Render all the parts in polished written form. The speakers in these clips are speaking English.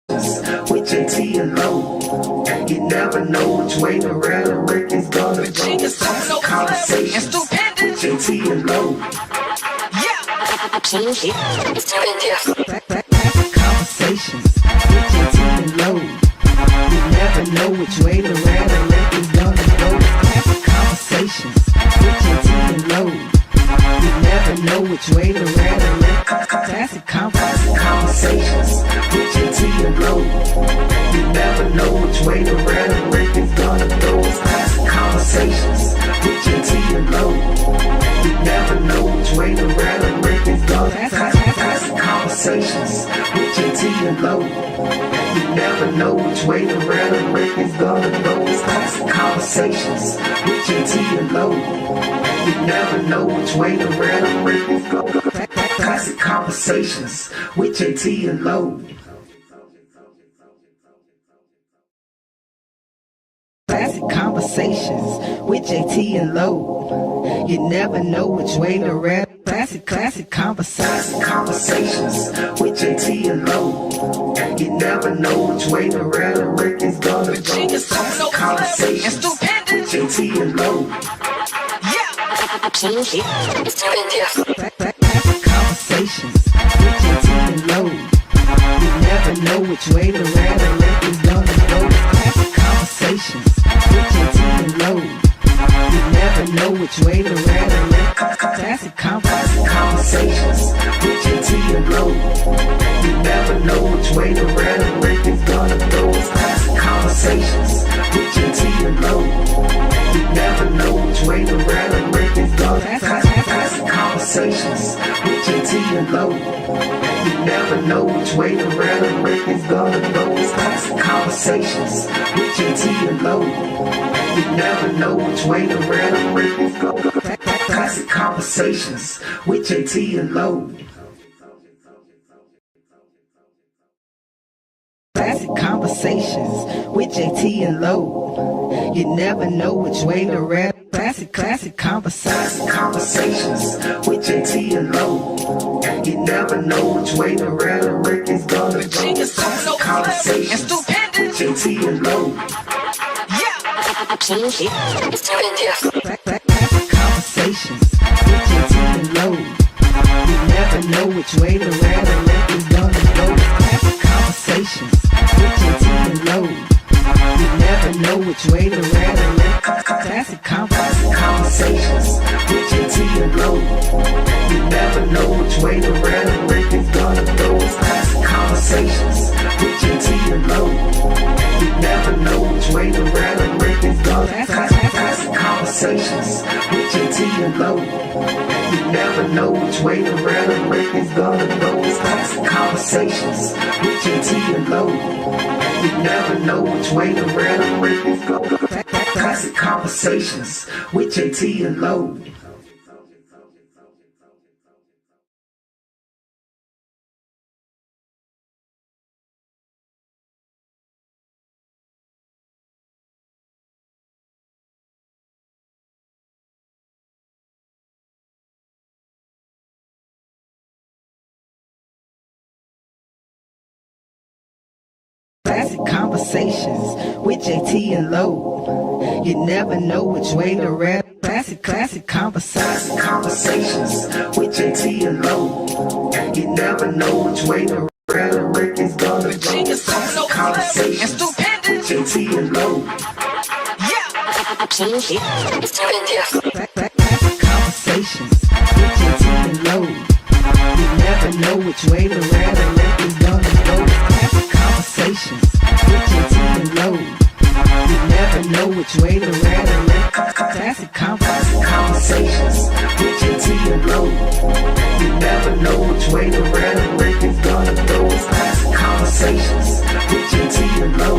with Jae Tea and Lo. You never know which way the rhetoric is gonna go. Classic Conversations with Jae Tea and Lo. Classic Conversations with Jae Tea and Lo. You never know which way the rhetoric is gonna go. Classic Conversations with Jae Tea and Lo. You never know which way the rhetoric. Classic Conversations with Jae Tea and Lo. You never know which way the rhetoric is gonna go. Classic Conversations with Jae Tea and Lo. You never know which way the rhetoric is gonna go. Classic Conversations with Jae Tea and Lo. You never know which way the rhetoric is gonna go. Classic Conversations with Jae Tea and Lo. You never know which way the rhetoric is gonna go. Classic Conversations with Jae Tea and Lo. Classic Conversations with Jae Tea and Lo. You never know which way the Classic Conversations with Jae Tea and Lo. You never know which way the rhetoric is gonna go. Classic Conversations with Jae Tea and Lo. Classic Conversations with Jae Tea and Lo. You never know which way the rhetoric is gonna go. Classic Conversations with Jae Tea and Lo. You never know which way the rhetoric. Classic Conversations with Jae Tea and Lo. You never know which way the rhetoric is gonna go. Classic Conversations with Jae Tea and Lo. You never know which way the rhetoric is gonna go. Classic Conversations with Jae Tea and Lo. You never know which way the rhetoric is gonna go. Classic Conversations with Jae Tea and Lo. You never know which way the rhetoric is gonna go. Classic Conversations with Jae Tea and Lo. Classic Conversations with Jae Tea and Lo. You never know which way the Classic Conversations with Jae Tea and Lo. You never know which way the rhetoric is gonna go. Classic Conversations with Jae Tea and Lo. Classic Conversations with Jae Tea and Lo. You never know which way the rhetoric is gonna go. Classic Conversations with Jae Tea and Lo. You never know which way the rhetoric. Classic Conversations with Jae Tea and Lo. You never know which way the rhetoric is gonna go. Classic Conversations with Jae Tea and Lo. You never know which way the rhetoric is gonna go. Classic Conversations with Jae Tea and Lo. You never know which way the rhetoric is gonna go. Classic Conversations with Jae Tea and Lo. You never know which way the rhetoric is gonna go. Classic Conversations with Jae Tea and Lo. Classic Conversations with Jae Tea and Lo. You never know which way the Classic Conversations with Jae Tea and Lo. You never know which way the rhetoric is gonna go. Classic Conversations with Jae Tea and Lo. Classic Conversations with Jae Tea and Lo. You never know which way the rhetoric is gonna go. Classic Conversations with Jae Tea and Lo. You never know which way the rhetoric. Classic Conversations with Jae Tea and Lo. You never know which way the rhetoric is gonna go. Classic Conversations with Jae Tea and Lo.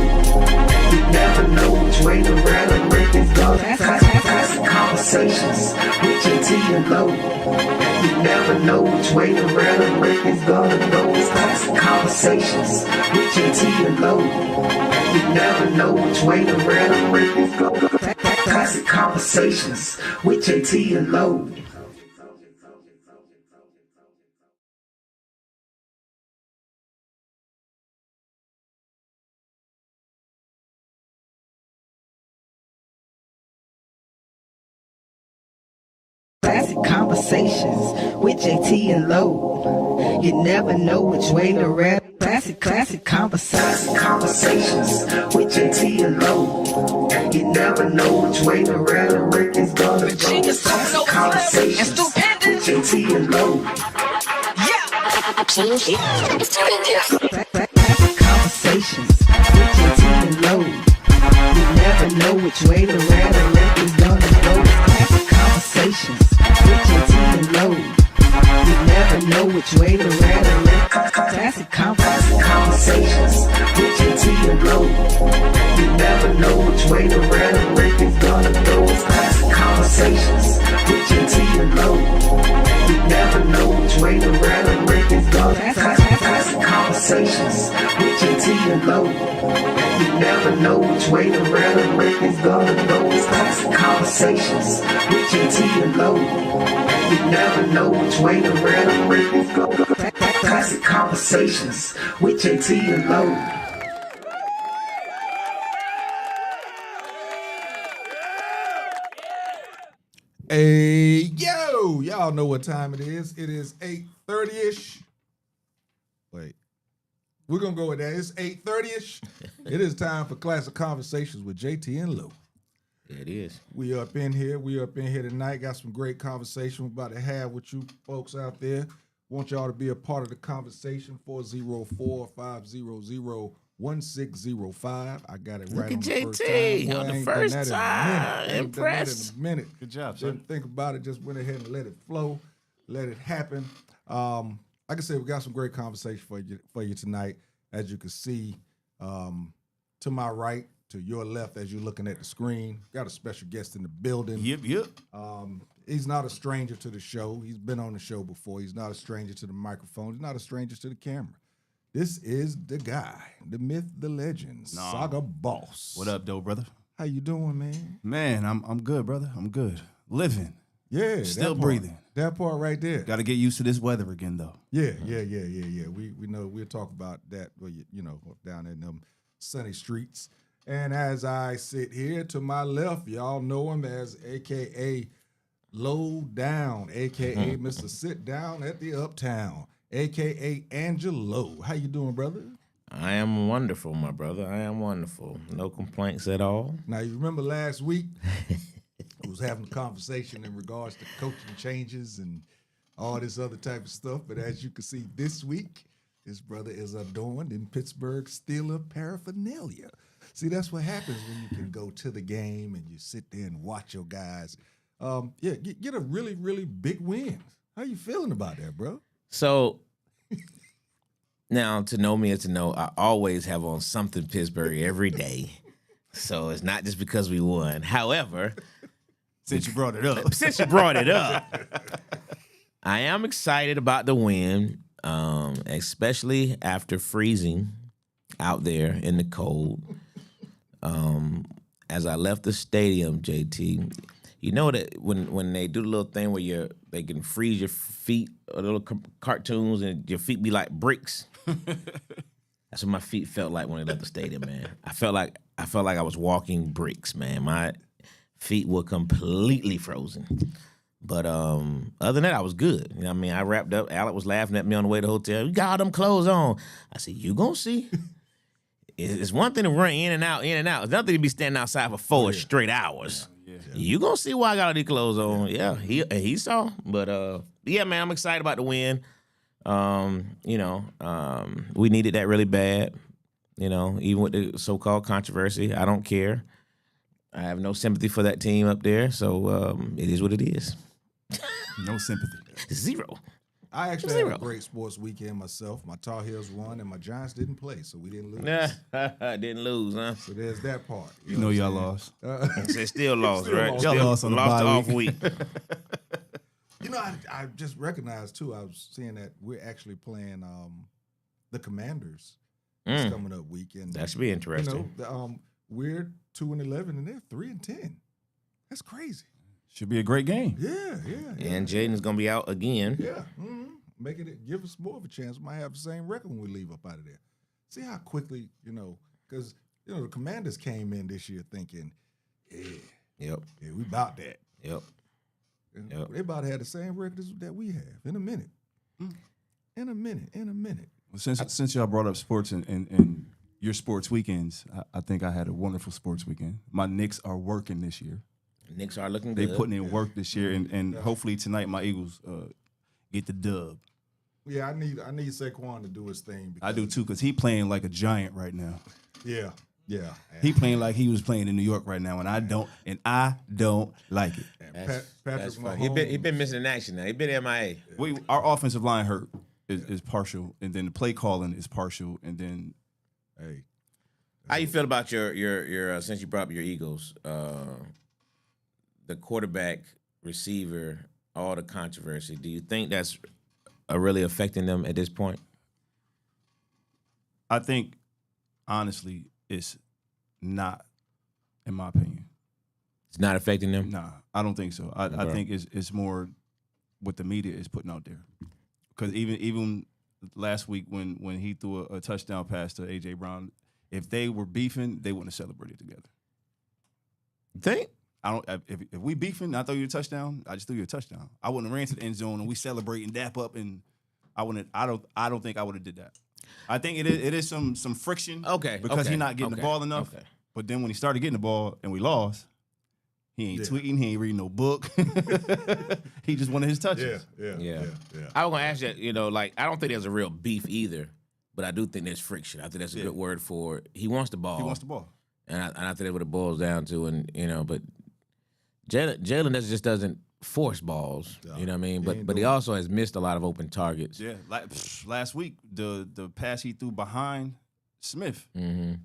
You never know which way the rhetoric is gonna go. Classic Conversations with Jae Tea and Lo. You never know which way the rhetoric is gonna go. Classic Conversations with Jae Tea and Lo. You never know which way the rhetoric is gonna go. Classic Conversations with Jae Tea and Lo. Conversations with Jae Tea and Lo. You never know which way to read. Classic Conversations with Jae Tea and Lo. You never know which way the rhetoric is gonna go. Classic Conversations with Jae Tea and Lo. Classic Conversations with Jae Tea and Lo. You never know which way the rhetoric is gonna go. Classic Conversations with Jae Tea and Lo. You never know which way the rhetoric. Classic Conversations with Jae Tea and Lo. You never know which way the rhetoric is gonna go. Classic Conversations with Jae Tea and Lo. You never know which way the rhetoric is gonna. Classic Conversations with Jae Tea and Lo. You never know which way the rhetoric is gonna go. Classic Conversations with Jae Tea and Lo. You never know which way the rhetoric is gonna go. Classic Conversations with Jae Tea and Lo. Hey, yo, y'all know what time it is. It is 8:30-ish. Wait, we're going to go with that. It's 8:30-ish. It is time for Classic Conversations with Jae Tea and Lo. It is. We up in here tonight. Got some great conversation we're about to have with you folks out there. Want y'all to be a part of the conversation. 404-500-1605. I got it right on the first time. On the first time. Impressed. In a minute. Good job, sir. Didn't think about it. Just went ahead and let it flow. Let it happen. Like I said, we got some great conversation for you tonight. As you can see, to my right, to your left, as you're looking at the screen, got a special guest in the building. Yep. He's not a stranger to the show. He's been on the show before. He's not a stranger to the microphone. He's not a stranger to the camera. This is the guy, the myth, the legend, Saga Boss. What up, though, brother? How you doing, man? Man, I'm good, brother. I'm good. Living. Yeah, Still that part, breathing. That part right there. Got to get used to this weather again, though. Yeah. We know we'll talk about that. Well, you know, down in them sunny streets. And as I sit here to my left, y'all know him as AKA Low Down, AKA Mr. Sit Down at the Uptown, AKA Angelo. How you doing, brother? I am wonderful, my brother. I am wonderful. No complaints at all. Now, you remember last week, I was having a conversation in regards to coaching changes and all this other type of stuff. But as you can see this week, this brother is adorned in Pittsburgh Steelers paraphernalia. See, that's what happens when you can go to the game and you sit there and watch your guys. Get a really, really big win. How you feeling about that, bro? So, now, to know me is to know I always have on something Pittsburgh every day. So, it's not just because we won. However, Since you brought it up. I am excited about the win, especially after freezing out there in the cold. As I left the stadium, JT, you know that when they do the little thing where they can freeze your feet, or little cartoons, and your feet be like bricks. That's what my feet felt like when I left the stadium, man. I felt like I was walking bricks, man. My feet were completely frozen. But other than that, I was good. You know what I mean? I wrapped up. Alec was laughing at me on the way to the hotel. You got all them clothes on. I said, you gonna see. It's one thing to run in and out. It's another thing to be standing outside for 4 straight hours. Yeah. You gonna see why I got all these clothes on. Yeah, he saw. But yeah, man, I'm excited about the win. We needed that really bad. You know, even with the so-called controversy, I don't care. I have no sympathy for that team up there. So it is what it is. No sympathy. Zero. I actually had a great sports weekend myself. My Tar Heels won, and my Giants didn't play, so we didn't lose. Didn't lose, huh? So there's that part. You know y'all lost. They still lost, right? Y'all lost on the lost bye off week. You know, I just recognized, too, I was seeing that we're actually playing the Commanders this coming up week. And, that should be interesting. You know, we're 2-11, and they're 3-10. That's crazy. Should be a great game. Yeah. And Jaden's going to be out again. Yeah. Making it, give us more of a chance. We might have the same record when we leave up out of there. See how quickly, because, the Commanders came in this year thinking, yeah, we about that. Yep. And Yep. they about to have the same record that we have in a minute. In a minute. Well, since y'all brought up sports and your sports weekends, I think I had a wonderful sports weekend. My Knicks are working this year. Knicks are looking They good. putting in work this year, and hopefully tonight my Eagles get the dub. Yeah, I need Saquon to do his thing. I do too, because he playing like a giant right now. Yeah. He playing like he was playing in New York right now, and I don't like it. And Patrick funny. Mahomes. He been missing in action now. He been MIA. Our offensive line hurt is partial, and then the play calling is partial, and then Hey, How you feel about your since you brought up your Eagles, the quarterback, receiver, all the controversy? Do you think that's really affecting them at this point? I think honestly it's not, in my opinion. It's not affecting them. Nah, I don't think so. I think it's more what the media is putting out there. Because even last week when he threw a touchdown pass to A.J. Brown, if they were beefing, they wouldn't have celebrated together. You think? I don't. If we beefing, I throw you a touchdown. I just threw you a touchdown. I wouldn't have ran to the end zone and we celebrate and dap up, and I wouldn't. I don't think I would have did that. I think it is some friction. Okay. Because okay, he's not getting the ball enough. Okay. But then when he started getting the ball and we lost, he ain't tweeting. He ain't reading no book. He just wanted his touches. Yeah. I was gonna ask you. Like I don't think there's a real beef either, but I do think there's friction. I think that's a good word for it. He wants the ball. He wants the ball. And I think that's what it boils down to. And but Jalen just doesn't force balls. You know what I mean? But he also has missed a lot of open targets. Yeah. Last week, the pass he threw behind Smith,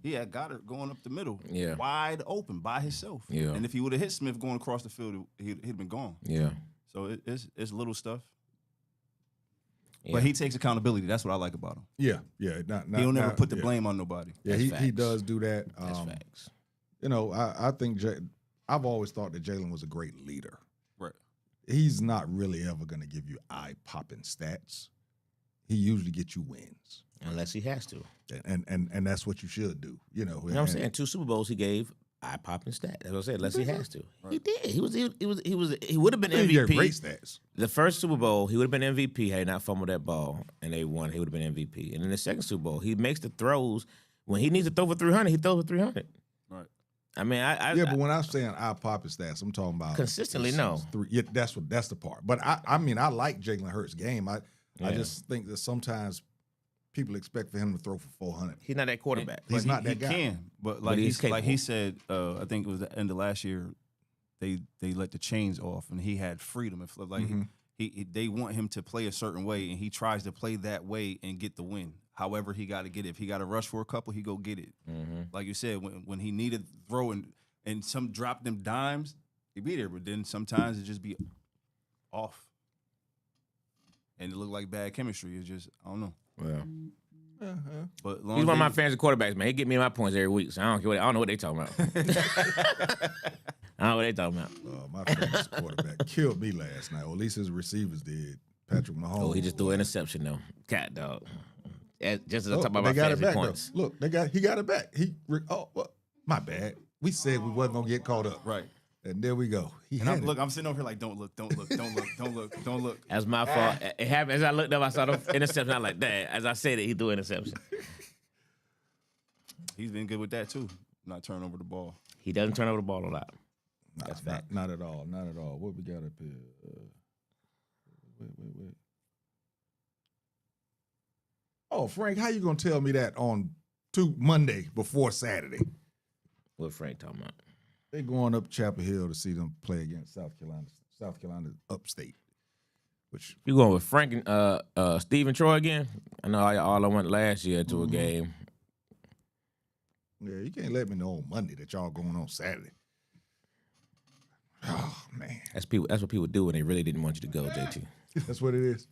he had Goddard going up the middle, wide open by himself. Yeah. And if he would have hit Smith going across the field, he'd been gone. Yeah. So it's little stuff. Yeah. But he takes accountability. That's what I like about him. Yeah. He'll never put the blame on nobody. Yeah, he does do that. That's facts. I think I've always thought that Jalen was a great leader. Right. He's not really ever going to give you eye-popping stats. He usually gets you wins. Unless he has to. And that's what you should do. You know what I'm saying? 2 Super Bowls he gave eye-popping stats. That's what I said. Unless he has to. Right. He did. He would have been MVP. Great stats. The first Super Bowl, he would have been MVP had he not fumbled that ball and they won. He would have been MVP. And in the second Super Bowl, he makes the throws. When he needs to throw for 300, he throws for 300. Right. I mean, but when I'm saying eye-popping stats, I'm talking about consistently. No, that's the part. But I like Jalen Hurts' game. I just think that sometimes people expect for him to throw for 400. He's not that quarterback. He's not that guy. He can, but like he said, I think it was the end of last year, they let the chains off and he had freedom. If like they want him to play a certain way and he tries to play that way and get the win. However, he got to get it. If he got to rush for a couple, he go get it. Like you said, when he needed throw and some drop them dimes, he be there. But then sometimes it just be off, and it look like bad chemistry. It's just I don't know. Well, but he's one of my fantasy quarterbacks, man. He get me my points every week, so I don't know what they talking about. I don't know what they talking about. My fantasy quarterback killed me last night. Or at least his receivers did. Patrick Mahomes. Oh, he just threw an interception though. Cat dog. Just as I talk about they my got fantasy it back, points. Though. Look, he got it back. My bad. We said we wasn't gonna get caught up. Right. And there we go. I'm sitting over here like, don't look. That's my fault. It happened as I looked up. I saw the interception. I was like, "Dad." As I said it, he threw an interception. He's been good with that too. Not turn over the ball. He doesn't turn over the ball a lot. That's fact. Not at all. Not at all. What we got up here? Wait. Oh, Frank, how you gonna tell me that on Monday before Saturday? What Frank talking about? They going up Chapel Hill to see them play against South Carolina. South Carolina upstate. Which you going with Frank and Steve and Troy again? I know all I went last year to a game. Yeah, you can't let me know on Monday that y'all going on Saturday. Oh man, that's what people do when they really didn't want you to go, JT. That's what it is.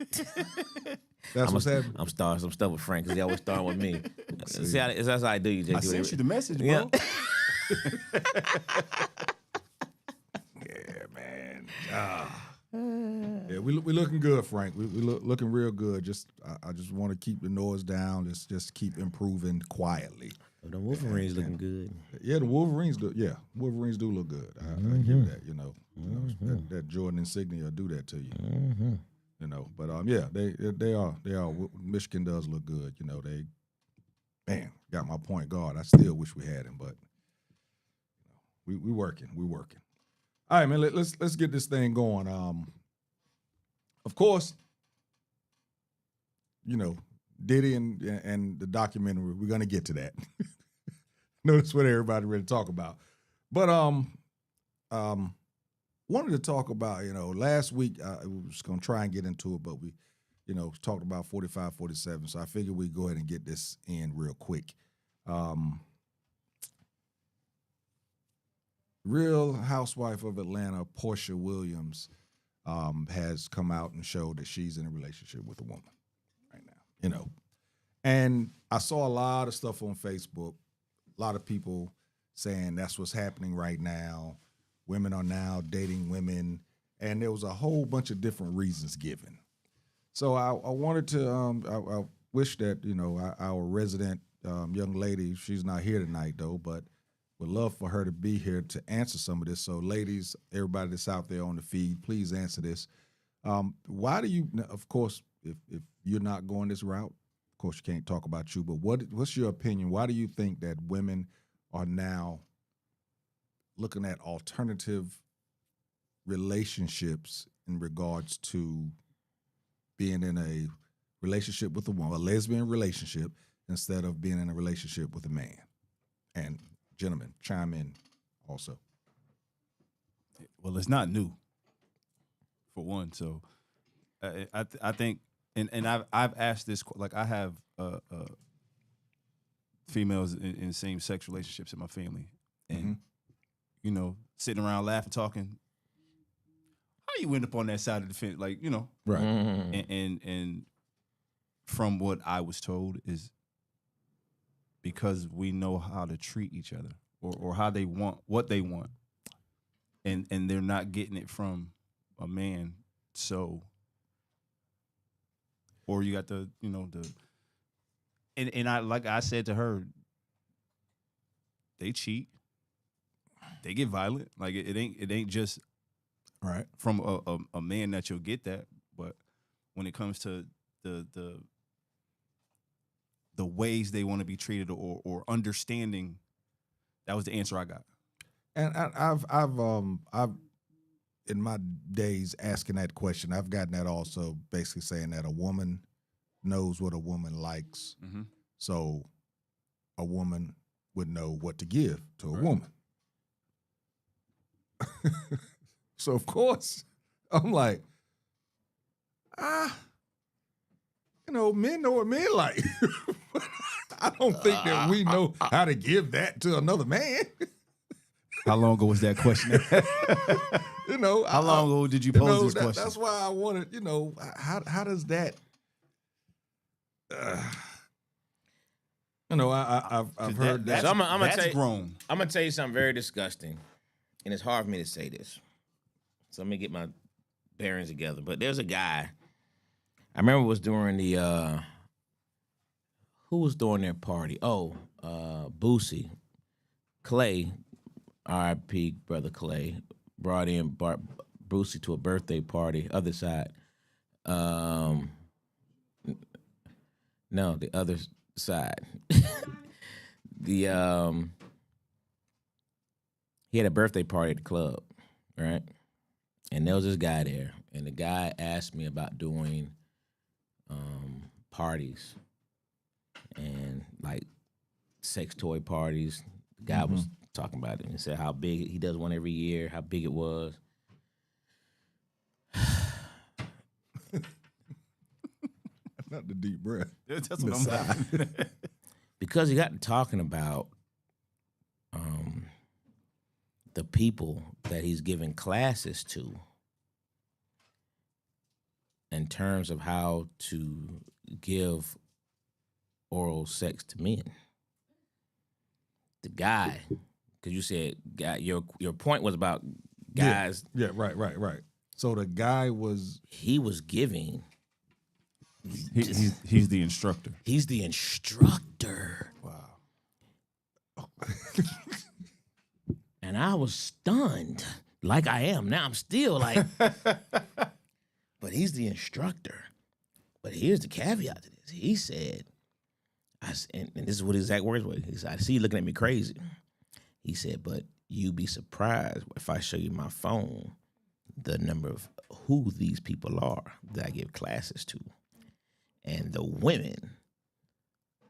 That's what's happening. I'm starting some stuff with Frank because he always starting with me. See that's how I do you, JT. I sent you the message, bro. Yeah. Yeah, man. Yeah, we looking good, Frank. We looking real good. I just want to keep the noise down. Just keep improving quietly. The Wolverines looking good. Yeah, the Wolverines do. Yeah, Wolverines do look good. I give that. That Jordan insignia will do that to you. But yeah, they are. Michigan does look good. They got my point guard. I still wish we had him, but we working. We working. All right, man. Let's get this thing going. Of course, Diddy and the documentary. We're gonna get to that. No, that's what everybody ready to talk about. But wanted to talk about, last week I was gonna try and get into it, but we, talked about 45, 47. So I figured we'd go ahead and get this in real quick. Real Housewife of Atlanta, Portia Williams, has come out and showed that she's in a relationship with a woman right now, And I saw a lot of stuff on Facebook, a lot of people saying that's what's happening right now. Women are now dating women, and there was a whole bunch of different reasons given. So I wanted to, I wish that, our resident young lady, she's not here tonight though, but would love for her to be here to answer some of this. So ladies, everybody that's out there on the feed, please answer this. Why do you, of course, if you're not going this route, of course you can't talk about you, but what's your opinion? Why do you think that women are now looking at alternative relationships in regards to being in a relationship with a woman, a lesbian relationship, instead of being in a relationship with a man? And gentlemen, chime in also. Well, it's not new, for one. So I think, and I've asked this, like I have females in same-sex relationships in my family, and sitting around laughing, talking. How you end up on that side of the fence, right? And from what I was told is because we know how to treat each other, or how they want what they want, and they're not getting it from a man, so. Or you got and I, like I said to her, they cheat, they get violent. Like it ain't just right from a man that you'll get that, but when it comes to the ways they want to be treated or understanding, that was the answer I got. And I've in my days asking that question, I've gotten that also, basically saying that a woman knows what a woman likes. Mm-hmm. So a woman would know what to give to a woman. So of course, I'm like, men know what men like. I don't think that we know how to give that to another man. How long ago was that question? How long ago did you pose this question? That's why I wanted, how does that? I've heard that. So I'm gonna that's tell you, grown. I'm gonna tell you something very disgusting, and it's hard for me to say this. So let me get my bearings together. But there's a guy. I remember it was during the who was doing their party? Oh, Boosie, Clay. R.I.P. Brother Clay brought in Brucey to a birthday party. Other side, no, the other side. He had a birthday party at the club, right? And there was this guy there, and the guy asked me about doing parties and like sex toy parties. The guy was talking about it and said how big he does one every year, how big it was. Not the deep breath. That's what I'm laughing. Because he got to talking about the people that he's giving classes to in terms of how to give oral sex to men. The guy, because you said your point was about guys. Yeah, right. So the guy he was giving. He's the instructor. He's the instructor. Wow. I was stunned, like I am now. I'm still like, but he's the instructor. But here's the caveat to this. He said, and this is what his exact words were. He said, I see you looking at me crazy. He said, but you'd be surprised if I show you my phone, the number of who these people are that I give classes to. And the women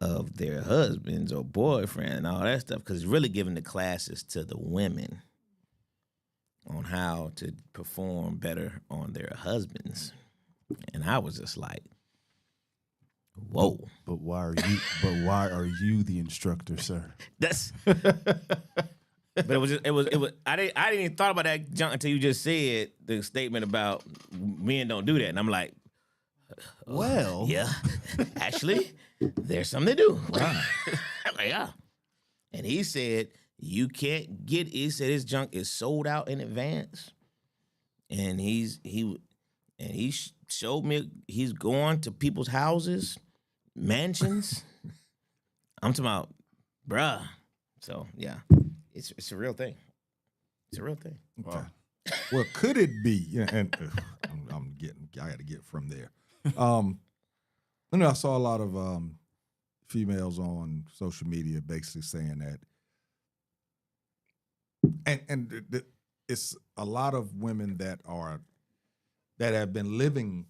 of their husbands or boyfriend and all that stuff, because it's really giving the classes to the women on how to perform better on their husbands. And I was just like, whoa. But why are you the instructor, sir? That's but it was I didn't even thought about that junk until you just said the statement about men don't do that. And I'm like, Well, yeah, actually, there's something to do. Wow. I'm like, yeah. And he said, you can't get it. He said his junk is sold out in advance. And he showed me he's going to people's houses, mansions. I'm talking about, bruh. So, yeah, it's a real thing. It's a real thing. Okay. Wow. Well, could it be? Yeah, and I got to get from there. I saw a lot of females on social media basically saying that, and it's a lot of women that have been living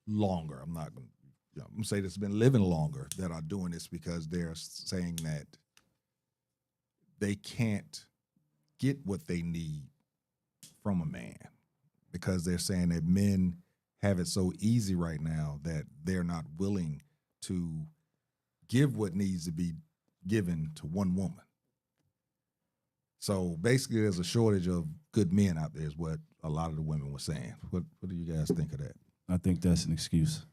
longer. I'm not going to, I'm gonna say that's been living longer that are doing this because they're saying that they can't get what they need from a man because they're saying that men have it so easy right now that they're not willing to give what needs to be given to one woman. So basically there's a shortage of good men out there is what a lot of the women were saying. What do you guys think of that? I think that's an excuse.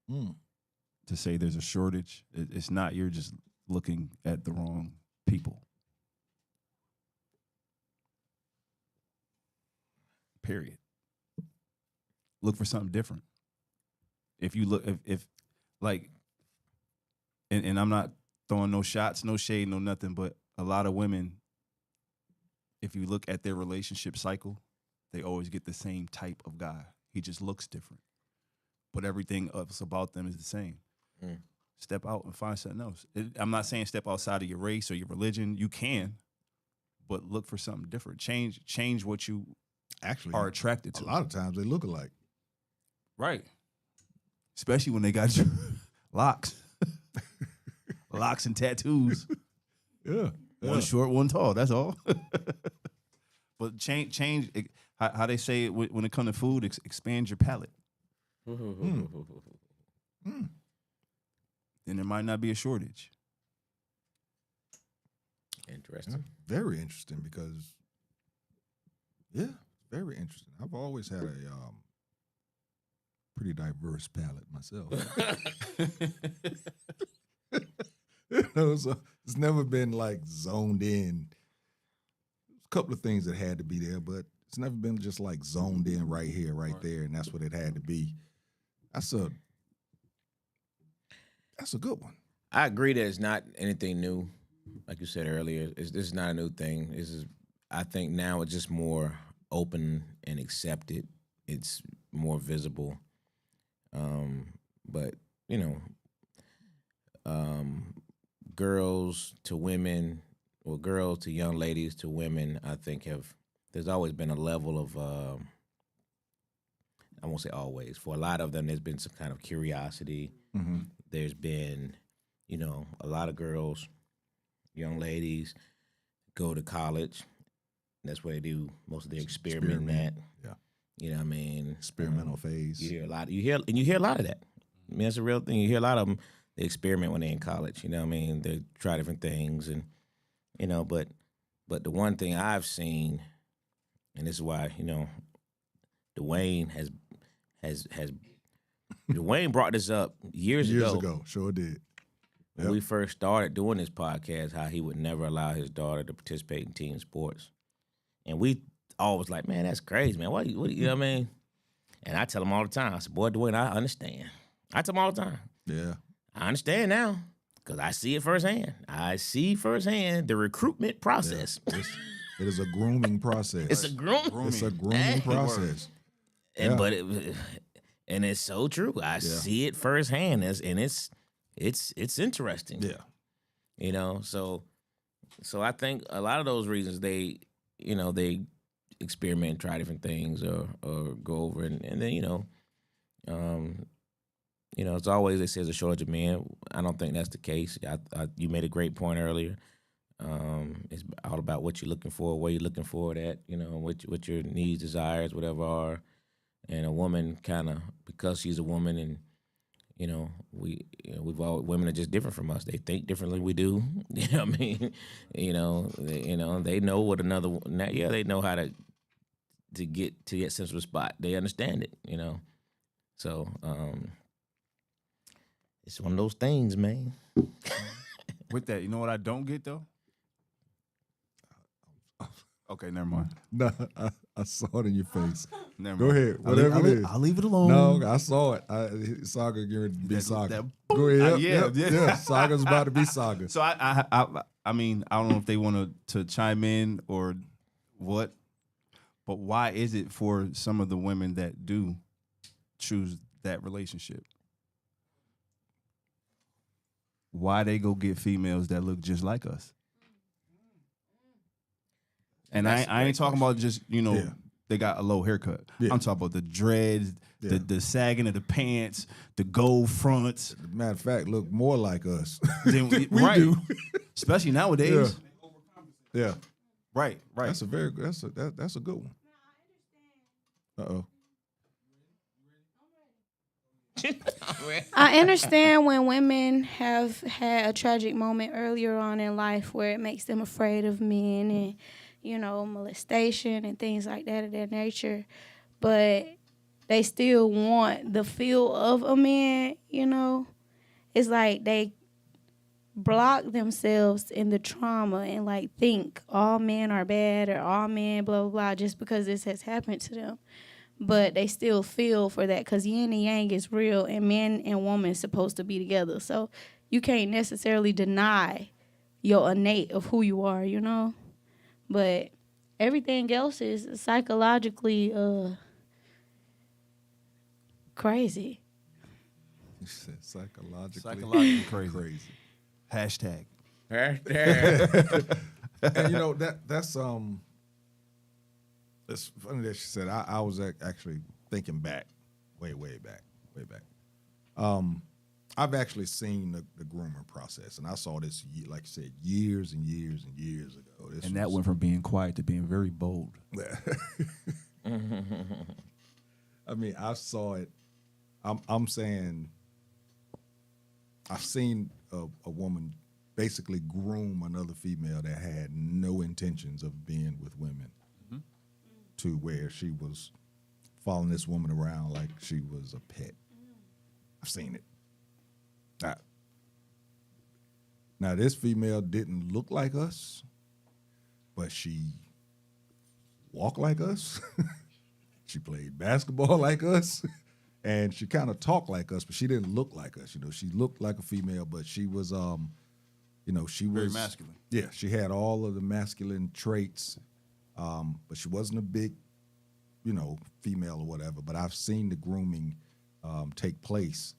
To say there's a shortage. It's not, you're just looking at the wrong people. Period. Look for something different. If you look, if like, and I'm not throwing no shots, no shade, no nothing, but a lot of women, if you look at their relationship cycle, they always get the same type of guy. He just looks different, but everything else about them is the same. Step out and find something else. I'm not saying step outside of your race or your religion. You can, but look for something different. Change what you actually are attracted to. A lot of times they look alike. Right. Especially when they got locks. Locks and tattoos. Yeah. One short, one tall. That's all. But change how they say it when it comes to food, expand your palate. Then there might not be a shortage. Interesting. Very interesting because, very interesting. I've always had a pretty diverse palate myself. So it's never been like zoned in. There's a couple of things that had to be there, but it's never been just like zoned in right here, right there, and that's what it had to be. That's a good one. I agree that it's not anything new. Like you said earlier, this is not a new thing. I think now it's just more open and accepted. It's more visible. But, girls to women, or girls to young ladies to women, I think there's always been a level of, I won't say always, for a lot of them, there's been some kind of curiosity. Mm-hmm. There's been, a lot of girls, young ladies, go to college. That's where they do most of their experimenting at. Yeah. You know what I mean? Experimental phase. You hear a lot. You hear a lot of that. I mean, that's a real thing. You hear a lot of them. They experiment when they're in college. You know what I mean? They try different things, and But the one thing I've seen, and this is why Dwayne Dwayne brought this up years ago. Sure did. When we first started doing this podcast, how he would never allow his daughter to participate in team sports, and we always like, man, that's crazy, man. What you know what I mean? And I tell him all the time. I said, boy, Dwayne, I understand. I tell him all the time. Yeah. I understand now because I see it firsthand. I see firsthand the recruitment process. Yeah. It is a grooming process. It's a grooming. It's a grooming process. And Yeah. but and it's so true. I see it firsthand. It's interesting. Yeah. You know, so I think a lot of those reasons they experiment, try different things, or go over, and then it's always, they say, there's a shortage of men. I don't think that's the case. You made a great point earlier. It's all about what you're looking for, where you're looking for it at, what your needs, desires, whatever are. And a woman kind of, because she's a woman, and we've all, women are just different from us. They think differently than we do. You know what I mean? They know what another. They know how to get to that sensitive spot. They understand it. So it's one of those things, man. With that, you know what I don't get though? Okay, never mind. No, I saw it in your face. Never Go mind. ahead. Whatever it is. I'll leave it alone. No, I saw it. Saga getting to be Saga. Go ahead. Yeah. Saga's about to be Saga. So I mean, I don't know if they want to chime in or what, but why is it for some of the women that do choose that relationship, why they go get females that look just like us? And I ain't talking about just, they got a low haircut. Yeah. I'm talking about the dreads, the sagging of the pants, the gold fronts. Matter of fact, look more like us. We right. do. Especially nowadays. Yeah. Right. That's a good one. Uh-oh. I understand when women have had a tragic moment earlier on in life where it makes them afraid of men and, molestation and things like that of that nature. But they still want the feel of a man, It's like they block themselves in the trauma and think all men are bad or all men blah, blah, blah, just because this has happened to them. But they still feel for that because yin and yang is real, and man and woman is supposed to be together. So you can't necessarily deny your innate of who you are, But everything else is psychologically crazy. You said Psychologically crazy. Hashtag. And that's it's funny that she said. I was actually thinking back, way back. I've actually seen the grooming process, and I saw this, like you said, years and years and years ago. That went from being quiet to being very bold. I mean, I saw it. I'm saying, I've seen a woman basically groom another female that had no intentions of being with women. To where she was following this woman around like she was a pet. I've seen it. Now this female didn't look like us, but she walked like us. She played basketball like us, and she kind of talked like us, but she didn't look like us. She looked like a female, but she was, she was very masculine. Yeah, she had all of the masculine traits. But she wasn't a big, female or whatever. But I've seen the grooming take place,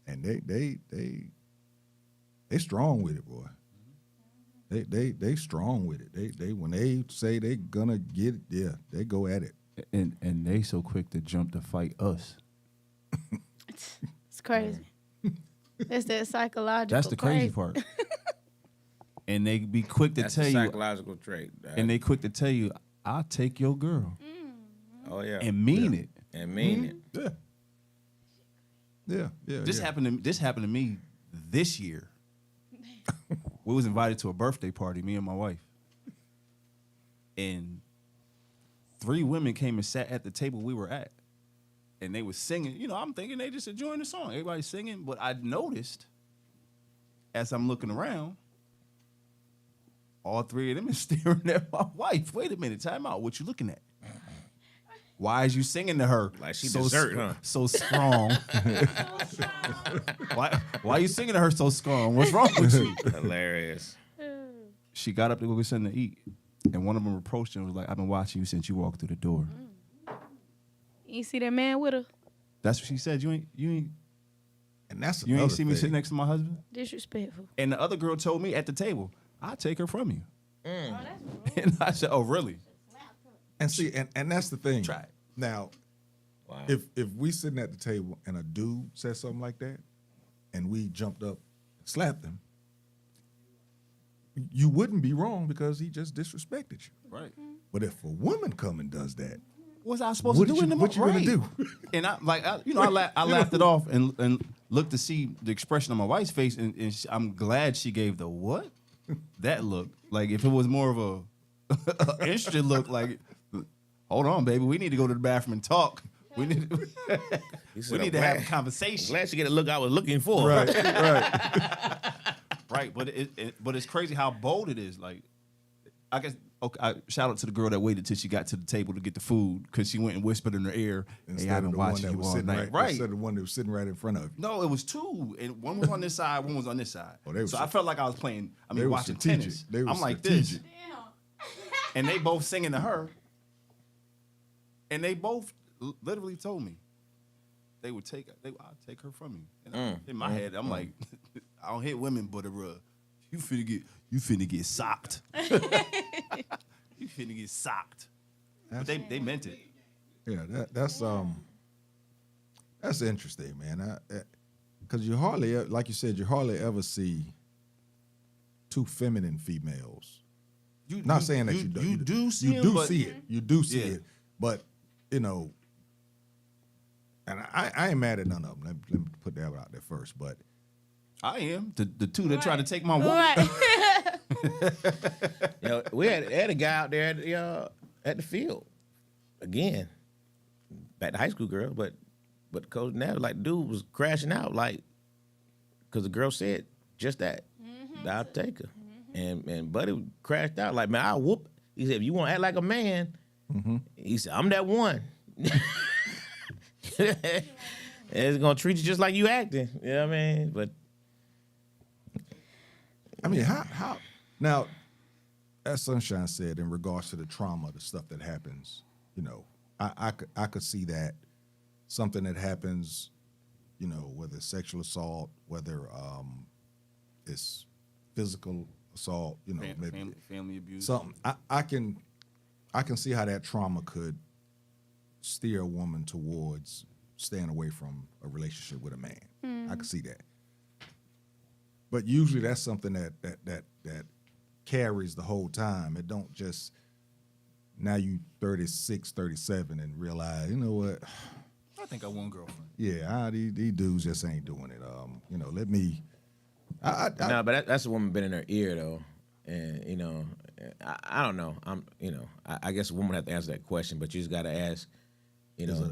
and they strong with it, boy. They strong with it. They when they say they gonna get it, they go at it. And they so quick to jump to fight us. It's crazy. It's that psychological. That's the crazy part. And they be quick to That's tell a you, psychological trait. and they quick to tell you, I'll take your girl. Oh yeah, And mean it. and mean it. Yeah. This happened to me this year. We was invited to a birthday party, me and my wife. And 3 women came and sat at the table we were at. And they were singing. I'm thinking they just enjoying the song. Everybody's singing. But I noticed, as I'm looking around, all 3 of them is staring at my wife. Wait a minute, time out. What you looking at? Why is you singing to her? Like she dessert, huh? So strong. Why are you singing to her so strong? What's wrong with you? Hilarious. She got up to go get something to eat. And one of them approached her and was like, "I've been watching you since you walked through the door." You see that man with her? That's what she said. You ain't And that's you another ain't see me thing. sitting next to my husband. Disrespectful. And the other girl told me at the table, "I'll take her from you." Oh, that's rude. And I said, "Oh, really?" And see, and that's the thing. Try it. Now, Wow. if we sitting at the table and a dude said something like that, and we jumped up and slapped him, you wouldn't be wrong because he just disrespected you. Right. But if a woman come and does that, What's I supposed what to do in the what you gonna right. do? And I laughed it off and looked to see the expression on my wife's face, and I'm glad she gave the what? That look. Like if it was more of a interested look, like, hold on, baby, we need to go to the bathroom and talk. We need to, He said, we need "I'm to have a glad- conversation. Glad you get the look I was looking for. Right. Right, but it's crazy how bold it is. Like, I guess, okay, shout out to the girl that waited till she got to the table to get the food because she went and whispered in her ear, "Hey, Instead I've of been the one watching that you was all sitting night." right, instead of the one that was sitting right in front of you. No, it was two, and one was on this side, one was on this side. Oh, they was so I felt like I was playing. I they mean, was watching strategic. tennis. They was I'm like strategic. this, and they both singing to her, and they both literally told me they would I'll take her from you. And in my head, I'm like, I don't hit women, but you finna get socked. You finna get socked. But they meant it. Yeah, that's interesting, man. Because you hardly, like you said, you hardly ever see two feminine females. Not saying that you don't. You do see you them, do but see it. You do see Yeah. it. But you know, and I ain't mad at none of them. Let me put that out there first. But I am the two that try to take my woman. Right. You know, we had a guy out there at the field again, back to high school girl, but the coach now like dude was crashing out like because the girl said just that. I'll take her, and Buddy crashed out like, man, I'll whoop. He said, if you want to act like a man, he said, I'm that one. It's gonna treat you just like you acting. You know what I mean? But I mean, how now? As Sunshine said, in regards to the trauma, the stuff that happens, you know, I could see that something that happens, you know, whether it's sexual assault, whether it's physical assault, you know, maybe Family abuse. something. I can see how that trauma could steer a woman towards staying away from a relationship with a man. I can see that. But usually that's something that carries the whole time. It don't just now you 36, 37 and realize, you know what? I think I want girlfriend. Yeah, these dudes just ain't doing it. You know, let me. no, but that's a woman been in her ear though, and you know, I don't know. I guess a woman have to answer that question, but you just got to ask, you know,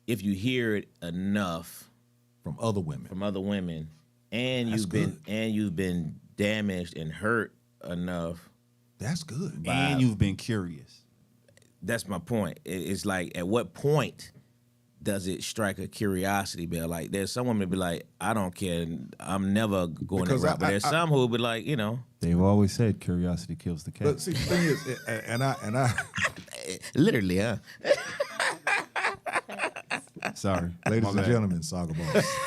if you hear it enough from other women, and you've been damaged and hurt enough. That's good. And you've been curious. That's my point. It's like, at what point does it strike a curiosity bell? Like, there's some women be like, I don't care, I'm never going that route. But there's some who be like, you know, They've always said curiosity kills the cat. But see, the thing is, and I literally, huh? Sorry, ladies My and bad. gentlemen, Saga Boss.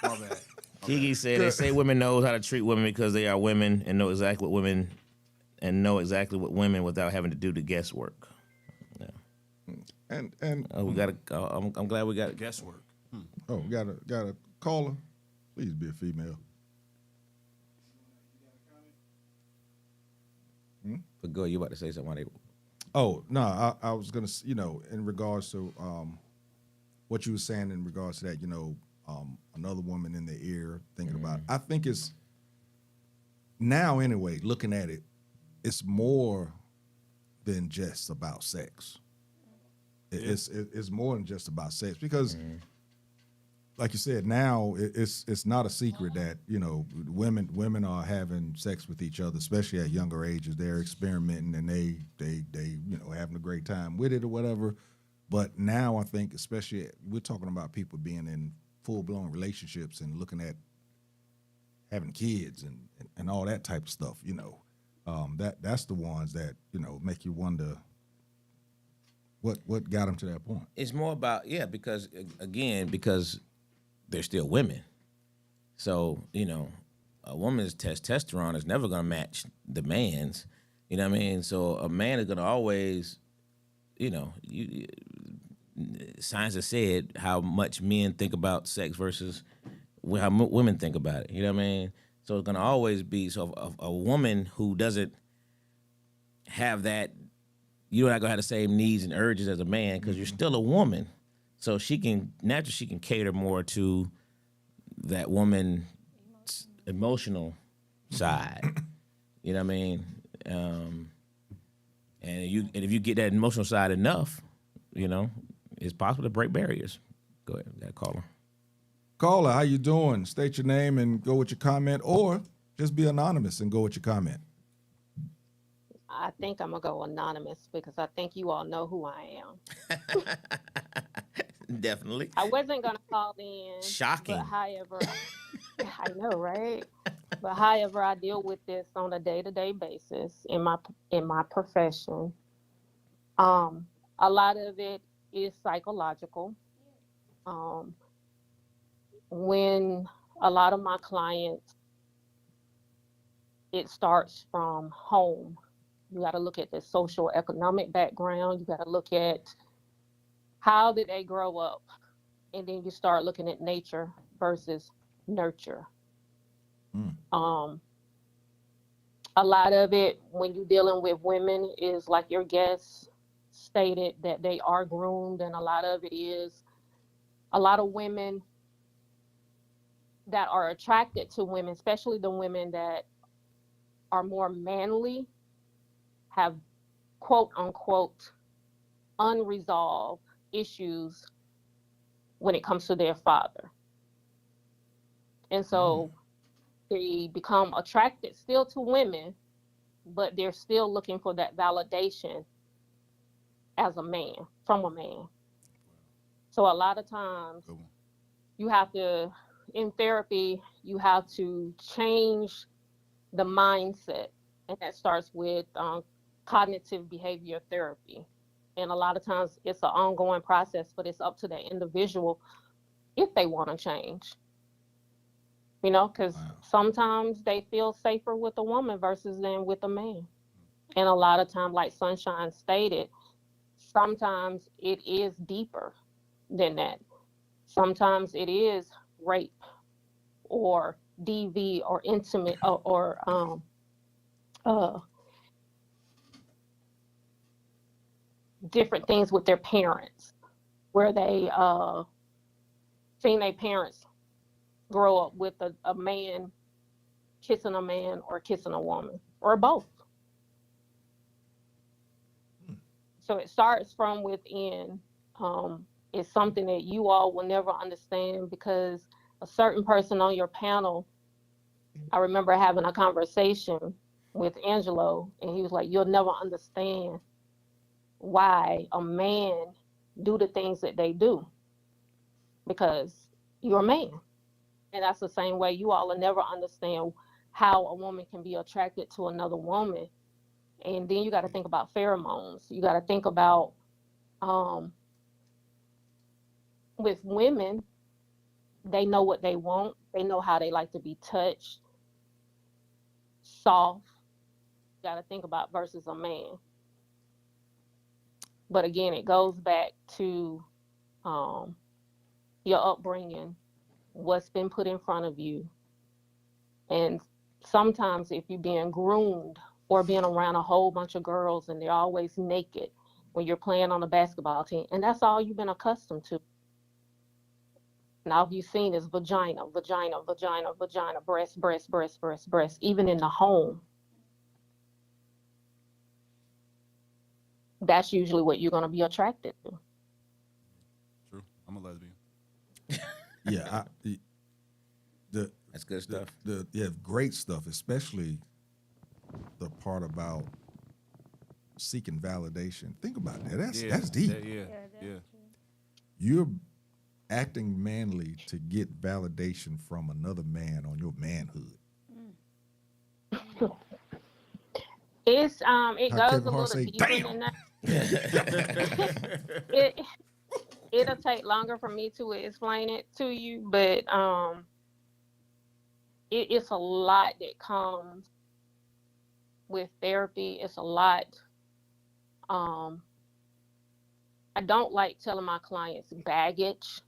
My bad. Kiki said they say women knows how to treat women because they are women and know exactly what women without having to do the guesswork. Yeah. And We got I'm glad we got Guesswork. oh, got a caller. Please be a female. But go, you about to say something? Why they? Oh no, I was gonna, you know, in regards to what you were saying in regards to that, you know, another woman in the ear thinking about it. I think it's now anyway, looking at it, it's more than just about sex. It's more than just about sex because, like you said, now it's not a secret that, you know, women are having sex with each other, especially at younger ages. They're experimenting and they you know, having a great time with it or whatever. But now I think, especially, we're talking about people being in full-blown relationships and looking at having kids and all that type of stuff, you know. That's the ones that make you wonder what got them to that point. It's more about because they're still women. So a woman's testosterone is never gonna match the man's. You know what I mean? So a man is gonna always, science has said how much men think about sex versus how women think about it. You know what I mean? So it's gonna always be a woman who doesn't have that. You're not gonna have the same needs and urges as a man because you're still a woman. So she can cater more to that woman's emotional side. You know what I mean? And if you get that emotional side enough, it's possible to break barriers. Go ahead, that caller. Caller, how you doing? State your name and go with your comment, or just be anonymous and go with your comment. I think I'm going to go anonymous because I think you all know who I am. Definitely. I wasn't going to call in. Shocking. But however, I know, right? But however, I deal with this on a day-to-day basis in my profession. A lot of it is psychological. When a lot of my clients, it starts from home. You got to look at the social economic background. You got to look at how did they grow up, and then you start looking at nature versus nurture. A lot of it when you're dealing with women is like your guest stated that they are groomed, and a lot of it is a lot of women that are attracted to women, especially the women that are more manly, have quote unquote unresolved issues when it comes to their father. And so they become attracted still to women, but they're still looking for that validation as a man, from a man. So a lot of times you have to, in therapy, you have to change the mindset. And that starts with cognitive behavior therapy. And a lot of times it's an ongoing process, but it's up to the individual if they want to change. Because sometimes they feel safer with a woman versus than with a man. And a lot of times, like Sunshine stated, sometimes it is deeper than that. Sometimes it is rape or DV or intimate or different things with their parents, where they seen their parents grow up with a man kissing a man or kissing a woman or both. So it starts from within. It's something that you all will never understand because a certain person on your panel, I remember having a conversation with Angelo, and he was like, you'll never understand why a man do the things that they do because you're a man. And that's the same way you all will never understand how a woman can be attracted to another woman. And then you got to think about pheromones. You got to think about with women, they know what they want. They know how they like to be touched, soft. You got to think about versus a man. But again, it goes back to your upbringing, what's been put in front of you. And sometimes if you're being groomed or being around a whole bunch of girls and they're always naked when you're playing on a basketball team, and that's all you've been accustomed to. Now, all you've seen is vagina, vagina, vagina, vagina, breast, breast, breast, breast, breast, even in the home. That's usually what you're going to be attracted to. True. I'm a lesbian. Yeah, That's good stuff. Great stuff, especially the part about seeking validation. Think about that. That's deep. Yeah. You're acting manly to get validation from another man on your manhood. It's it How goes Kevin a Hart little say, deeper damn. than that. It it'll take longer for me to explain it to you, but it's a lot that comes with therapy. It's a lot. Um, I don't like telling my clients baggage,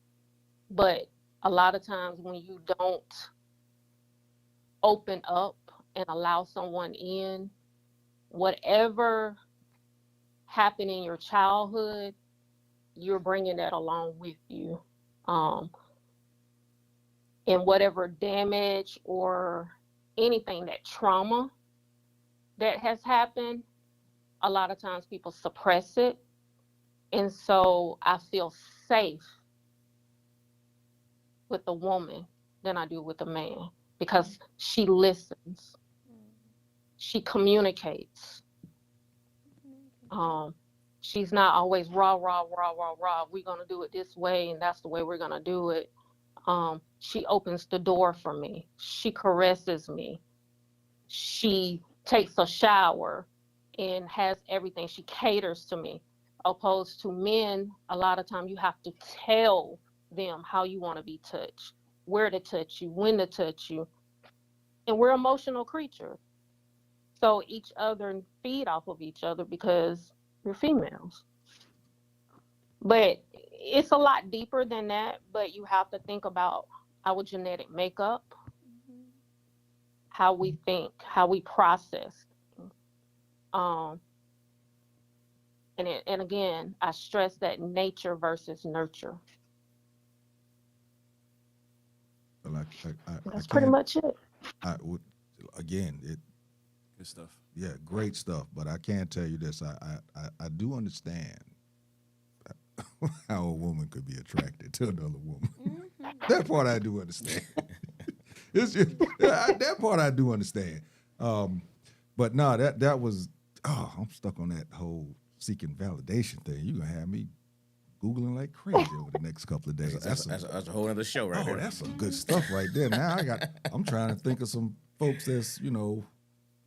but a lot of times when you don't open up and allow someone in, whatever happened in your childhood, you're bringing that along with you. Um, and whatever damage or anything, that trauma that has happened, a lot of times people suppress it. And so I feel safe with a woman than I do with a man because she listens, she communicates. Um, she's not always rah, rah, rah, rah, rah. We're going to do it this way, and that's the way we're going to do it. She opens the door for me. She caresses me. She takes a shower and has everything. She caters to me. Opposed to men, a lot of time you have to tell them how you want to be touched, where to touch you, when to touch you. And we're emotional creatures. So each other feed off of each other because we're females. But it's a lot deeper than that. But you have to think about our genetic makeup, how we think, how we process. Um, and again, I stress that nature versus nurture. Well, I That's pretty can't. much it. Again, it. Good stuff. Yeah, great stuff. But I can tell you this: I do understand how a woman could be attracted to another woman. That part I do understand. It's just, that part I do understand. But no, that was. Oh, I'm stuck on that whole seeking validation thing. You're gonna have me Googling like crazy over the next couple of days. That's a whole other show right there. That's some good stuff right there. Now I'm trying to think of some folks that's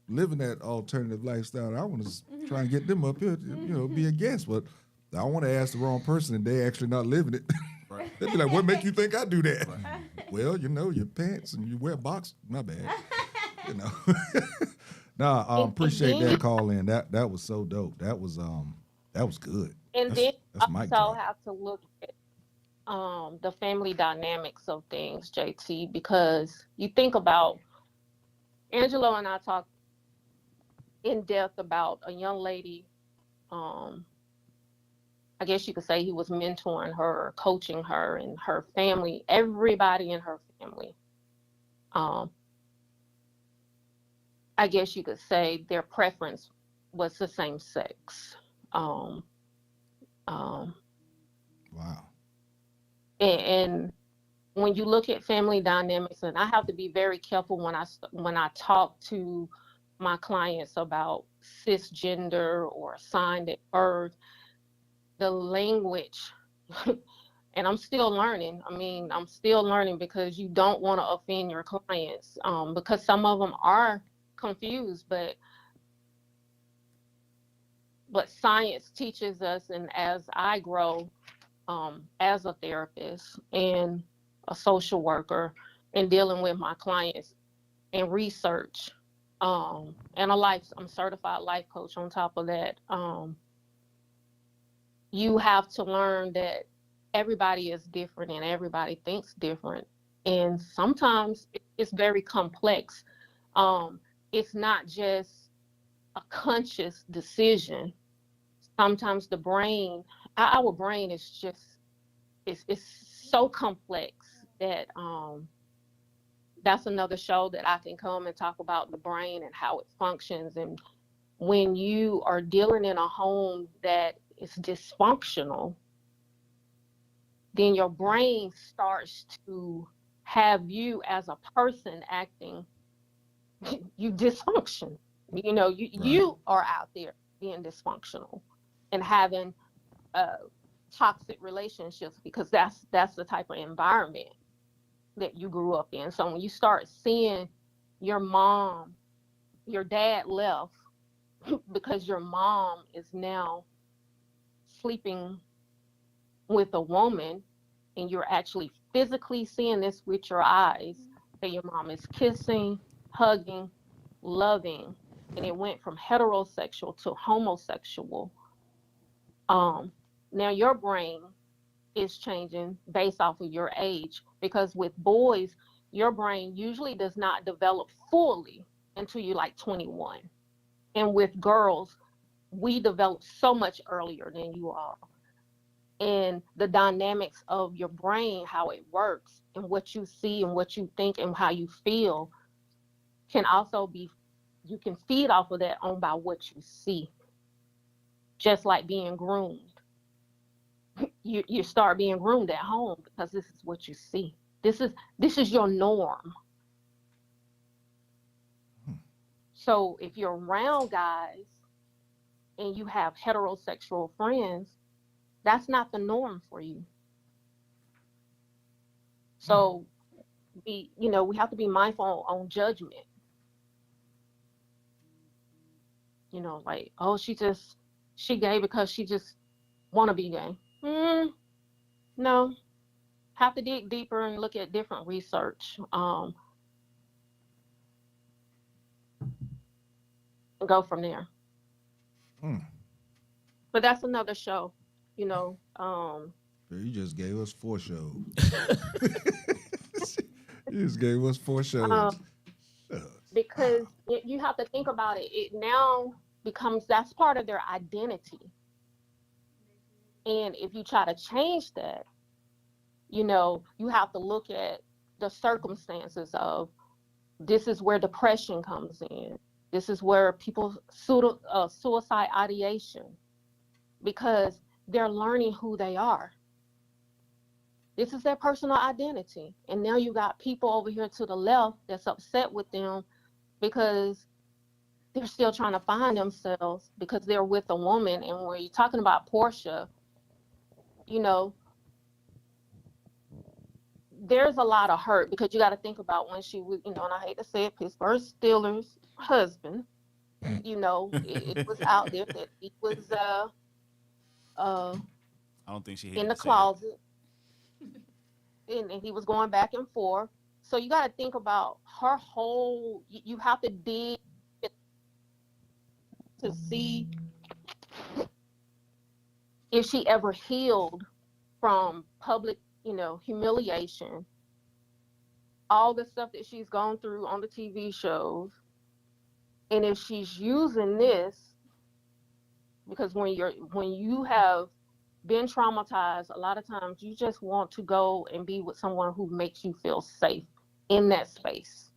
living that alternative lifestyle. I want to try and get them up here, to, be a guest, but I don't want to ask the wrong person and they actually not living it. Right. They'd be like, "What make you think I do that?" Right. Well, your pants and you wear box. My bad. Nah, I appreciate that call in. That was so dope. That was good. And That's then mic also drop. have to look at the family dynamics of things, JT, because you think about Angelo and I talked in depth about a young lady. I guess you could say he was mentoring her, coaching her, and her family, everybody in her family. I guess you could say their preference was the same sex. Wow. And when you look at family dynamics, and I have to be very careful when I talk to my clients about cisgender or assigned at birth, the language, and I'm still learning. I'm still learning because you don't want to offend your clients, because some of them are confused, but science teaches us, and as I grow, as a therapist and a social worker and dealing with my clients and research, and I'm certified life coach on top of that. You have to learn that everybody is different and everybody thinks different. And sometimes it's very complex. It's not just a conscious decision. Sometimes our brain is just, it's so complex that that's another show that I can come and talk about the brain and how it functions. And when you are dealing in a home that is dysfunctional, then your brain starts to have you as a person acting, you dysfunction. You are out there being dysfunctional and having toxic relationships because that's the type of environment that you grew up in. So when you start seeing your dad left because your mom is now sleeping with a woman and you're actually physically seeing this with your eyes, that your mom is kissing, hugging, loving, and it went from heterosexual to homosexual. Now your brain is changing based off of your age, because with boys, your brain usually does not develop fully until you're like 21. And with girls, we develop so much earlier than you are. And the dynamics of your brain, how it works, and what you see and what you think and how you feel can also be, you can feed off of that on by what you see. Just like being groomed. You start being groomed at home because this is what you see. This is your norm. So if you're around guys and you have heterosexual friends, that's not the norm for you. So we have to be mindful on judgment. Like, oh, she gay because she just want to be gay. No, have to dig deeper and look at different research. And go from there. But that's another show, You just gave us 4 shows. You just gave us 4 shows. Because you have to think about it. It now becomes, that's part of their identity. And if you try to change that, you have to look at the circumstances of, this is where depression comes in. This is where people suicide ideation, because they're learning who they are. This is their personal identity. And now you got people over here to the left that's upset with them because they're still trying to find themselves because they're with a woman. And when you're talking about Portia, there's a lot of hurt, because you got to think about when she was, and I hate to say it, Pittsburgh Steelers husband, it was out there that he was I don't think she hated in the to say closet, and he was going back and forth. So you got to think about her whole, you have to dig to see if she ever healed from public, humiliation, all the stuff that she's gone through on the TV shows. And if she's using this, because when you have been traumatized, a lot of times you just want to go and be with someone who makes you feel safe in that space.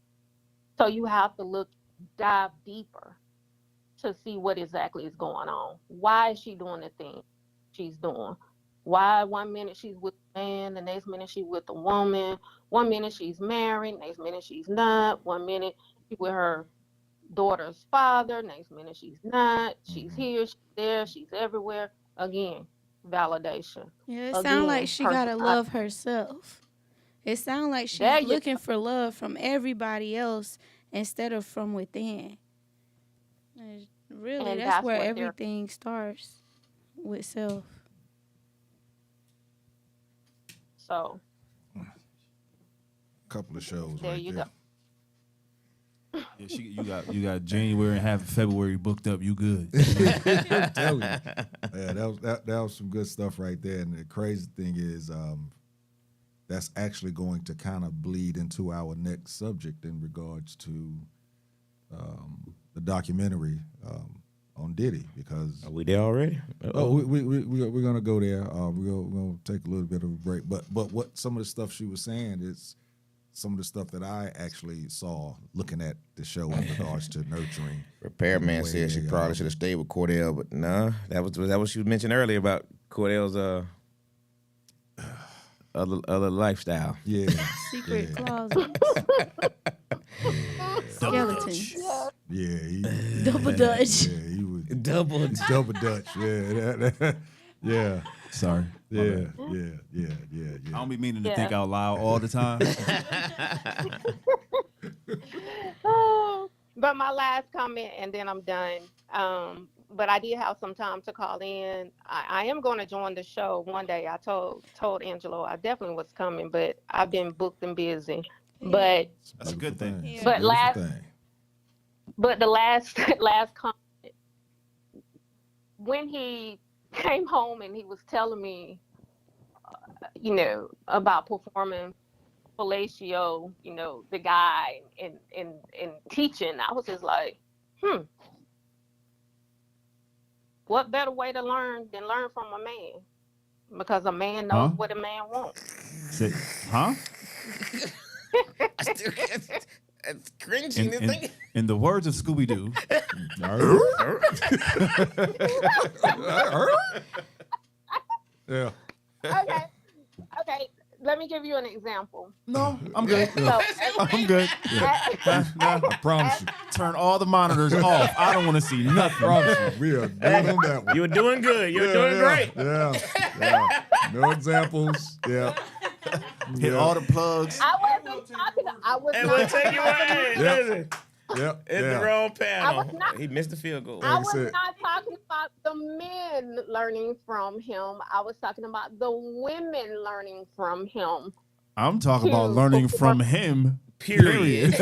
So you have to dive deeper to see what exactly is going on. Why is she doing the thing she's doing? Why 1 minute she's with a man, the next minute she's with a woman, 1 minute she's married, next minute she's not, 1 minute she's with her daughter's father, next minute she's not, she's here, she's there, she's everywhere. Again, validation. Yeah, it sounds like she gotta love herself. It sounds like she's looking for love from everybody else instead of from within. Really, that's where everything starts, with self. So, a couple of shows there right you there. go. Yeah, you got January and half of February booked up. You good? I'm telling you. Yeah, that was some good stuff right there. And the crazy thing is, that's actually going to kind of bleed into our next subject in regards to the documentary on Diddy, because Are we there already? we're gonna go there. We're gonna take a little bit of a break. But what some of the stuff she was saying is some of the stuff that I actually saw looking at the show in regards to nurturing. Repairman said she probably should have stayed with Cordell, but nah, that was what she mentioned earlier about Cordell's other lifestyle. Yeah. Secret closet. Skeletons. Yeah. Double Dutch. Yeah, he was Double double Dutch. Yeah. Yeah. Sorry. Yeah. I don't be meaning to think out loud all the time. But but my last comment, and then I'm done. But I did have some time to call in. I am going to join the show one day. I told Angelo I definitely was coming, but I've been booked and busy. But That's a good thing. It's a But beautiful last- thing. but the last comment, when he came home and he was telling me, about performing fellatio, the guy and teaching, I was just like, what better way to learn than learn from a man? Because a man knows what a man wants. Huh? It's cringing. In the words of Scooby Doo, Yeah. Okay. Let me give you an example. no, I'm good. So, I'm good. I promise you. Turn all the monitors off. I don't want to see nothing. Promise you. We are good on that one. You were doing good. You were doing great. Yeah. No examples. Yeah. Hit all the plugs. I wasn't talking. I was And not. we'll take you away. Yep. Listen, Yep. it's Yeah. the wrong I panel. was not- He missed the field goal. I Like I was said. not talking about the men learning from him. I was talking about the women learning from him. I'm talking about learning from him. Period.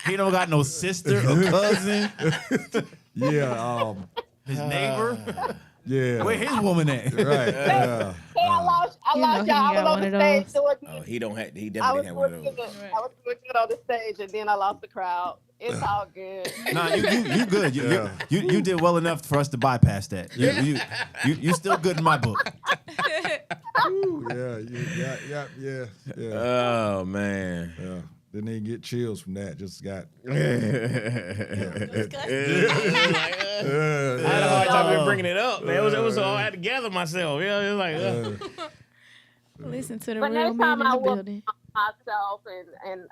He don't got no sister or cousin. Yeah. His neighbor. Yeah. Where his woman at? Right. Yeah. Hey, I lost You know y'all. he I was got on one the of stage those. doing Oh, he don't have. He I definitely was didn't have one doing of good. those. I was doing good on the stage, and then I lost the crowd. It's all good. Nah, you good. You did well enough for us to bypass that. You still good in my book. Ooh, yeah. Oh man. Yeah. Didn't even get chills from that. Just got. I had a hard time bringing it up, man. It was all I had to gather myself. It was like, Listen to the But real next man time in I the will building. myself, and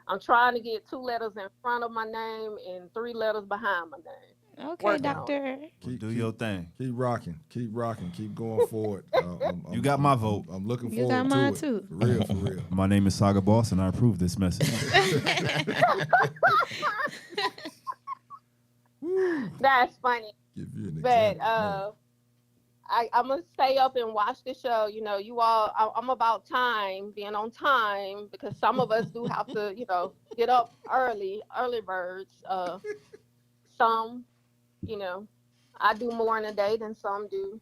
I'm trying to get 2 letters in front of my name and 3 letters behind my name. Okay, Working on doctor. Do your thing. Keep rocking. Keep going forward. You got my vote. I'm looking You forward got to mine it. too. For real. My name is Saga Boss, and I approve this message. That's funny. Give you an But example. I'm gonna stay up and watch the show. You all. I'm about being on time, because some of us do have to, get up early birds. Some, I do more in a day than some do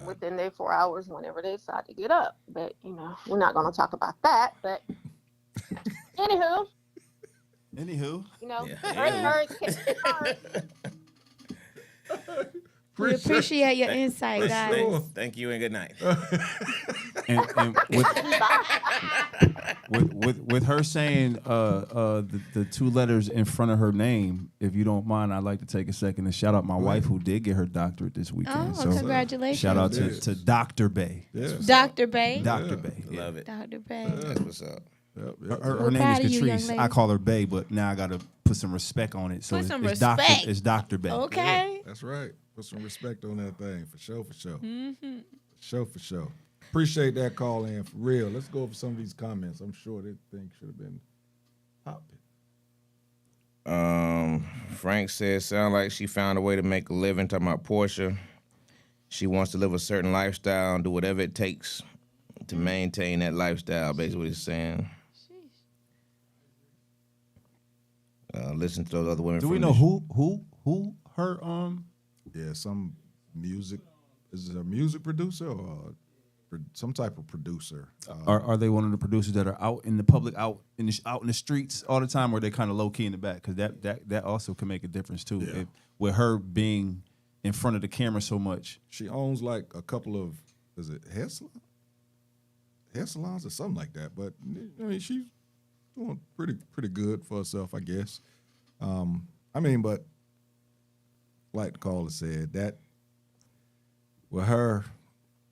within their 4 hours whenever they decide to get up. But we're not gonna talk about that. But anywho, early birds catch the birds. We appreciate your insight, guys. thank you and good night. and with her saying the 2 letters in front of her name, if you don't mind, I'd like to take a second to shout out my wife, who did get her doctorate this weekend. Oh, congratulations. Shout out to Dr. Bay. Yeah. Dr. Bay. Dr. Bay. Yeah. Love it. Dr. Bay. That's what's up. Yep. Her We're name proud of is you, young Catrice. lady. I call her Bay, but now I got to put some respect on it. So Put some it's respect. It's Dr. Bay. Okay. That's right. Put some respect on that thing. For sure. Mm-hmm. For sure. Appreciate that call in. For real. Let's go over some of these comments. I'm sure this thing should have been popping. Frank says, sound like she found a way to make a living. Talking about Portia. She wants to live a certain lifestyle and do whatever it takes to maintain that lifestyle, basically what he's saying. Listen to those other women. Do we from know the- who her Yeah, some music. Is it a music producer or some type of producer? are they one of the producers that are out in the public, out in the streets all the time, or are they kind of low key in the back? Because that also can make a difference too. Yeah. With her being in front of the camera so much. She owns like a couple of, is it hair salons or something like that. But I mean, she's doing pretty good for herself, I guess. But like the caller said, that with her,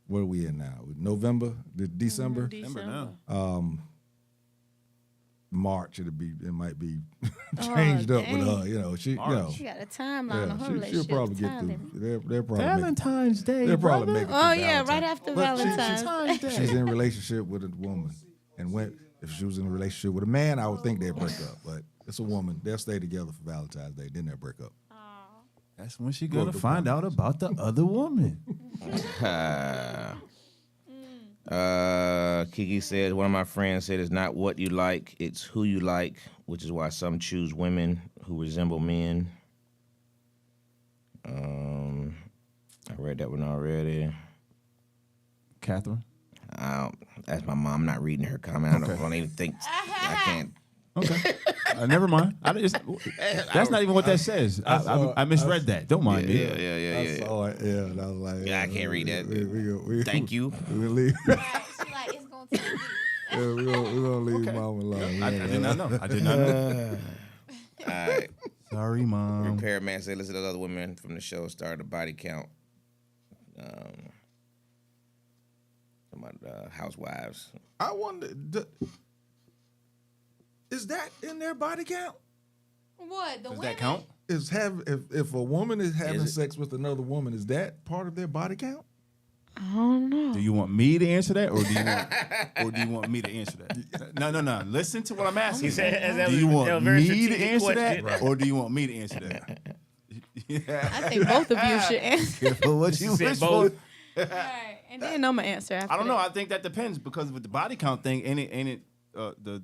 where are we in now? November, December, Remember now. March. It might be changed up with dang. her. She She got a timeline on her she'll relationship. probably get Time limit. through. They'll probably Valentine's Day. They'll probably brother. make it. Oh, through yeah, right Valentine's. after But Valentine's. she's in a relationship with a woman, and If she was in a relationship with a man, I would think they'd break up. But it's a woman. They'll stay together for Valentine's Day. Then they'll break up. That's when she gonna find out about the other woman. Kiki said, one of my friends said, it's not what you like, it's who you like, which is why some choose women who resemble men. I read that one already. Catherine? That's my mom. I'm not reading her comment. I don't even think. I can't. Okay. Never mind. That's not even what that says. I misread that. Don't mind me. Yeah. I saw it. Yeah, and I was like, Yeah, I can't read that. We Thank you. We'll leave. She like, it's gonna take me. Yeah, we're gonna leave Mom alone. I did not know. I did not know. All right. Sorry, Mom. Repairman said, listen to those other women from the show started a body count. About housewives. I wonder, is that in their body count? What? The Does women? that count? If a woman is having Is it? sex with another woman, is that part of their body count? I don't know. Do you want me to answer that, or do you want me to answer that? No. Listen to what I'm asking. He said, do you want me to strategic answer that, question. or do you want me to answer that? I think both of you should answer. What you said wish both. for. Right. And then I'm gonna answer after I don't know. that. I think that depends because with the body count thing, ain't it the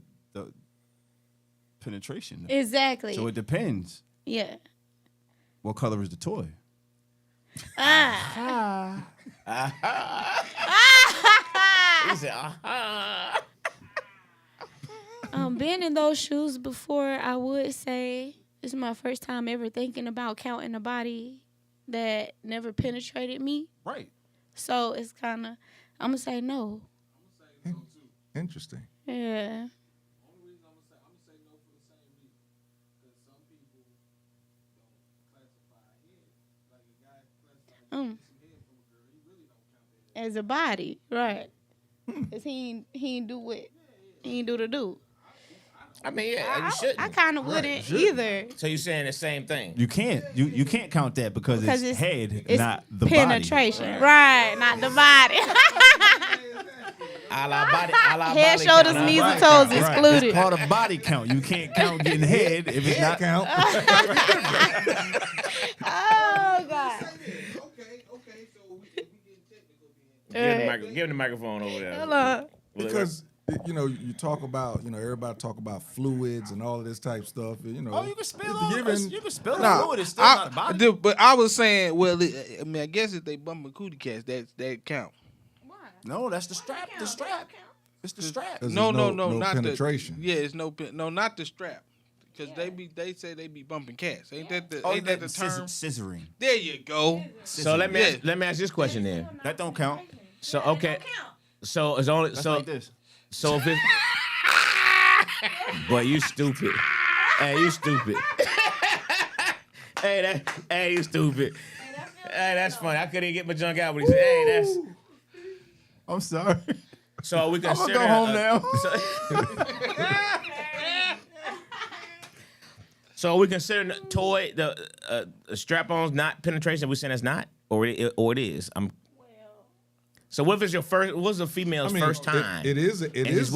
penetration? Exactly. So it depends. Yeah. What color is the toy? He said, Being in those shoes before, I would say this is my first time ever thinking about counting a body that never penetrated me. Right. So it's kind of, I'm gonna say no. Interesting. Yeah. As a body, right? Cause he ain't do what he ain't do to do. I mean, yeah, you shouldn't. I kind of wouldn't either. So you're saying the same thing? You can't. You can't count that because it's head, it's not the penetration, right? Not the body. A la body Head, shoulders, count, knees, huh? and toes Right. excluded. It's part of body count. You can't count getting head if it's not Count. Oh God. Give him the microphone over there. Hello. Because you talk about everybody talk about fluids and all of this type stuff. Oh, you can spill if you're giving- You can spill Nah, fluid. It's still not a body. But I was saying, well, I guess if they bumping cootie cats, that count. No, that's the strap. The strap. It's the strap. 'Cause No, there's not penetration. Yeah, it's not the strap. Because they say they be bumping cats. Ain't that the term? Scissoring. There you go. So let me ask this question then. That don't count. So okay. So it's only That's like this. So if it, boy, you stupid. Hey, you stupid. Hey, you stupid. Hey, that's funny. I couldn't even get my junk out, but he said, "Hey, that's." I'm sorry. So we I'm consider. gonna go home now. So we consider the toy the strap-ons not penetration. We saying it's not, or it is. So what if it's your first? What's a female's first time? It is. It and is. it's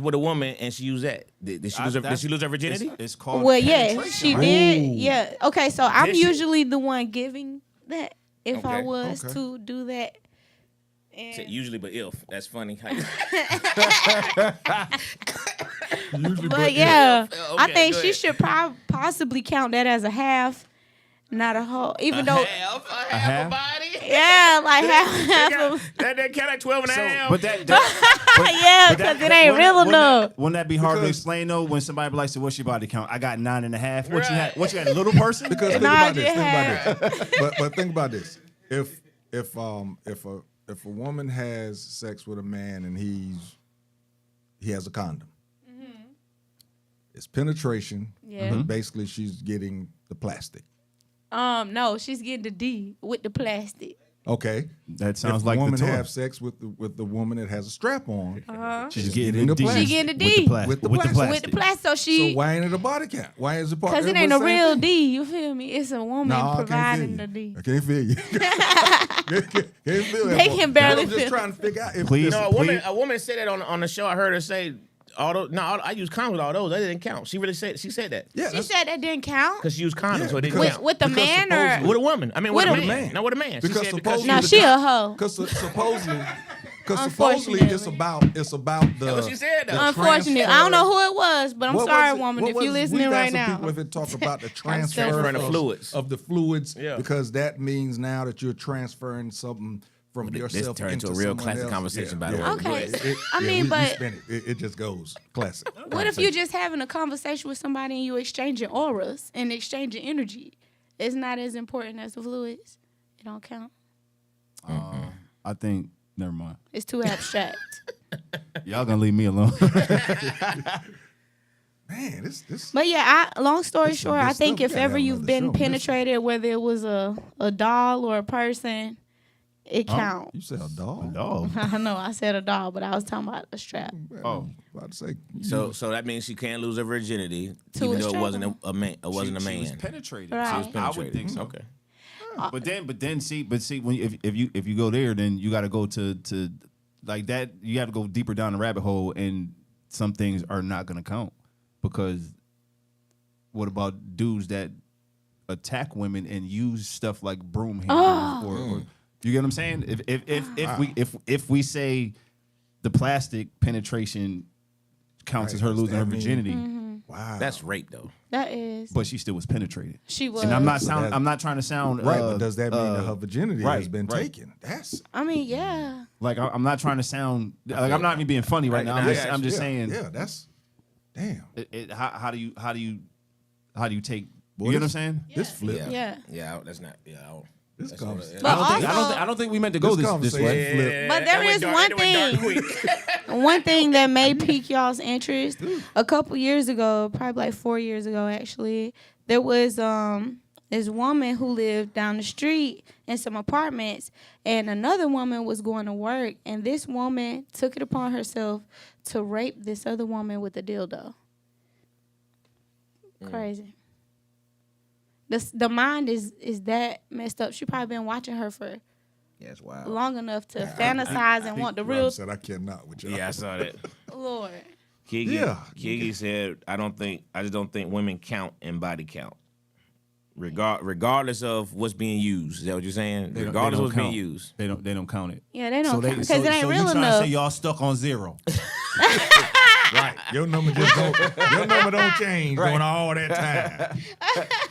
with a woman, and she used that. Did she lose her virginity? It's called. Well, yeah, penetration, she right? did. Yeah. Okay, so I'm Did she? usually the one giving that if I Okay, was okay. to do that. Said And, usually, but if that's funny. but yeah, I Okay, think go she ahead. should possibly count that as a half, not a whole. Even though, half half? a body. yeah, like half of. That count at 12 and a half. But that Yeah, because it ain't real enough. Wouldn't that be hard to Because- explain though? When somebody be like, "So what's your body count?" I got 9.5. What you had? What you had? A little person? Because think Nah, about this. yeah. Think about this. But think about this. If a woman has sex with a man and he has a condom, it's penetration. Yeah. But basically, she's getting the plastic. No, she's getting the D with the plastic. Okay. That sounds if like a woman the toy. have sex with the woman that has a strap on, She's getting the D. plastic. She getting the With D. the plastic. With the With the plastic. plastic. With the plastic, so so she. why ain't it a body count? Why is it part? Because it everybody ain't a same real thing? D, you feel me? It's a woman No, I can't providing feel the you. D. I can't feel you. can't feel that. They part. can barely I'm just feel. trying to figure out if Please. this- No, a woman said that on the show. I heard her say all those. No, I use condoms with all those. That didn't count. She said that. Yeah, She said that didn't count. Because she used condoms, so it didn't because- count. With the because man supposedly- or With a woman. I mean, with a With a man. man. No, with a man. Because she said supposedly- no, the she guy- a hoe. Because supposedly Unfortunately. it's about That's what she said, though. Unfortunately, I don't know who it was, but I'm What sorry, was it? woman, What if was you're it? listening We've right had some now. people if it talk about the transfer Transferring the fluids. of the fluids, Yeah. because that means now that you're transferring something from This yourself turned into into a real someone classic else. conversation, by the way. Okay, I mean, we but- spin it. It just goes classic. What if you're just having a conversation with somebody and you exchanging auras and exchanging energy? It's not as important as the fluids. It don't count. I think. Never mind. It's too abstract. Y'all gonna leave me alone. Man, this But yeah, long story This some short, good I think stuff. if We gotta ever have you've another been show on this one. penetrated, whether it was a doll or a person, it counts. you said a dog. Dog. I know I said a doll, but I was talking about a strap. Oh. About to say. So that means she can't lose her virginity, To even a though it strap wasn't on. a man. It wasn't a She was man. penetrated. Right. She was I penetrated. I would think so. Okay. But then see when if you go there, then you got to go to like that. You have to go deeper down the rabbit hole, and some things are not going to count because what about dudes that attack women and use stuff like broom handles or you get what I'm saying? If we say the plastic penetration counts as her Right, losing her that mean- virginity, Wow. That's rape, though. That is. but she still was penetrated. She was. And I'm not So sound. that- I'm not trying to sound right, but does that mean that her virginity has right, been right. taken? That's I mean, yeah. Like I'm not trying to sound like I'm not even being funny right now. I'm just saying. Yeah, that's damn. How do you take? Boy, You get what I'm this- saying? This flip. Yeah. Yeah, that's not. Yeah, This that's conversation. But I don't think we meant to go this way. flip. But there is one thing. One thing that may pique y'all's interest. A couple years ago, probably like 4 years ago, actually, there was this woman who lived down the street in some apartments, and another woman was going to work, and this woman took it upon herself to rape this other woman with a dildo. Crazy. The mind is that messed up. She probably been watching her for Yeah, it's wild. long enough to fantasize and want the real. Rob said I cannot with you. Yeah, I saw that. Lord. Kiki said, I just don't think women count in body count. Regardless of what's being used. Is that what you're saying? Regardless of what's being used. They don't count it. Yeah, they don't count because it ain't so real you trying enough. to say y'all stuck on zero? Right. Your number don't change during all that time.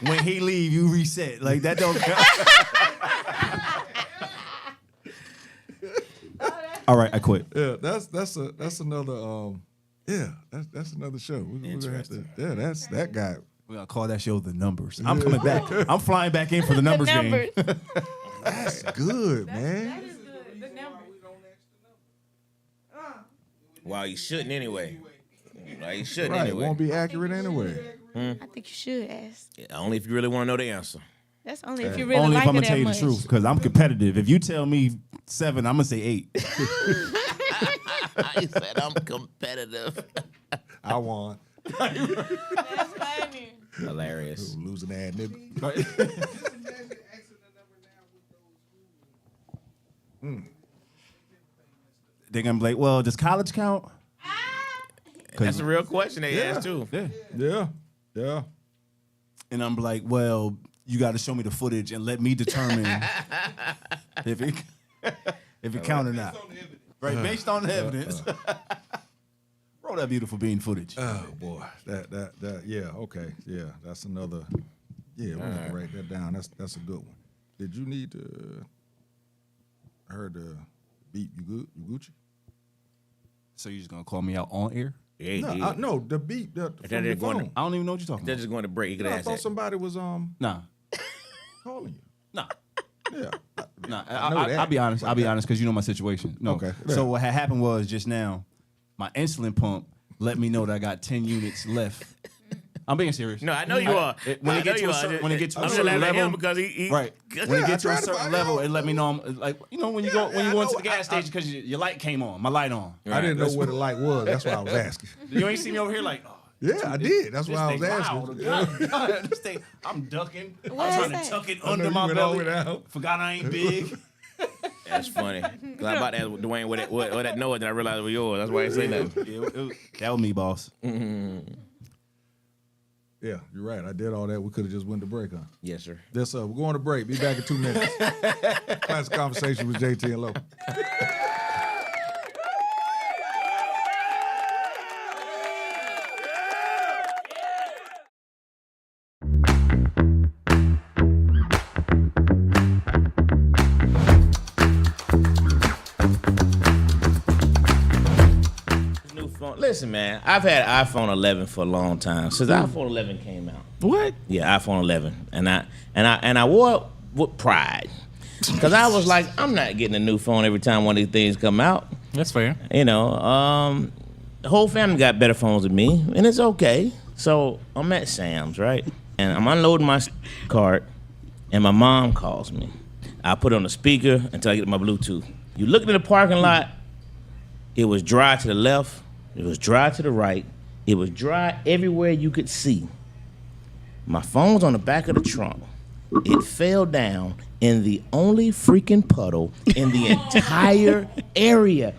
When he leave, you reset. Like that don't count. All right, I quit. Yeah, that's another that's another show. We're gonna have to, that's that guy. We're gonna call that show The Numbers. I'm coming back. I'm flying back in for the numbers game. Numbers. That's good, man. Well, you shouldn't anyway. Well, you shouldn't Right, it anyway. won't be accurate anyway. I think you should ask. Yeah, only if you really want to know the answer. That's only if you really Only like if I'm it gonna tell that you much. the truth, because I'm competitive. If you tell me 7, I'm gonna say 8. He said I'm competitive. I won. Hilarious. Losing that nigga. They're gonna be like, well, does college count? That's a real question they asked too. Yeah. Yeah. And I'm like, well, you got to show me the footage and let me determine if it count or not. Right, based on the evidence. Roll that beautiful bean footage. Oh boy, that yeah, okay, yeah, that's another. Yeah, we're gonna write that down. That's a good one. Did you need to? I heard the beat. You good? You Gucci? So you're just gonna call me out on air? Yeah, No, the beat. From they're the going phone. I don't even know what you're talking They're about. just going to break. You could I ask thought that. somebody was Nah. calling you. Nah. Yeah. Nah, I know that. I'll be honest. I'll be honest because you know my situation. No. Okay. So what had happened was just now, my insulin pump let me know that I got 10 units left. I'm being serious. No, I know you are. When I it gets know to you a are. certain, when it gets to a I'm certain laughing at him level, because he right? When it gets to I a tried to certain find level, out. it let me know I'm like, you know, when you go I into know. the gas station because your light came on, my light on. I didn't know what the light was. That's why I was asking. You ain't see me over here like, oh, Yeah, I did. That's why I was this thing asking. loud. God, this thing, I'm ducking. What I'm is trying that? to tuck it I know under you my went all the belly. way down. Forgot I ain't big. That's funny. 'Cause I about to ask Dwayne what that noise, and I realized it was yours. That's why I ain't say nothing. That was me, boss. Yeah, you're right. I did all that. We could have just went to break, huh? Yes, sir. Yes, sir. We're going to break. Be back in 2 minutes. Classic Conversation with Jae Tea and Lo. Listen, man, I've had iPhone 11 for a long time since iPhone 11 came out. What? Yeah, iPhone 11, and I wore it with pride because I was like, I'm not getting a new phone every time one of these things come out. That's fair. You know, the whole family got better phones than me, and it's okay. So I'm at Sam's, right, and I'm unloading my cart, and my mom calls me. I put it on the speaker until I get my Bluetooth. You look in the parking lot, it was dry to the left. It was dry to the right. It was dry everywhere you could see. My phone's on the back of the trunk. It fell down in the only freaking puddle in the entire area.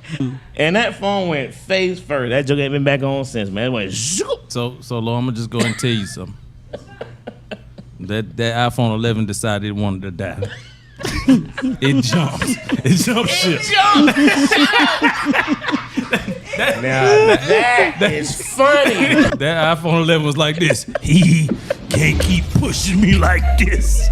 And that phone went face first. That joke ain't been back on since, man. It went zoop. So Lo, I'm gonna just go and tell you something. That iPhone 11 decided it wanted to die. It jumped. It jumped ship. That is funny. That iPhone 11 was like this. He can't keep pushing me like this.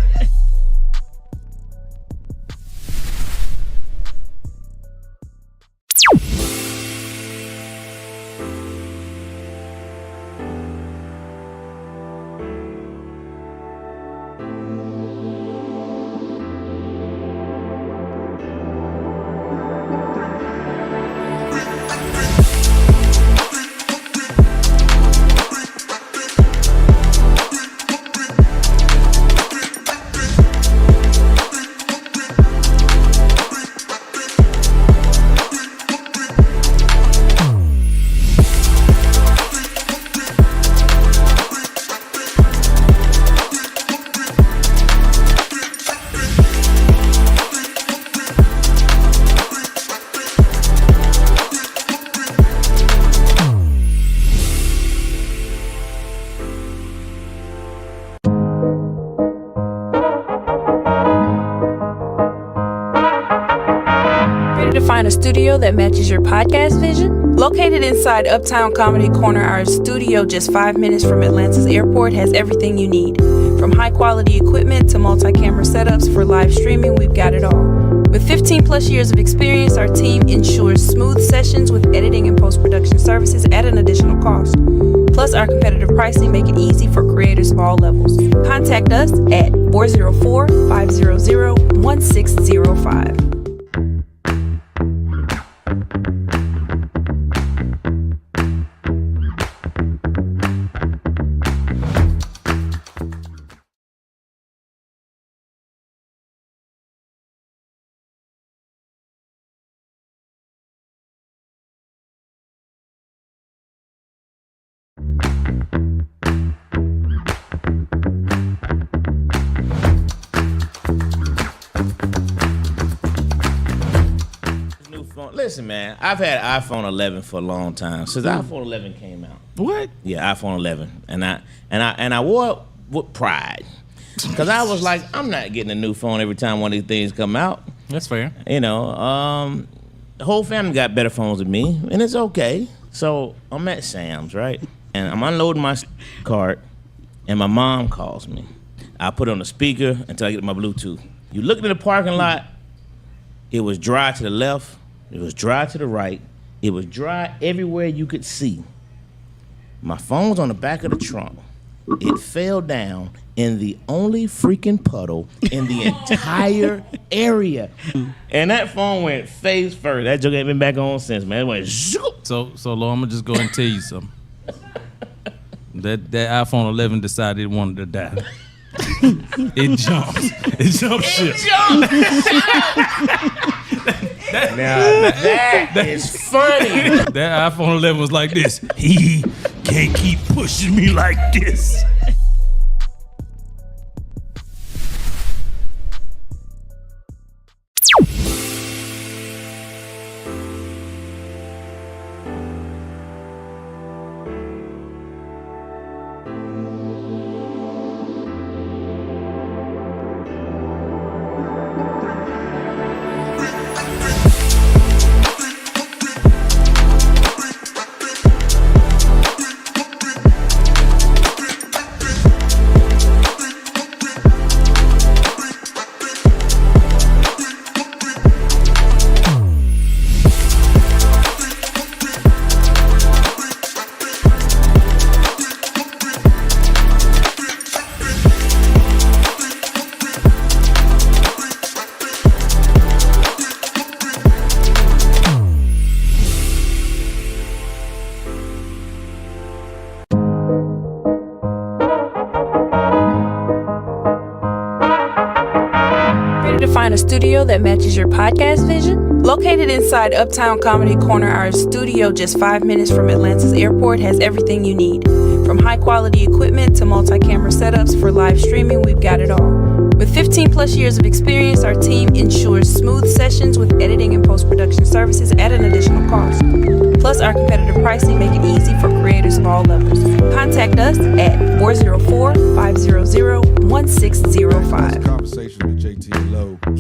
Find a studio that matches your podcast vision? Located inside Uptown Comedy Corner, our studio just 5 minutes from Atlanta's airport has everything you need. From high-quality equipment to multi-camera setups for live streaming, we've got it all. With 15 plus years of experience, our team ensures smooth sessions with editing and post-production services at an additional cost. Plus, our competitive pricing make it easy for creators of all levels. Contact us at 404-500-1605. Listen, man, I've had iPhone 11 for a long time since iPhone 11 came out. What? Yeah, iPhone 11, and I wore it with pride because I was like, I'm not getting a new phone every time one of these things come out. That's fair. You know, the whole family got better phones than me, and it's okay. So I'm at Sam's, right, and I'm unloading my cart, and my mom calls me. I put it on the speaker until I get my Bluetooth. You look in the parking lot, it was dry to the left. It was dry to the right. It was dry everywhere you could see. My phone's on the back of the trunk. It fell down in the only freaking puddle in the entire area. And that phone went face first. That joke ain't been back on since, man. It went zoop. So Lo, I'm gonna just go and tell you something. That iPhone 11 decided it wanted to die. It jumped. It jumped ship. That is funny. That iPhone 11 was like this. He can't keep pushing me like this. to find a studio that matches your podcast vision? Located inside Uptown Comedy Corner, our studio just 5 minutes from Atlanta's airport has everything you need. From high-quality equipment to multi-camera setups for live streaming, we've got it all. With 15 plus years of experience, our team ensures smooth sessions with editing and post-production services at an additional cost. Plus, our competitive pricing make it easy for creators of all levels. Contact us at 404-500-1605. Conversation with Jae Tea Lo. We're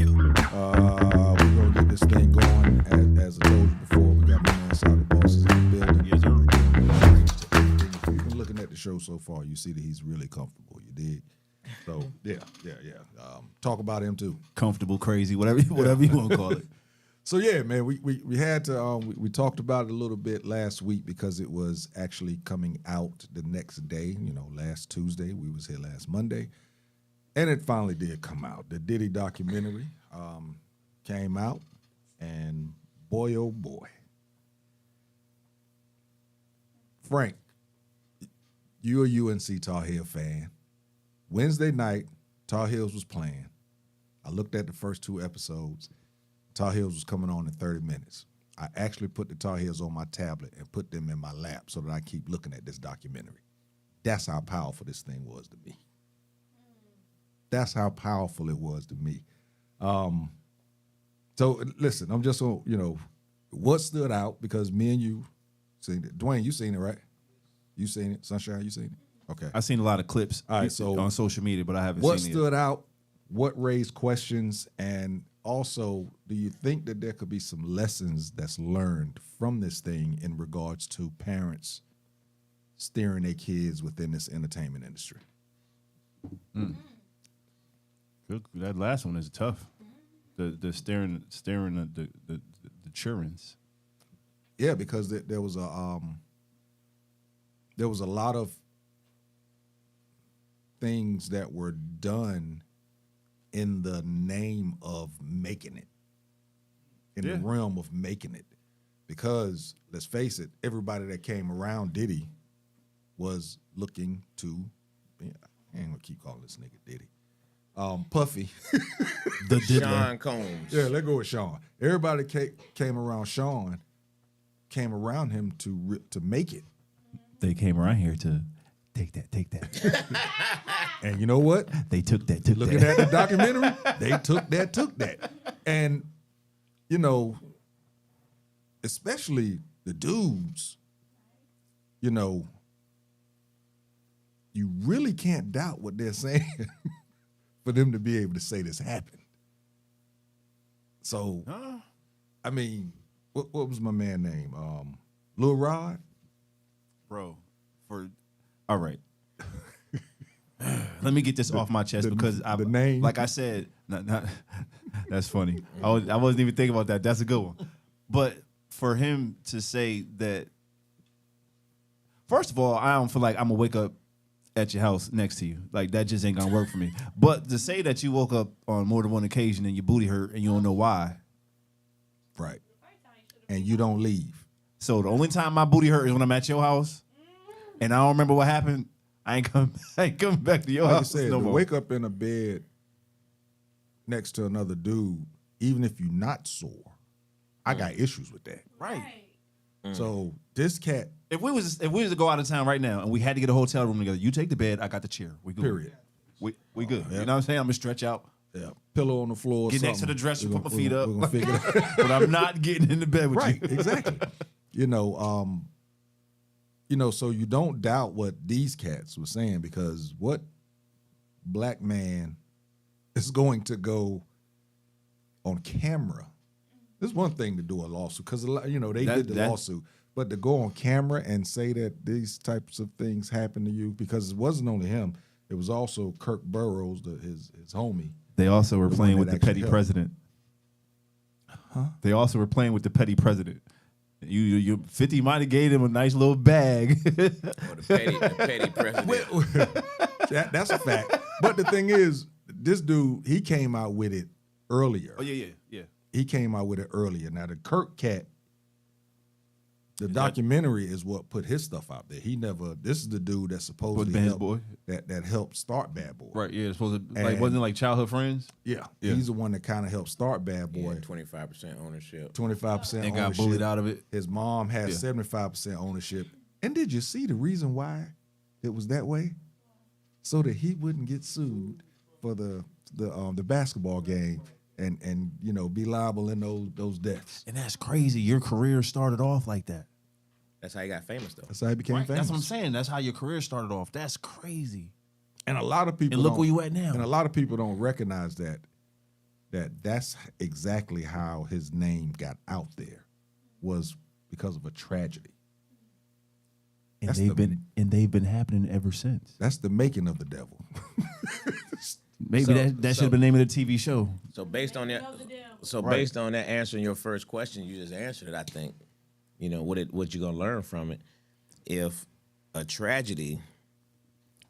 gonna get this thing going. As I told you before, we got my man Solid Bosses in the building. Yes, sir. If you've been looking at the show so far, you see that he's really comfortable. You did. So yeah. Talk about him too. Comfortable, crazy, whatever you want to call it. So yeah, man, we had to we talked about it a little bit last week because it was actually coming out the next day. You know, last Tuesday. We was here last Monday, and it finally did come out. The Diddy documentary came out, and boy, oh boy, Frank, you're a UNC Tar Heel fan. Wednesday night, Tar Heels was playing. I looked at the first 2 episodes. Tar Heels was coming on in 30 minutes. I actually put the Tar Heels on my tablet and put them in my lap so that I keep looking at this documentary. That's how powerful this thing was to me. That's how powerful it was to me. So listen, I'm just on, what stood out, because me and you seen it. Dwayne, you seen it, right? You seen it? Sunshine, you seen it? Okay. I've seen a lot of clips on social media, but I haven't seen it. What stood out? What raised questions? And also, do you think that there could be some lessons that's learned from this thing in regards to parents steering their kids within this entertainment industry? Good. That last one is tough. The steering the children's. Yeah, because there was a lot of things that were done in the name of making it, in the realm of making it. Because, let's face it, everybody that came around Diddy was looking to, I ain't gonna keep calling this nigga Diddy, Puffy. The Sean Combs. Yeah, let's go with Sean. Everybody came around Sean, came around him to make it. They came around here to take that. And you know what? They took that. Looking at the documentary, they took that. And, especially the dudes, you really can't doubt what they're saying for them to be able to say this happened. So, I mean, what was my man name? Lil Rod? Bro, all right. Let me get this off my chest because the name, like I said, that's funny. I wasn't even thinking about that. That's a good one. But for him to say that, first of all, I don't feel like I'm gonna wake up at your house next to you. Like, that just ain't gonna work for me. But to say that you woke up on more than one occasion and your booty hurt and you don't know why, right? And you don't leave. So the only time my booty hurt is when I'm at your house, and I don't remember what happened. I ain't coming back to your house. Like I said, no to more. wake up in a bed next to another dude, even if you're not sore, I got issues with that. Right. So this cat, If we was to go out of town right now and we had to get a hotel room together, you take the bed, I got the chair. We good. period. We good. You know what I'm saying? I'm gonna stretch out, Yeah, pillow on the floor. get next to something. the dresser, We're put my gonna- feet up. We're gonna figure it out. But I'm not getting in the bed with Right, you. exactly. So you don't doubt what these cats were saying, because what black man is going to go on camera? This is one thing to do a lawsuit, because they did the lawsuit, but to go on camera and say that these types of things happen to you, because it wasn't only him, it was also Kirk Burrows, his homie. They also were The playing one with that the petty actually helped. president. They also were playing with the petty president. You 50 might have gave him a nice little bag. Or the petty president. That's a fact. But the thing is, this dude, he came out with it earlier. Oh yeah. He came out with it earlier. Now the Kirk cat, The documentary is what put his stuff out there. He never. This is the dude that supposedly Bad Boy. that helped start Bad Boy. Right. Yeah. It's supposed to wasn't it like childhood friends. Yeah. He's the one that kind of helped start Bad Boy. 25% ownership. 25% And got bullied out of it. His mom had 75% ownership. And did you see the reason why it was that way? So that he wouldn't get sued for the basketball game and be liable in those deaths. And that's crazy. Your career started off like that. That's how he got famous, though. That's how he became famous. That's what I'm saying. That's how your career started off. That's crazy. And a lot of people And look where you at now. And a lot of people don't recognize that's exactly how his name got out there, was because of a tragedy. And they've been happening ever since. That's the making of the devil. Maybe that should have been the name of the TV show. So based on that, based on that, answering your first question, you just answered it. I think, what you're gonna learn from it. If a tragedy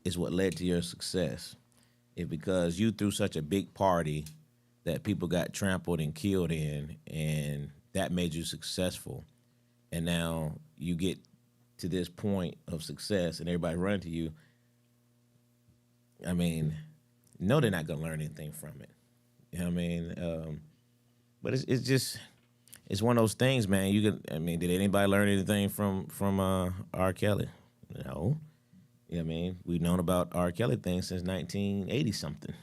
is what led to your success, if because you threw such a big party that people got trampled and killed in, and that made you successful, and now you get to this point of success and everybody running to you, I mean, no, they're not gonna learn anything from it. You know what I mean? But it's just one of those things, man. Did anybody learn anything from R. Kelly? No. You know what I mean? We've known about R. Kelly things since 1980 something.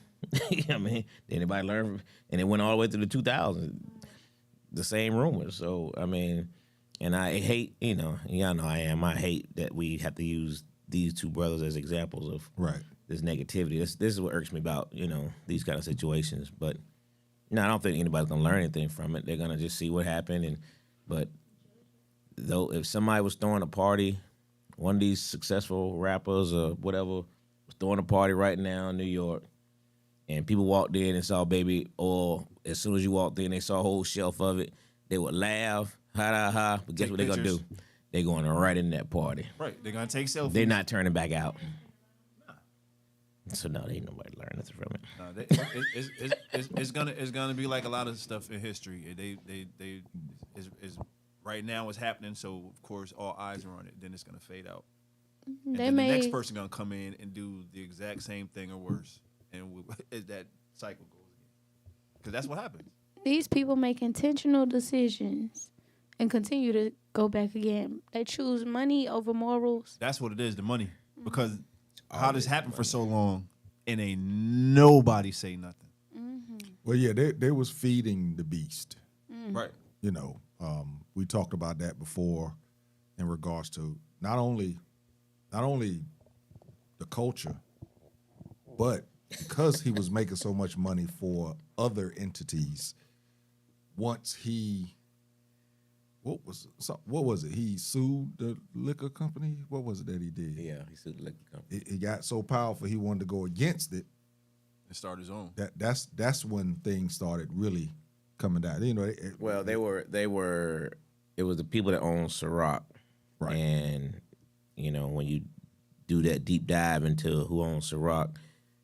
You know what I mean? Did anybody learn? And it went all the way through the 2000s. The same rumors. So I mean, and I hate, y'all know I am. I hate that we have to use these two brothers as examples of this negativity. This is what irks me about, these kind of situations. But I don't think anybody's gonna learn anything from it. They're gonna just see what happened. But though, if somebody was throwing a party, one of these successful rappers or whatever was throwing a party right now in New York, and people walked in and saw Baby Oil, as soon as you walked in, they saw a whole shelf of it. They would laugh, ha. But guess what they're gonna do? They're going right in that party. Right. They're gonna take selfies. They're not turning back out. So no, there ain't nobody learn nothing from it. It's gonna be like a lot of stuff in history. Is right now what's happening. So of course all eyes are on it. Then it's gonna fade out. And then the next person gonna come in and do the exact same thing or worse, and that cycle goes again. Because that's what happens. These people make intentional decisions and continue to go back again. They choose money over morals. That's what it is, the money. Because how this happened for so long and ain't nobody say nothing. Mm-hmm. Well, yeah, they was feeding the beast. Right. We talked about that before in regards to not only the culture, but because he was making so much money for other entities. Once he, what was it? He sued the liquor company. What was it that he did? Yeah, he sued the liquor company. He got so powerful he wanted to go against it. And start his own. That's when things started really coming down. Well, they were. It was the people that owned Ciroc, right? And when you do that deep dive into who owns Ciroc,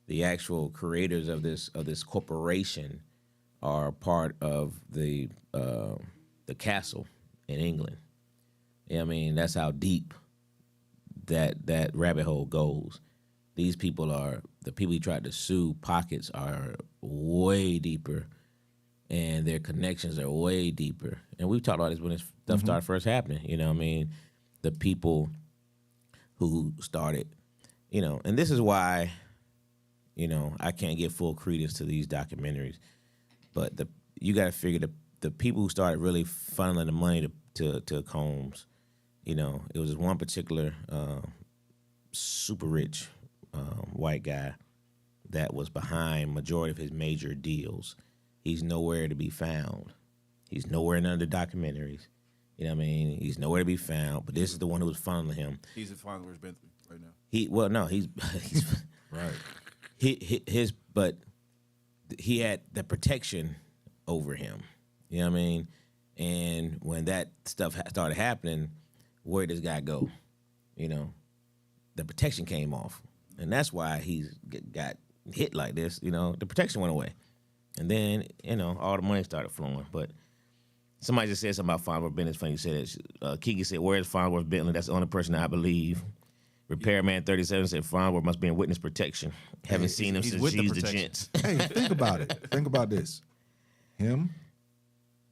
the actual creators of this corporation are part of the castle in England. I mean, that's how deep that rabbit hole goes. These people are the people he tried to sue. Pockets are way deeper, and their connections are way deeper. And we've talked about this when this stuff started first happening. I mean, the people who started, and this is why, I can't give full credence to these documentaries. But you got to figure the people who started really funneling the money to Combs, it was one particular super rich white guy that was behind majority of his major deals. He's nowhere to be found. He's nowhere in none of the documentaries. You know what I mean? He's nowhere to be found. But this is the one who was funneling him. He's the funneler's Bentley right now. He's right. But he had the protection over him. You know what I mean? And when that stuff started happening, where did this guy go? The protection came off. And that's why he's got hit like this. The protection went away. And then, all the money started flowing. But Somebody just said something about Farnsworth Bentley. It's funny you said that. Kiki said, "Where's Farnsworth Bentley? That's the only person I believe." Repairman 37 said Farnsworth must be in witness protection. Haven't seen him since G's the Gents. Hey, think about it. Think about this. Him,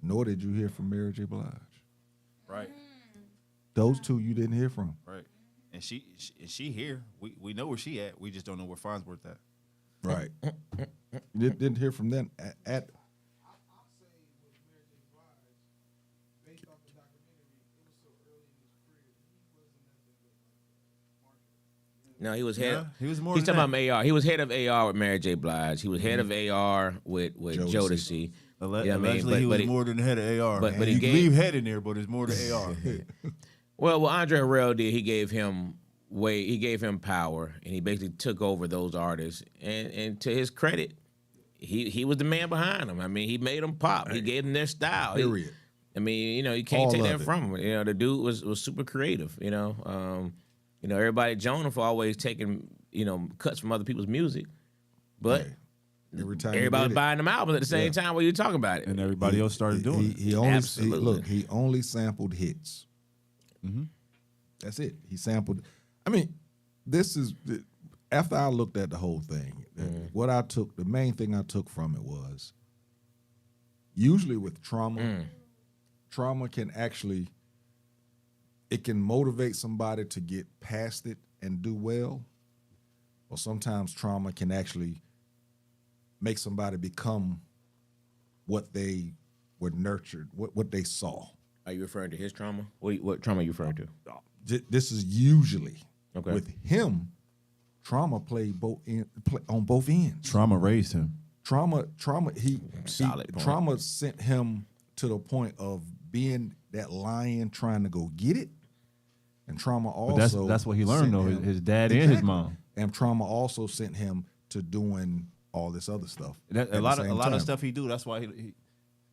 nor did you hear from Mary J. Blige. Right. Those two you didn't hear from. Right. And she here. We know where she at. We just don't know where Farnsworth at. Right. You didn't hear from them at No, he was head. He was more. He's than talking that. about AR. He was head of AR with Mary J. Blige. He was head of AR with Jodeci. Allegedly, he was more than the head of AR. But man. he You gave, can leave head in there, but it's more than AR. well, what Andre Harrell did, he gave him power, and he basically took over those artists. And to his credit, he was the man behind them. I mean, he made them pop. He gave them their style. period. You can't All take of that it. from him. You know, the dude was super creative. Everybody Jonah for always taking cuts from other people's music, but Hey, every time he everybody did was it, buying them albums at the same time while you talking about it. And everybody else started doing it. He only Absolutely. he only sampled hits. That's it. He sampled. I mean, this is after I looked at the whole thing. What I took, the main thing I took from it was usually with trauma, trauma can actually it can motivate somebody to get past it and do well, or sometimes trauma can actually make somebody become what they were nurtured, what they saw. Are you referring to his trauma? What trauma are you referring to? This is usually Okay. with him. Trauma played on both ends. Trauma raised him. Trauma. Solid point. Trauma sent him to the point of being that lion trying to go get it, and trauma also. But that's what he learned sent though. him- His dad and his Exactly. mom. And trauma also sent him to doing all this other stuff. A lot of stuff he do. That's why he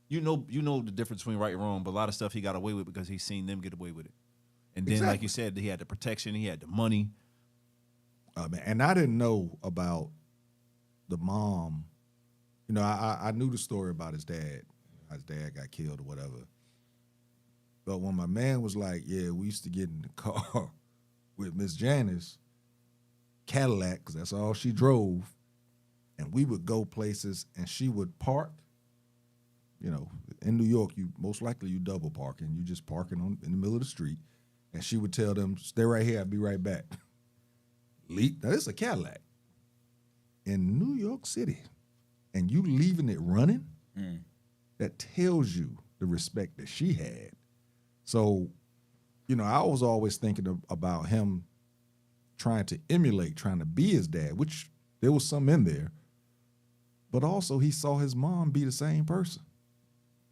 you know the difference between right and wrong. But a lot of stuff he got away with because he's seen them get away with it. And then, like you said, he had the protection. He had the money. And I didn't know about the mom. You know, I knew the story about his dad. His dad got killed or whatever. But when my man was like, yeah, we used to get in the car with Miss Janice, Cadillac, because that's all she drove, and we would go places and she would park. You know, in New York, you most likely you double parking. You just parking in the middle of the street. And she would tell them, stay right here, I'll be right back. Now, this is a Cadillac in New York City, and you leaving it running, that tells you the respect that she had. So, you know, I was always thinking about him trying to emulate, trying to be his dad, which there was some in there, but also he saw his mom be the same person.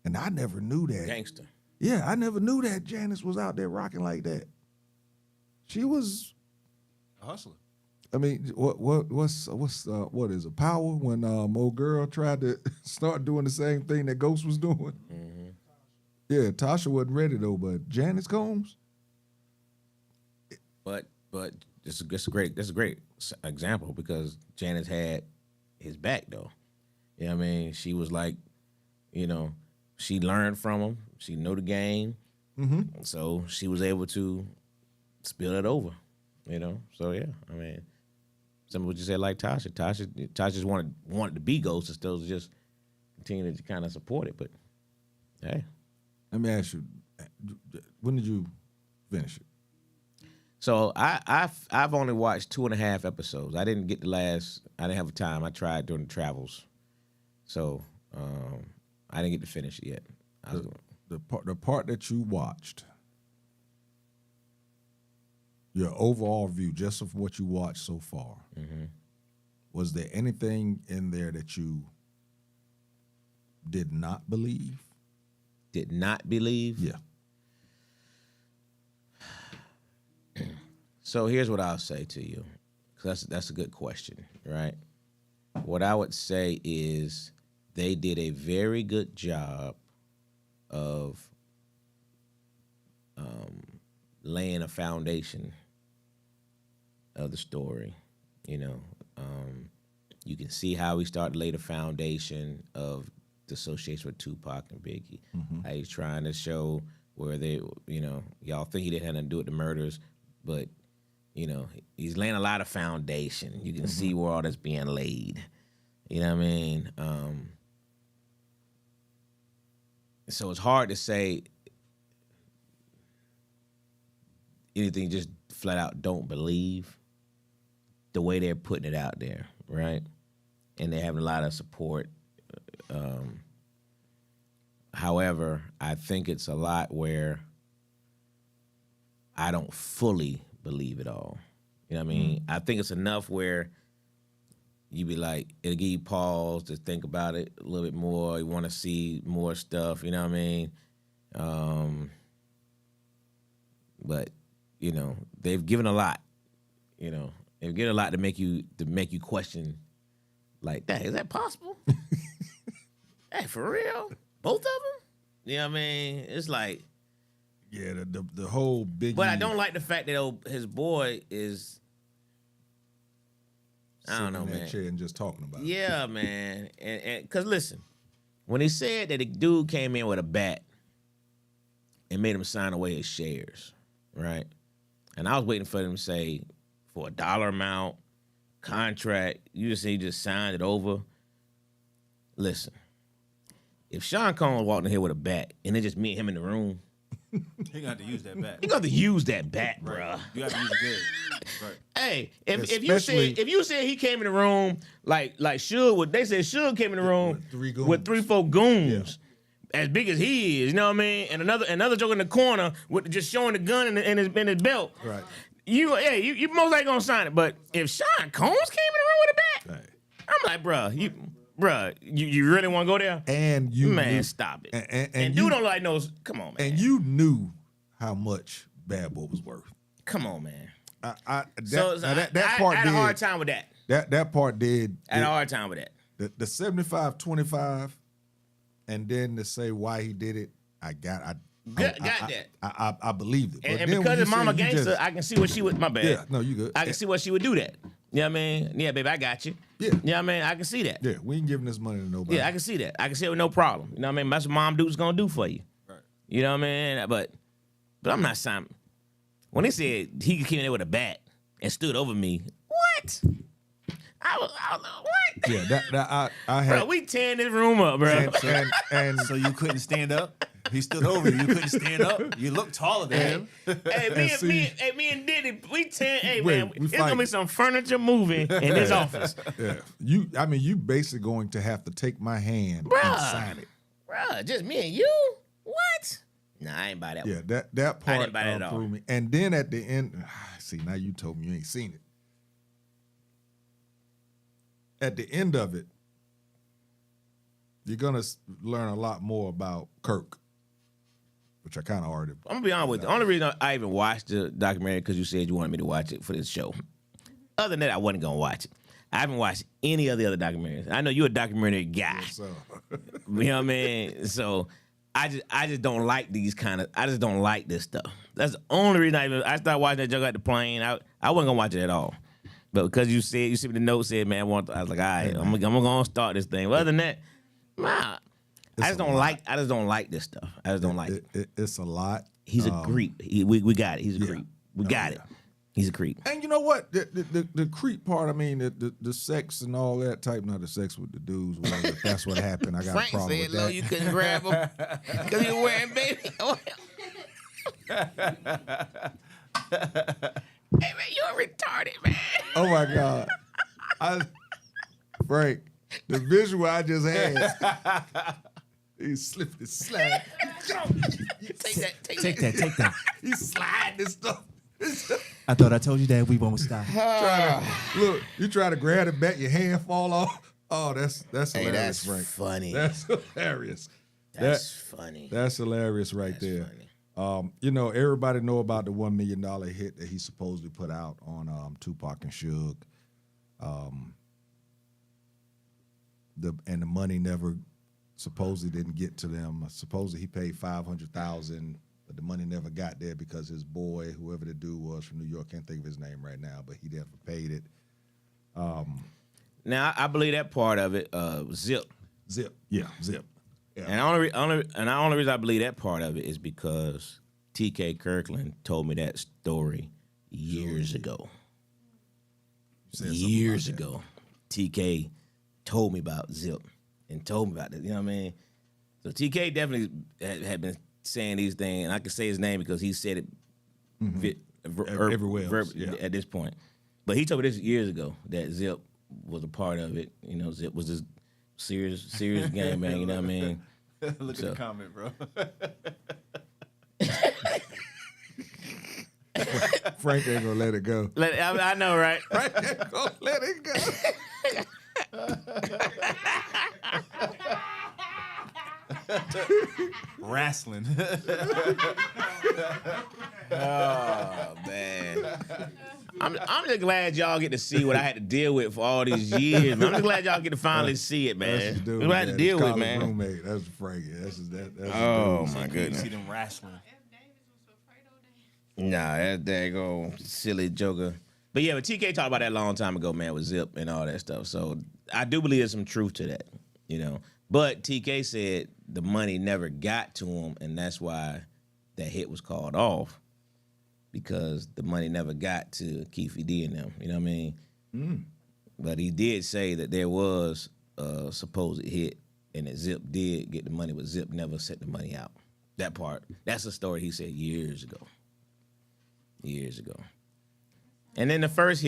And I never knew that. Gangster. Yeah, I never knew that Janice was out there rocking like that. She was A hustler. I mean, what is it? Power when old girl tried to start doing the same thing that Ghost was doing. Yeah, Tasha wasn't ready though, but Janice Combs. But this is a great example because Janice had his back though. You know what I mean? She was like, she learned from him. She knew the game. So she was able to spill it over. So yeah, I mean, some would just say like Tasha. Tasha just wanted to be Ghost and still just continue to kind of support it. But hey, Let me ask you, when did you finish it? so I've only watched 2.5 episodes. I didn't get I didn't have time. I tried during the travels, so I didn't get to finish it yet. The part that you watched, your overall view, just of what you watched so far, was there anything in there that you did not believe? Did not believe. Yeah. So here's what I'll say to you, because that's a good question, right? What I would say is they did a very good job of laying a foundation of the story. You can see how we started to lay the foundation of the association with Tupac and Biggie. How he's trying to show where they, y'all think he didn't have nothing to do with the murders, but, he's laying a lot of foundation. You can see where all that's being laid. You know what I mean? So it's hard to say anything just flat out don't believe the way they're putting it out there, right? And they're having a lot of support. However, I think it's a lot where I don't fully believe it all. You know what I mean? I think it's enough where you be like, it'll give you pause to think about it a little bit more. You want to see more stuff, you know what I mean? But, they've given a lot. They've given a lot to make you question, like, dang, is that possible? Hey, for real? Both of them? You know what I mean? It's like, yeah, the whole big. But I don't like the fact that his boy is, I don't know, in that man. chair and just talking about it. Yeah, man. And because listen, when he said that the dude came in with a bat and made him sign away his shares, right? And I was waiting for them to say for a dollar amount, contract, you just say you just signed it over. Listen, if Sean Combs walked in here with a bat and it's just me and him in the room, He got to use that bat. you got to use that bat, bruh. You got to use it good. Right. Hey, if you said he came in the room like Suge, they said Suge came in the room with 3-4 goons. As big as he is, you know what I mean? And another joke in the corner with just showing the gun in his belt. Right. You most likely gonna sign it. But if Sean Combs came in the room with a bat, Right. I'm like, bruh, you really want to go there? And you knew, stop it. And dude you, don't like those. Come on, man. And you knew how much Bad Boy was worth. Come on, man. That I part had did. a hard time with that. That part did. I had a hard time with that. The 75-25, and then to say why he did it, I got that. I believed it. And because it's Mama Gangster, I can see what she would. My bad. Yeah, no, you good. I can see what she would do that. You know what I mean? Yeah, baby, I got you. Yeah. You know what I mean? I can see that. Yeah, we ain't giving this money to nobody. Yeah, I can see that. I can see it with no problem. You know what I mean? That's what mom dude's gonna do for you. Right. You know what I mean? But I'm not signing. When they said he came in there with a bat and stood over me, what? I was what? Yeah, that I had. Bro, we tearing this room up, bro. And So you couldn't stand up? He stood over you. You couldn't stand up? You look taller than him. Hey, me and Diddy, we tearing. Hey, man, we it's gonna be some furniture moving in this office, yeah, you basically going to have to take my hand and sign it. Bruh, just me and you? What? Nah, I ain't buy that. Yeah, one. that part didn't buy that at all. threw me. And then at the end, see, now you told me you ain't seen it. At the end of it, you're gonna learn a lot more about Kirk, which I kind of already. I'm gonna be honest with you. The only reason I even watched the documentary because you said you wanted me to watch it for this show. Other than that, I wasn't gonna watch it. I haven't watched any of the other documentaries. I know you're a documentary guy. So, You know what I mean? So I just don't like these I just don't like this stuff. That's the only reason I started watching that joke at the plane. I wasn't gonna watch it at all. But because you sent me the note said, man, I was like, all right, I'm gonna start this thing. But other than that, nah, I just don't like this stuff. I just don't like it. It's a lot. He's a creep. We got it. He's a creep. We got it. He's a creep. And you know what? The creep part, I mean, the sex and all that type, not the sex with the dudes, whatever, if that's what happened. I got Frank a problem said, with that. "No, you couldn't grab him because he was wearing baby oil." Hey, man, you're retarded, man. Oh, my God. Frank, the visual I just had, he slipped his slide. Take that. He's sliding this stuff. I thought I told you that we won't stop. Look, you try to grab it back, your hand fall off. Oh, that's hilarious, that's Frank. funny. That's hilarious. That's funny. That's hilarious right there. Funny. Everybody know about the $1 million hit that he supposedly put out on Tupac and Suge. The money never supposedly didn't get to them. Supposedly he paid $500,000, but the money never got there because his boy, whoever the dude was from New York, can't think of his name right now, but he never paid it. Now I believe that part of it. Zip. Yeah, Zip. Yeah. And the only reason I believe that part of it is because T.K. Kirkland told me that story years ago. Years ago, TK told me about Zip and told me about it. You know what I mean? So TK definitely had been saying these things, and I can say his name because he said it everywhere else, at this point. But he told me this years ago that Zip was a part of it. You know, Zip was this serious game, man. You know what I mean? Look at the comment, bro. Frank ain't gonna let it go. I know, right? Frank ain't gonna let it go. Wrestling. Oh man, I'm just glad y'all get to see what I had to deal with for all these years. Man. I'm just glad y'all get to finally see it, man. That's the dude, we had to deal with, man. Roommate. That's Frankie. That's Oh the my dude. goodness. You see them wrestling. Nah, that daggone silly joker. But yeah, but TK talked about that a long time ago, man, with Zip and all that stuff. So I do believe there's some truth to that, you know. But TK said the money never got to him, and that's why that hit was called off, because the money never got to Keefe D and them. You know what I mean? But he did say that there was a supposed hit, and that Zip did get the money, but Zip never sent the money out. That part, that's a story he said years ago. And then the first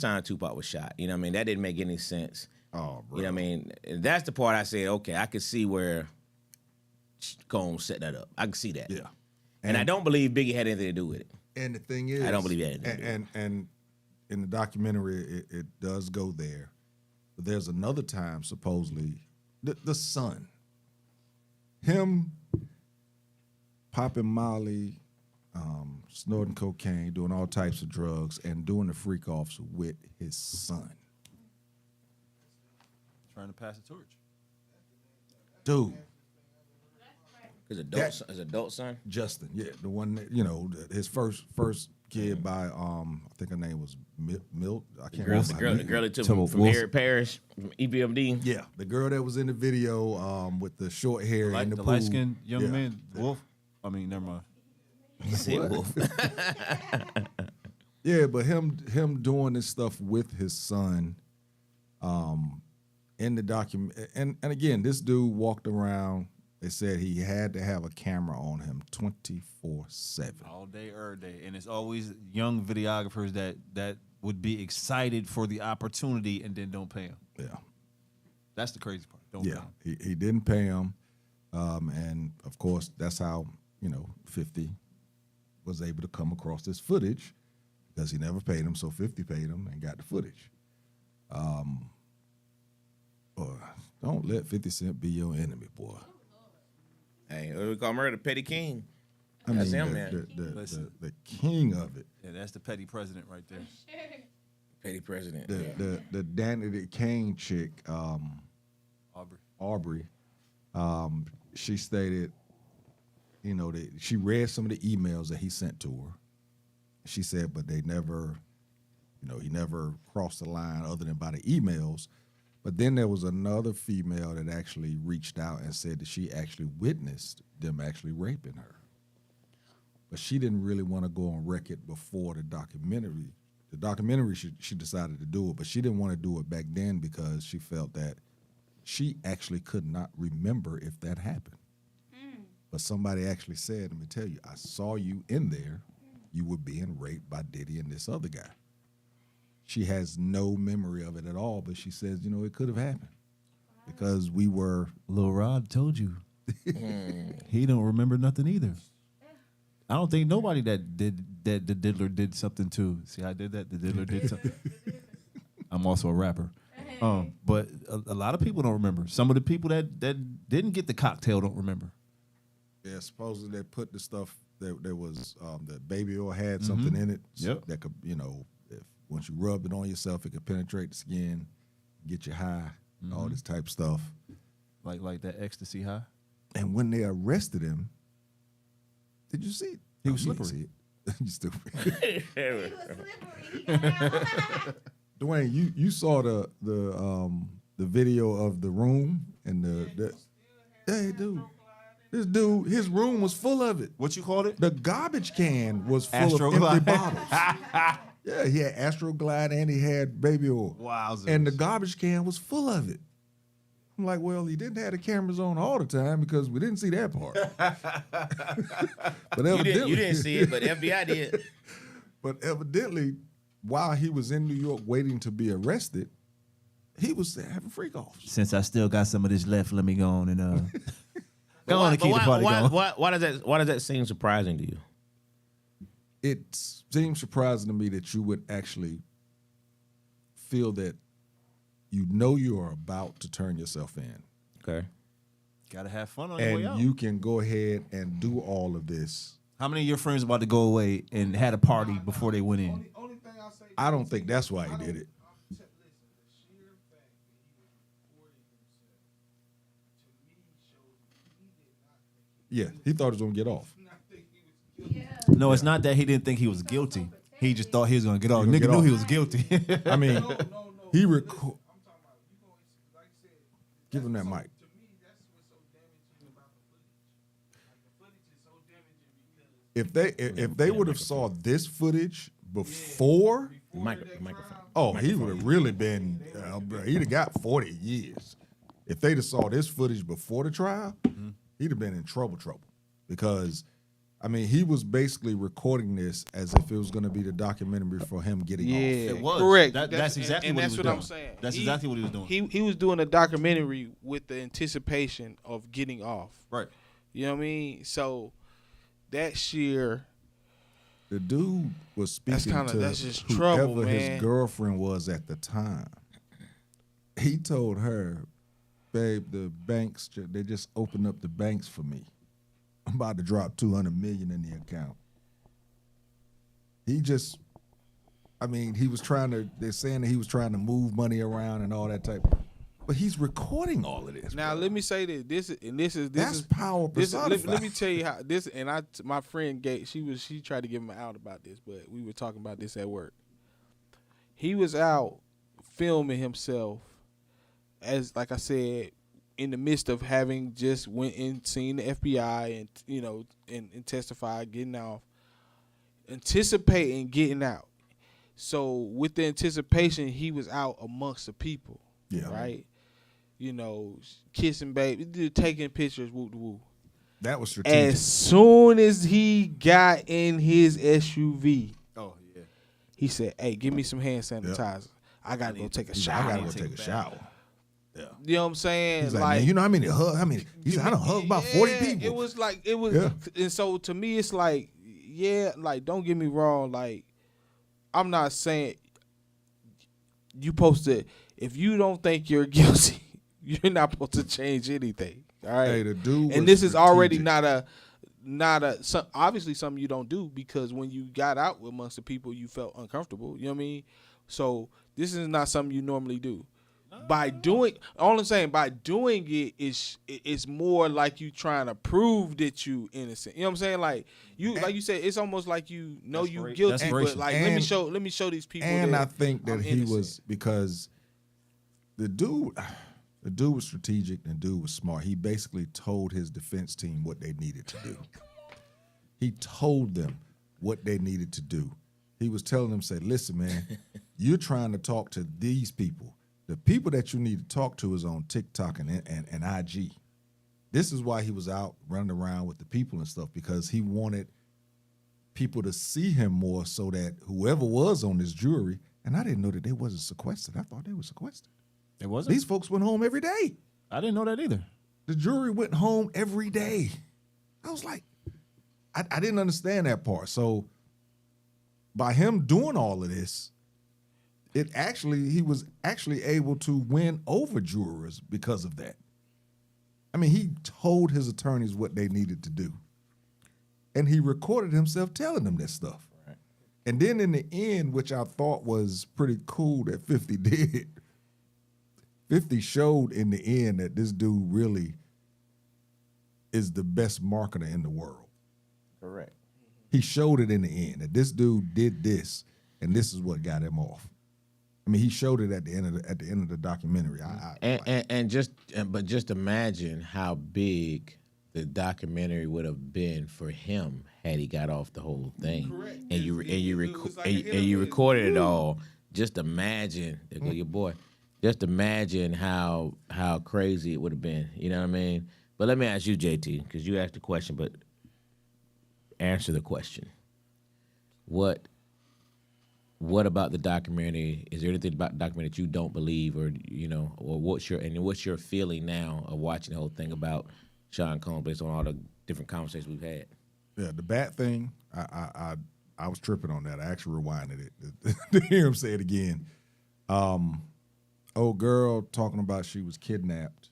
time Tupac was shot, you know what I mean? That didn't make any sense. Oh, bro. You know what I mean? That's the part I said, okay, I could see where Combs set that up. I can see that. Yeah. And I don't believe Biggie had anything to do with it. And the thing is, I don't believe he had anything to do with it. And in the documentary, it does go there. But there's another time, supposedly, the son, him popping Molly, snorting cocaine, doing all types of drugs, and doing the freak offs with his son. Trying to pass the torch. Dude. His adult son? Justin, yeah, the one that, you know, his first kid by I think her name was Milt. I can't remember. The girl that took from Eric Parrish, from EPMD. Yeah, the girl that was in the video with the short hair in the pool. light-skinned young man, Wolf. I mean, never mind. He said Wolf. Yeah, but him doing this stuff with his son, in the document, and again, this dude walked around. They said he had to have a camera on him 24/7. All day, every day. And it's always young videographers that would be excited for the opportunity and then don't pay him. Yeah. That's the crazy part. Don't pay him. He didn't pay him. And, of course, that's how, 50 was able to come across this footage, because he never paid him, so 50 paid him and got the footage. Boy, don't let 50 Cent be your enemy, boy. Hey, we call him the Petty King. I That's mean, him, man. The king of it. Yeah, that's the petty president right there. Petty president. The Danny the Kane chick, Aubrey, she stated, that she read some of the emails that he sent to her. She said, but they never, he never crossed the line other than by the emails. But then there was another female that actually reached out and said that she actually witnessed them actually raping her. But she didn't really want to go on record before the documentary. The documentary, she decided to do it, but she didn't want to do it back then because she felt that she actually could not remember if that happened. But somebody actually said, let me tell you, I saw you in there. You were being raped by Diddy and this other guy. She has no memory of it at all, but she says, it could have happened because we were. Lil Rod told you. He don't remember nothing either. I don't think nobody that the diddler did something to. See, I did that. The diddler did something. I'm also a rapper. But a lot of people don't remember. Some of the people that didn't get the cocktail don't remember. Yeah, supposedly they put the stuff that there was that baby oil had something in it that could, if once you rubbed it on yourself, it could penetrate the skin, get you high, all this type of stuff. Like that ecstasy high. And when they arrested him, did you see it? He was slippery. You stupid. Dwayne, you saw the video of the room and the Hey, dude. This dude, his room was full of it. What you called it? The garbage can was full of empty bottles. Yeah, he had Astroglide and he had baby oil. Wowzers. And the garbage can was full of it. I'm like, well, he didn't have the cameras on all the time because we didn't see that part. But You didn't see it, but FBI did. But evidently, while he was in New York waiting to be arrested, he was having freak offs. Since I still got some of this left, let me go on and go on and keep the party going. Why does that seem surprising to you? It seems surprising to me that you would actually feel that you know you are about to turn yourself in. Okay. Gotta have fun on your way out. And you can go ahead and do all of this. How many of your friends about to go away and had a party before they went in? I don't think that's why he did it. Yeah, he thought he was going to get off. No, it's not that he didn't think he was guilty. He just thought he was going to get off. Nigga knew he was guilty. I mean, he give him that mic. If they would have saw this footage before, Microphone. oh, he would have really been. He'd have got 40 years. If they'd have saw this footage before the trial, he'd have been in trouble, because. I mean, he was basically recording this as if it was going to be the documentary for him getting off. It was. Correct. That's exactly what he was doing. I'm saying. That's exactly what he was doing. He was doing a documentary with the anticipation of getting off. Right. You know what I mean? So that sheer. The dude was speaking that's to just whoever trouble, man. his girlfriend was at the time. He told her, babe, the banks, they just opened up the banks for me. I'm about to drop $200 million in the account. He was trying to, they're saying that he was trying to move money around and all that type. But he's recording all of this. Now, bro. let me say this That's power personified. Let me tell you how this, and my friend Gate, she tried to give him out about this, but we were talking about this at work. He was out filming himself, as like I said, in the midst of having just went and seen the FBI and and testified, getting off, anticipating getting out. So with the anticipation, he was out amongst the people, right? Kissing baby, taking pictures, woo woo. That was strategic. As soon as he got in his SUV, he said, "Hey, give me some hand sanitizer. I gotta go take a shower. I gotta go take a shower." Yeah. You know what I'm saying? He's like, man, you know how many he said, I done hugged about 40 people. It was, and so to me, it's like, don't get me wrong, I'm not saying you supposed to, if you don't think you're guilty, you're not supposed to change anything. All right. Hey, the dude and this is already obviously something you don't do, because when you got out amongst the people, you felt uncomfortable. You know what I mean? So this is not something you normally do. By doing it is more like you trying to prove that you innocent. You know what I'm saying? Like you said, it's almost like you know you guilty, but like let me show these people. And that I think that I'm he innocent. was, because the dude was strategic and the dude was smart. He basically told his defense team what they needed to do. He told them what they needed to do. He was telling them, say, listen, man, you're trying to talk to these people. The people that you need to talk to is on TikTok and IG. This is why he was out running around with the people and stuff, because he wanted people to see him more, so that whoever was on this jury, and I didn't know that they wasn't sequestered. I thought they were sequestered. It wasn't? These folks went home every day. I didn't know that either. The jury went home every day. I was like, I didn't understand that part. So by him doing all of this, he was actually able to win over jurors because of that. I mean, he told his attorneys what they needed to do. And he recorded himself telling them this stuff. Right. And then in the end, which I thought was pretty cool that 50 did, 50 showed in the end that this dude really is the best marketer in the world. Correct. He showed it in the end that this dude did this, and this is what got him off. I mean, he showed it at the end of the documentary. But just imagine how big the documentary would have been for him had he got off the whole thing. Correct. And you recorded it all. Just imagine, there go your boy. Just imagine how crazy it would have been. You know what I mean? But let me ask you, JT, because you asked the question, but answer the question. What about the documentary? Is there anything about the documentary that you don't believe, or or what's your feeling now of watching the whole thing about Sean Combs based on all the different conversations we've had? Yeah, the bat thing, I was tripping on that. I actually rewinded it to hear him say it again. Old girl talking about she was kidnapped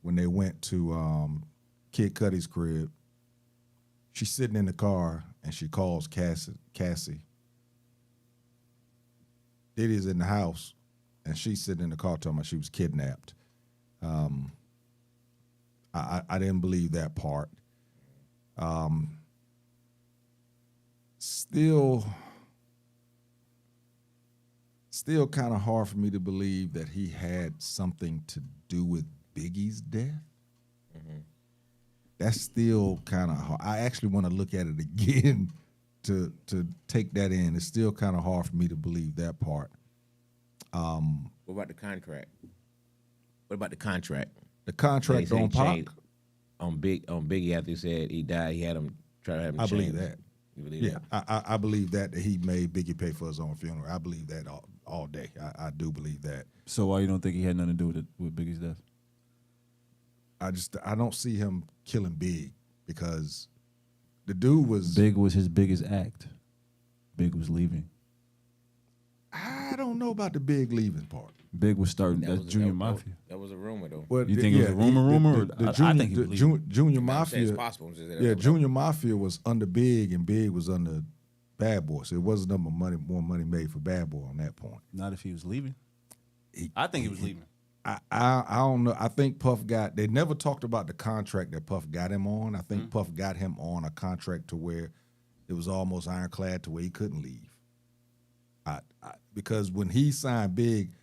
when they went to Kid Cudi's crib. She's sitting in the car and she calls Cassie. Diddy's in the house and she's sitting in the car talking about she was kidnapped. I didn't believe that part. Still kind of hard for me to believe that he had something to do with Biggie's death. Mm-hmm. That's still kind of hard. I actually want to look at it again to take that in. It's still kind of hard for me to believe that part. What about the contract? What about the contract? The contract on Pac? On Biggie after he said he died, he had him try to have him I changed. believe that. You believe that? I believe that he made Biggie pay for his own funeral. I believe that all day. I do believe that. So why you don't think he had nothing to do with Biggie's death? I don't see him killing Big because the dude was... Big was his biggest act. Big was leaving. I don't know about the Big leaving part. Big was starting as Junior Mafia. That was a rumor, though. But you think it was a rumor? I think he believed Junior Mafia. It's possible. Junior Mafia was under Big and Big was under Bad Boy. So it wasn't more money made for Bad Boy on that point. Not if he was leaving. I think he was leaving. I don't know. I think Puff they never talked about the contract that Puff got him on. I think Puff got him on a contract to where it was almost ironclad to where he couldn't leave. Because when he signed Big,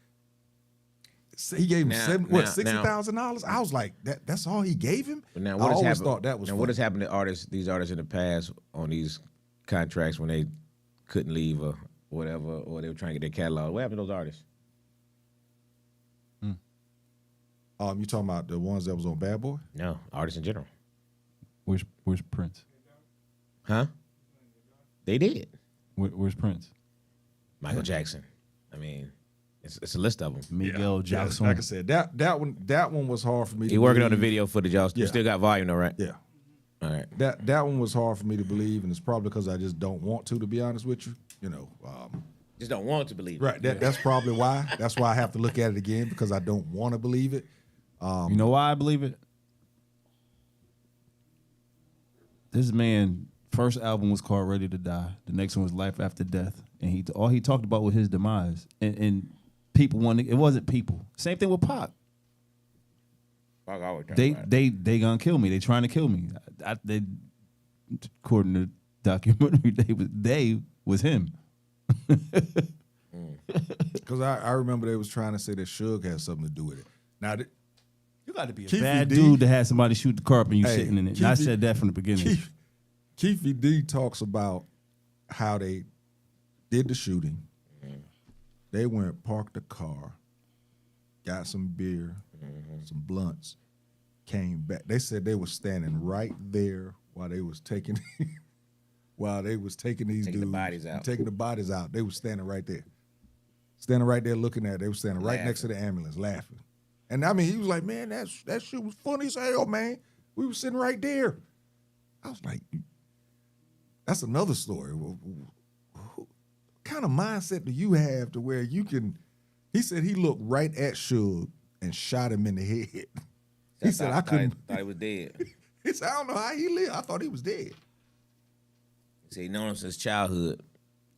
he gave him $60,000. I was like, that's all he gave him. But now, I always thought that was. Now, what has happened to these artists in the past on these contracts when they couldn't leave or whatever, or they were trying to get their catalog? What happened to those artists? You talking about the ones that was on Bad Boy? No, artists in general. Where's Prince? Huh? They did. Where's Prince? Michael Jackson. I mean, it's a list of them. Miguel Jackson. Like I said, that one was hard for me. He working on the video footage, y'all. You still got volume though, right? Yeah. All right. That one was hard for me to believe, and it's probably because I just don't want to be honest with you. Just don't want to believe it. Right. That's probably why. That's why I have to look at it again, because I don't want to believe it. You know why I believe it? This man, first album was called Ready to Die. The next one was Life After Death. And all he talked about was his demise. And people wanted, it wasn't people. Same thing with Pac. Pac always they gonna kill me. They trying to kill me. They, according to the documentary, they was him. Because I remember they was trying to say that Suge had something to do with it. Now, you got to be a bad dude to have somebody shoot the car and you sitting in it. And I said that from the beginning. Keefy D talks about how they did the shooting. They went, parked the car, got some beer, some blunts, came back. They said they were standing right there while they was taking these dudes, the bodies out. taking the bodies out. They were standing right there. Standing right there looking at it. They were standing right next to the ambulance laughing. And I mean, he was like, man, that shit was funny as hell, man. We were sitting right there. I was like, that's another story. What kind of mindset do you have to where you can, he said he looked right at Suge and shot him in the head. He said, I couldn't. Thought he was dead. He said, I don't know how he lived. I thought he was dead. He said he known him since childhood.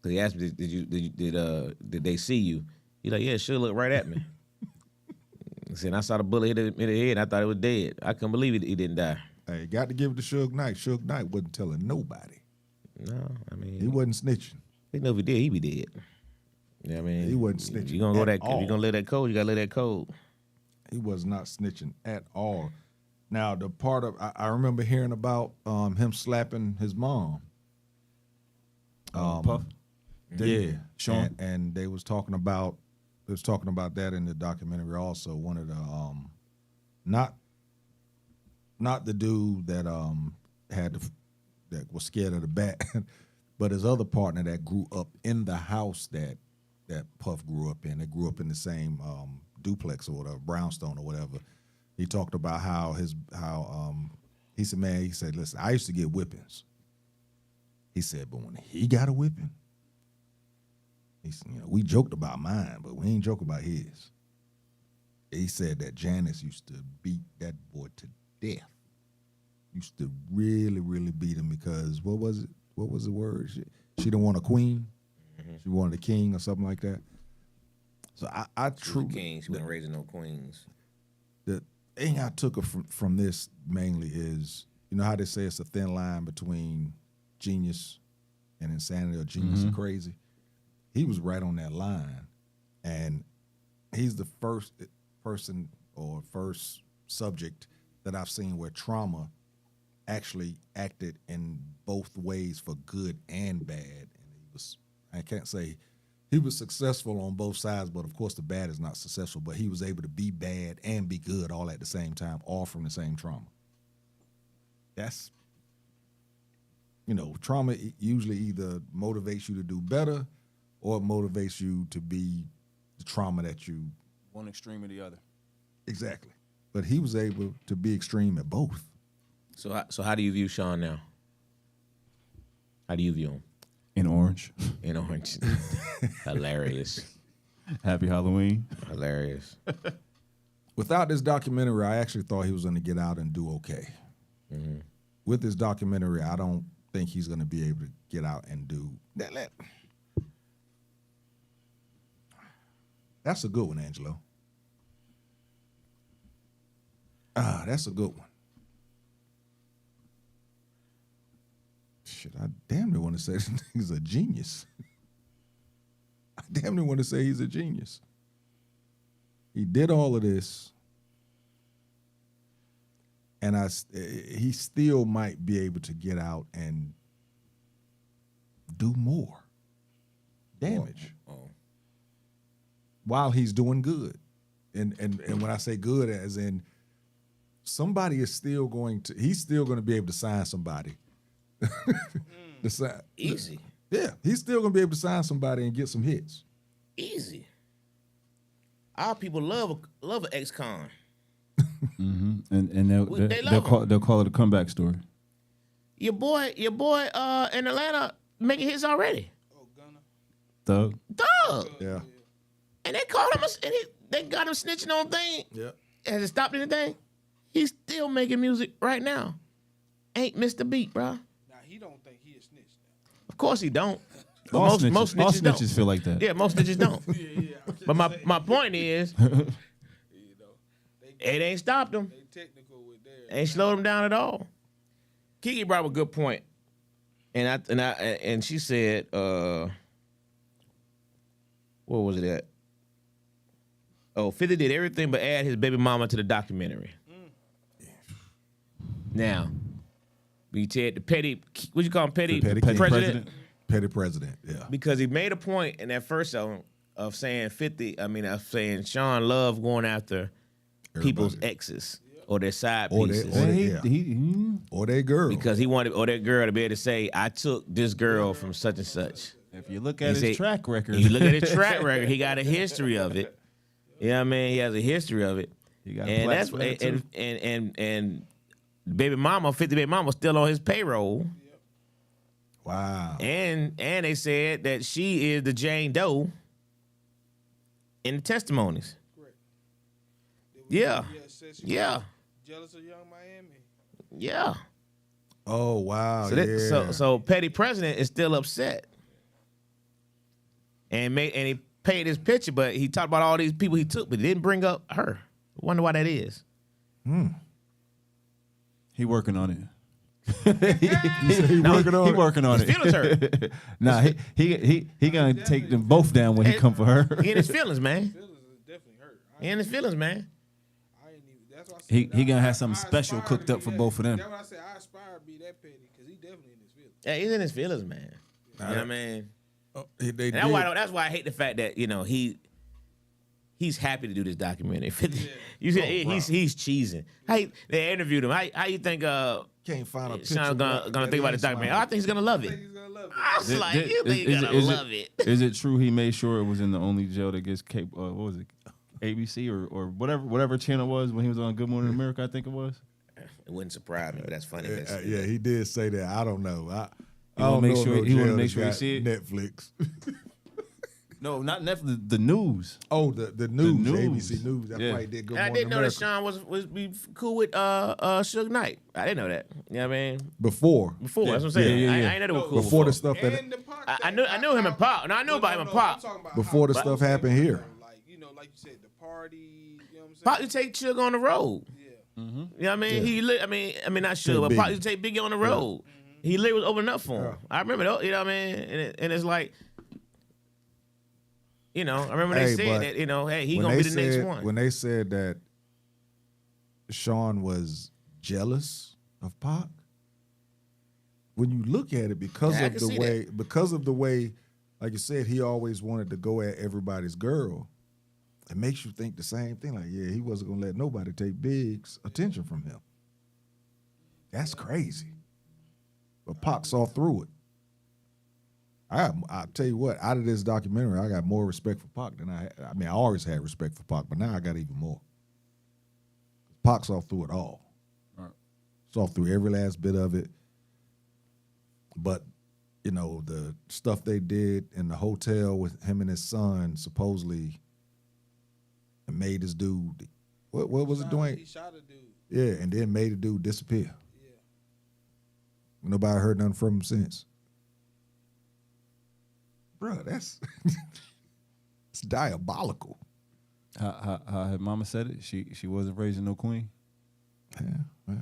Cause he asked me, did they see you? He like, yeah, Suge looked right at me. He said, I saw the bullet hit him in the head. I thought it was dead. I couldn't believe he didn't die. Hey, got to give it to Suge Knight. Suge Knight wasn't telling nobody. No, I mean, he wasn't snitching. They know if he did, he'd be dead. Yeah, I mean, He wasn't snitching You gonna go at that? all. If you gonna live that code, you gotta live that code. He was not snitching at all. Now the part of I remember hearing about him slapping his mom. Puff. Yeah, Sean? and they was talking about that in the documentary also. One of the not the dude that that was scared of the bat, but his other partner that grew up in the house that Puff grew up in. They grew up in the same duplex or whatever, brownstone or whatever. He talked about how he said, man, he said, listen, I used to get whippings. He said, but when he got a whipping, he said, we joked about mine, but we ain't joke about his. He said that Janice used to beat that boy to death. Used to really, really beat him because what was it? What was the word? She didn't want a queen. Mm-hmm. She wanted a king or something like that. So I truly king. She wasn't raising no queens. The thing I took from this mainly is, you know how they say it's a thin line between genius and insanity or genius and crazy? He was right on that line. And he's the first person or first subject that I've seen where trauma actually acted in both ways for good and bad. And I can't say he was successful on both sides, but of course the bad is not successful, but he was able to be bad and be good all at the same time, all from the same trauma. That's, trauma usually either motivates you to do better or it motivates you to be the trauma that you... One extreme or the other. Exactly. But he was able to be extreme at both. So how do you view Sean now? How do you view him? In orange. In orange. Hilarious. Happy Halloween. Hilarious. Without this documentary, I actually thought he was going to get out and do okay. Mm-hmm. With this documentary, I don't think he's going to be able to get out and do that. That's a good one, Angelo. That's a good one. Shit, I damn near want to say he's a genius. I damn near want to say he's a genius. He did all of this, and he still might be able to get out and do more damage while he's doing good. And when I say good, as in somebody is still he's still going to be able to sign somebody. Easy. Yeah, he's still going to be able to sign somebody and get some hits. Easy. Our people love an ex-con. Mm-hmm. And they'll call it a comeback story. Your boy in Atlanta making hits already. Oh, Gunna. Thug. Yeah. And they called him they got him snitching on thing. Yeah. Has it stopped anything? He's still making music right now. Ain't missed a beat, bro. Now he don't think he is snitched. Of course he don't. But All most snitches don't. feel like that. Yeah, most snitches don't. But my point is, it ain't stopped him. They technical with theirs. Ain't slowed him down at all. Kiki brought up a good point, and she said, what was it at? Oh, 50 did everything but add his baby mama to the documentary. Now, we said the petty, what you call him, petty president? Petty president, yeah. Because he made a point in that first song of saying saying Sean loved going after people's exes or their side pieces. Or their girl. Because he wanted that girl to be able to say, I took this girl from such and such. If you look at his track record. You look at his track record, he got a history of it. You know what I mean? He has a history of it. He got and that's and baby mama, 50 baby mama still on his payroll. Wow. And they said that she is the Jane Doe in the testimonies. Correct. Yeah. Yeah. Jealous of Young Miami. Yeah. Oh wow. So petty president is still upset. And he paid his picture, but he talked about all these people he took, but he didn't bring up her. I wonder why that is. He working on it. He working on he it. working on His it. feelings hurt. Nah, he gonna take them both down when he come for her. He in his feelings, man. Feelings is definitely hurt. He in his feelings, man. I ain't even. That's why I said He gonna have I something special aspire cooked to up be for that. both of them. That's why I said I aspire to be that petty because he definitely in his feelings. Yeah, he's in his feelings, man. You know what I mean? Oh, they And did. that's why I hate the fact that he's happy to do this documentary. You see, he's cheesing. They interviewed him. How you think Can't find a picture. Sean's gonna think about this documentary? Oh, I think he's gonna love it. He's gonna love it. I was like, you think he's gonna love it? Is it true he made sure it was in the only jail that gets what was it, ABC or whatever channel it was when he was on Good Morning America? I think it was. It wouldn't surprise me, but that's funny. Yeah, he did say that. I don't know. I wanna don't make know sure- no he wanna jail make that's sure he got see it? Netflix. No, not Netflix. The news. Oh, the news, news. ABC News. That Yeah. probably did Good And I Morning didn't know that America. Sean was be cool with Suge Knight. I didn't know that. You know what I mean? Before Before, that's what I'm saying. Yeah. I ain't know they were cool. Before the stuff that And the Pac I thing, knew him and Pop. No, I knew about him and I'm Pop. talking about Before the how stuff close happened they were, here. like like you said, the party. You know what I'm saying? Pop used to take Suge on the road. Yeah. You know what I mean? Yeah. I mean not Suge, but Biggie. Pop used to take Biggie on the road. He literally was opening up for him. Yeah. I remember that. You know what I mean? And it's like, I remember they Hey, said but that, hey, he when gonna they be the next said- one. When they said that Sean was jealous of Pac, when you look at it, because Yeah, I of can see the way, like you said, he always wanted to go at everybody's girl. It makes you think the same thing. Like, yeah, he wasn't gonna let nobody take Big's attention from him. That's crazy. But Pac saw through it. I tell you what, out of this documentary, I got more respect for Pac than I always had respect for Pac, but now I got even more. Pac saw through it all. Right. Saw through every last bit of it. But, the stuff they did in the hotel with him and his son supposedly made this dude, what was it doing? He shot a dude. Yeah, and then made the dude disappear. Yeah. Nobody heard nothing from him since. Bro, that's it's diabolical. How her mama said it? She wasn't raising no queen. Yeah.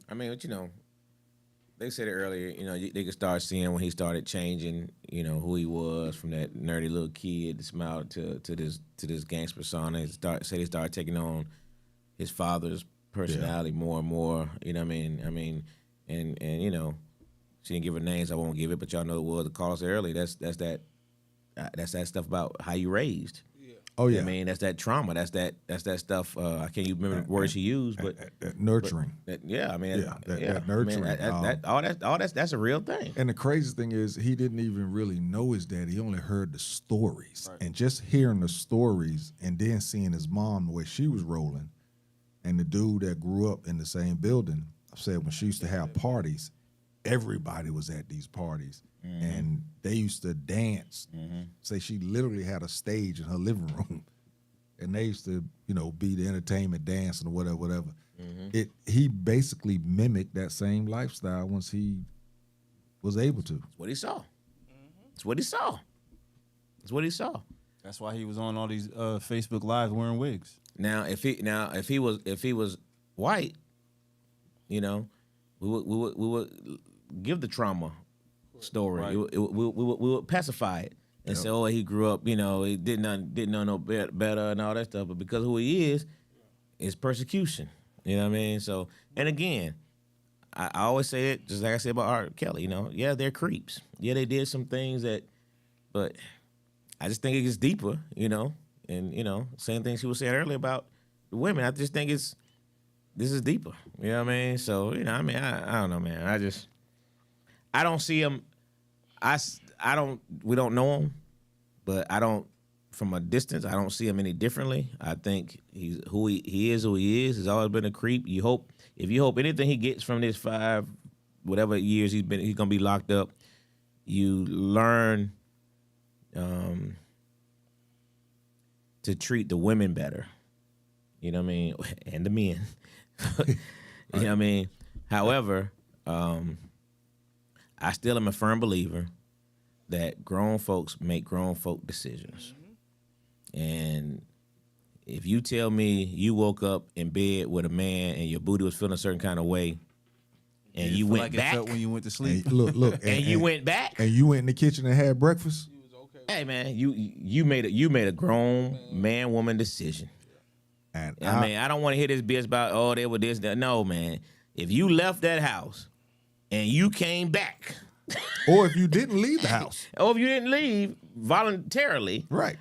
I mean, but they said it earlier, they could start seeing when he started changing, who he was from that nerdy little kid that smiled to this gangster persona. They started taking on his father's personality more and more. You know what I mean? And she didn't give her names. I won't give it, but y'all know what the caller said earlier. That's that stuff about how you raised. Oh yeah. I mean, that's that trauma. That's that stuff. I can't even remember the words she used, but Nurturing. that nurturing. That's a real thing. And the crazy thing is, he didn't even really know his dad. He only heard the stories. Right. And just hearing the stories and then seeing his mom, the way she was rolling, and the dude that grew up in the same building, I said when she used to have parties, everybody was at these parties. And they used to dance. Say she literally had a stage in her living room. And they used to, be the entertainment, dancing or whatever. He basically mimicked that same lifestyle once he was able to. It's what he saw. It's what he saw. It's what he saw. That's why he was on all these Facebook Lives wearing wigs. Now, if he was white, we would give the trauma story. Right. We would pacify it and say, "Oh, he grew up. He didn't know no better and all that stuff." But because who he is, it's persecution. You know what I mean? So, and again, I always say it, just like I said about R. Kelly. Yeah, they're creeps. Yeah, they did some things but I just think it gets deeper. And same thing she was saying earlier about the women. I just think this is deeper. You know what I mean? So I don't know, man. I don't see him. We don't know him, but from a distance, I don't see him any differently. I think he's who he is. He's always been a creep. If you hope anything he gets from this 5, whatever years he's gonna be locked up, you learn to treat the women better. You know what I mean? And the men. You know what I mean? However, I still am a firm believer that grown folks make grown folk decisions. And if you tell me you woke up in bed with a man and your booty was feeling a certain kind of way and It you feel went like it back. felt when you went to sleep. And look, and you went back. and you went in the kitchen and had breakfast. Hey man, you made a grown man woman decision. And I mean, I don't want to hear this bitch about they were this that. No man, if you left that house and you came back, or if you didn't leave the house, or if you didn't leave voluntarily, right?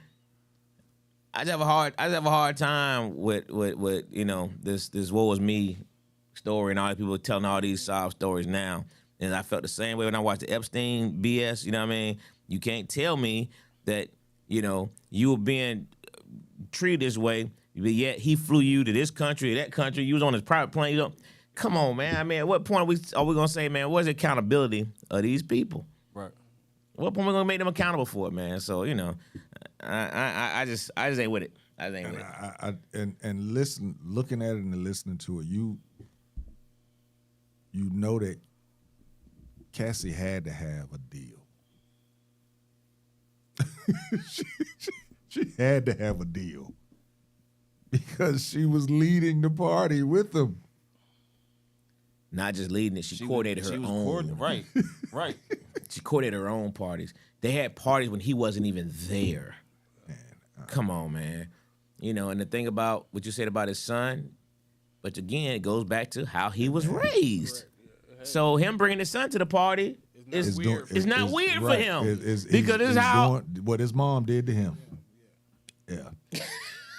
I just have a hard time with this woe is me story and all the people telling all these sob stories now. And I felt the same way when I watched the Epstein BS. You know what I mean? You can't tell me that you were being treated this way, but yet he flew you to this country or that country. You was on his private plane. Come on, man. I mean, at what point are we gonna say, man, what's the accountability of these people? Right. What point are we gonna make them accountable for it, man? So I just ain't with it. I just ain't with it. And looking at it and listening to it, you know that Cassie had to have a deal. she had to have a deal because she was leading the party with him. Not just leading it, she coordinated her own. Right. She coordinated her own parties. They had parties when he wasn't even there. Come on, man. And the thing about what you said about his son, but again, it goes back to how he was raised. So him bringing his son to the party is weird. It's not weird for him because this is how what his mom did to him. Yeah.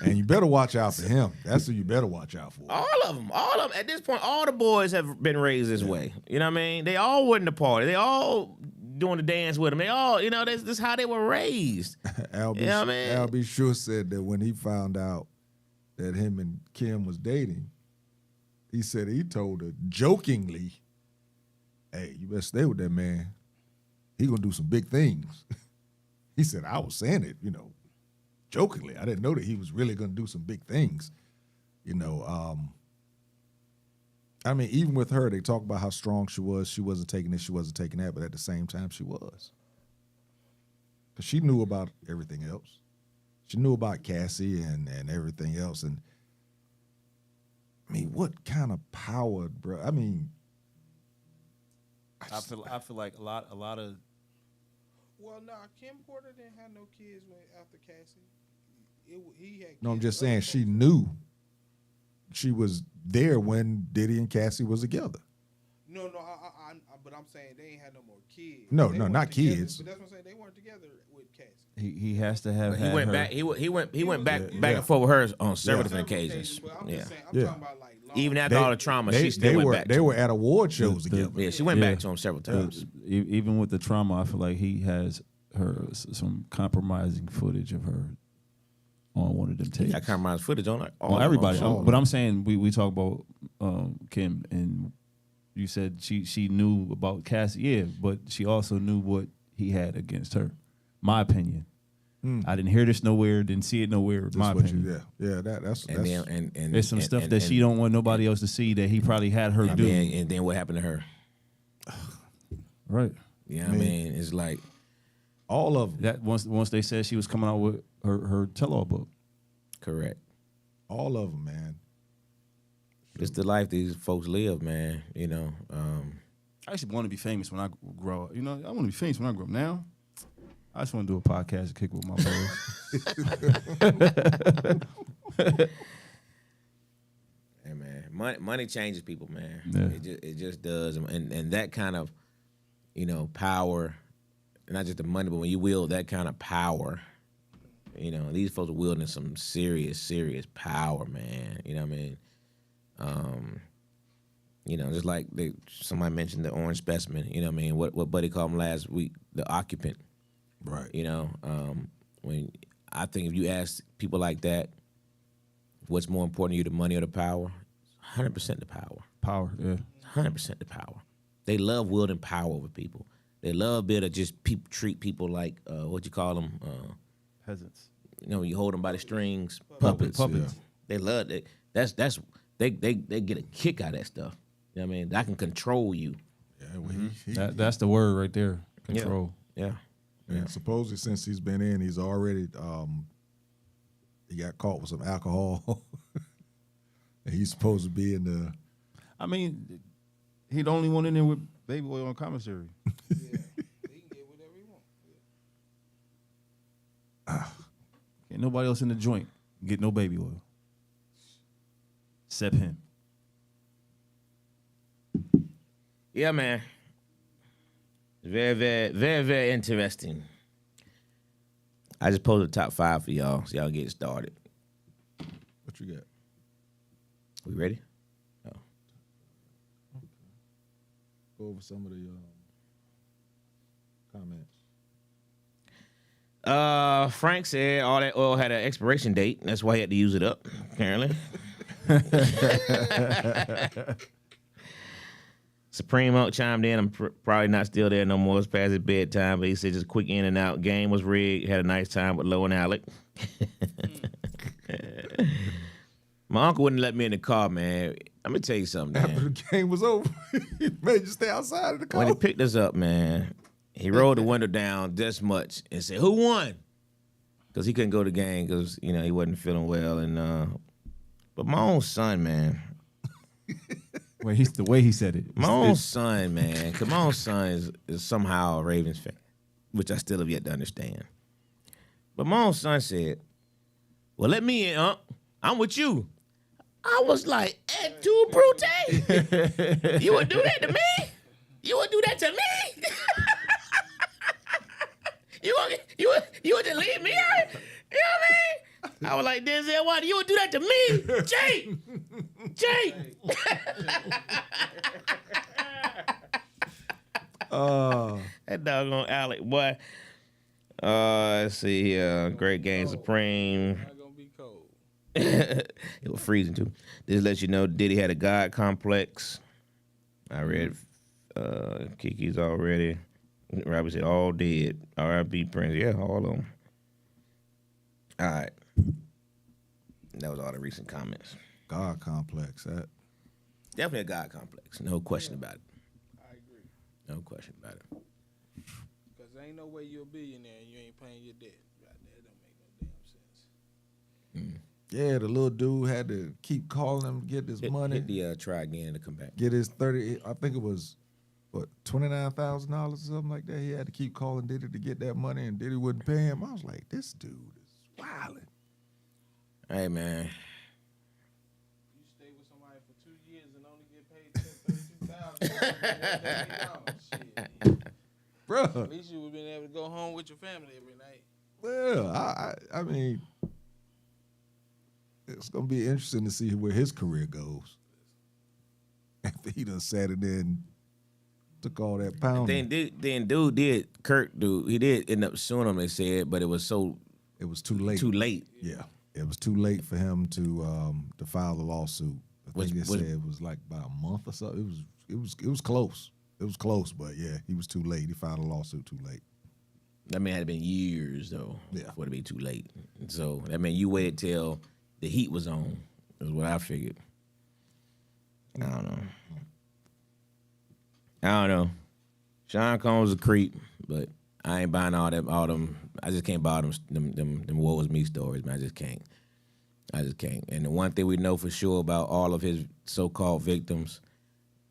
And you better watch out for him. That's who you better watch out for. All of them. At this point, all the boys have been raised this way. You know what I mean? They all were in the party. They all doing the dance with him. They all, this is how they were raised. Al B. Sure said that when he found out that him and Kim was dating, he said he told her jokingly, "Hey, you better stay with that man. He gonna do some big things." He said, "I was saying it, jokingly. I didn't know that he was really gonna do some big things." I mean, even with her, they talk about how strong she was. She wasn't taking this, she wasn't taking that, but at the same time, she was. Because she knew about everything else. She knew about Cassie and everything else. And I mean, what kind of power, bro? I mean, I feel like a lot of. Well, Kim Porter didn't have no kids after Cassie. He had. No, I'm just saying she knew. She was there when Diddy and Cassie was together. No, but I'm saying they ain't had no more kids. No, They not weren't together, kids. But that's what I'm saying. They weren't together with Cassie. He has to have. He went back. He went back and forth with her on several different occasions. But I'm Yeah. just saying, I'm talking about like Even after all the trauma, she still went back. They were at award shows together. Yeah, she went back to him several times. Even with the trauma, I feel like he has her some compromising footage of her on one of them tapes. I compromised footage on On everybody. all But I'm saying we talk about Kim, and you said she knew about Cassie, yeah, but she also knew what he had against her. My opinion. I didn't hear this nowhere, didn't see it nowhere. My opinion. That's and there's some stuff that she don't want nobody else to see that he probably had her do. And then what happened to her? Right. Yeah, I mean, it's like all of them. That once they said she was coming out with her tell-all book. Correct. All of them, man. It's the life these folks live, man. I actually want to be famous when I grow up. I want to be famous when I grow up. Now, I just want to do a podcast and kick with my boys. Hey, man, money changes people, man. Yeah. It just does, and that kind of, power, not just the money, but when you wield that kind of power, these folks are wielding some serious power, man. You know what I mean? Just like somebody mentioned the orange specimen. You know what I mean? What Buddy called him last week, the occupant. Right. When I think if you ask people like that, what's more important to you, the money or the power? 100% the power. Power, yeah. 100% the power. They love wielding power over people. They love being able to just treat people like what you call them? Peasants. You hold them by the strings, puppets. Puppets. Yeah. They love it. They get a kick out of that stuff. You know what I mean? I can control you. Yeah, that's the word right there. Control. Yeah. And supposedly since he's been in, he's already he got caught with some alcohol. And he's supposed to be in the. I mean, He the only one in there with baby oil on commissary. Yeah, he can get whatever he wants. Ain't nobody else in the joint get no baby oil. Except him. Yeah, man. Very, very, very, very interesting. I just posted the top 5 for y'all, so y'all get started. What you got? We ready? Go over some of the comments. Frank said all that oil had an expiration date. That's why he had to use it up, apparently. Supreme Oak chimed in. I'm probably not still there no more. It's past his bedtime, but he said just quick in and out. Game was rigged. Had a nice time with Lo and Alec. My uncle wouldn't let me in the car, man. Let me tell you something, After man. the game was over, he made you stay outside of the car. When he picked us up, man, he rolled the window down this much and said, "Who won?" Because he couldn't go to the game because, you know, he wasn't feeling well. And but my own son, man. Wait, the way he said it. My own son, man. Because my own son is somehow a Ravens fan, which I still have yet to understand. But my own son said, "Well, let me in, I'm with you." I was like, "Et tu, Brute? You would do that to me? You would do that to me? you would just leave me out? You know what I mean?" I was like, "Denzel, why you would do that to me? Jay!" That doggone Alec, boy. Let's see here. Great Game Supreme. Not gonna be cold. It was freezing too. This lets you know Diddy had a God complex. I read Kiki's already. Robbie said all dead. R.I.P. Prince. Yeah, all of them. All right. That was all the recent comments. God complex. That Definitely a God complex. No question about it. I agree. No question about it. Because there ain't no way you're a billionaire and you ain't paying your debt. Right? That don't make no damn sense. yeah, the little dude had to keep calling him to get his money. Hit the try again to come back. Get his 30. I think it was what $29,000 or something like that. He had to keep calling Diddy to get that money, and Diddy wouldn't pay him. I was like, this dude is wilding. Hey, man. You stay with somebody for 2 years and only get paid $32,000. Shit. Bruh. At least you would have been able to go home with your family every night. Well, I mean, it's gonna be interesting to see where his career goes after he done sat it there and took all that pound. Then Kurt he did end up suing him, they said, but it was too late. Yeah, it was too late for him to file the lawsuit. I think they said it was like about a month or so. It was close. It was close, but yeah, he was too late. He filed a lawsuit too late. That mean it had been years though, Yeah. for it to be too late. So that meant you waited till the heat was on. Is what I figured. I don't know. Sean Combs a creep, but I ain't buying all them. I just can't buy them woe is me stories, man. I just can't. And the one thing we know for sure about all of his so-called victims,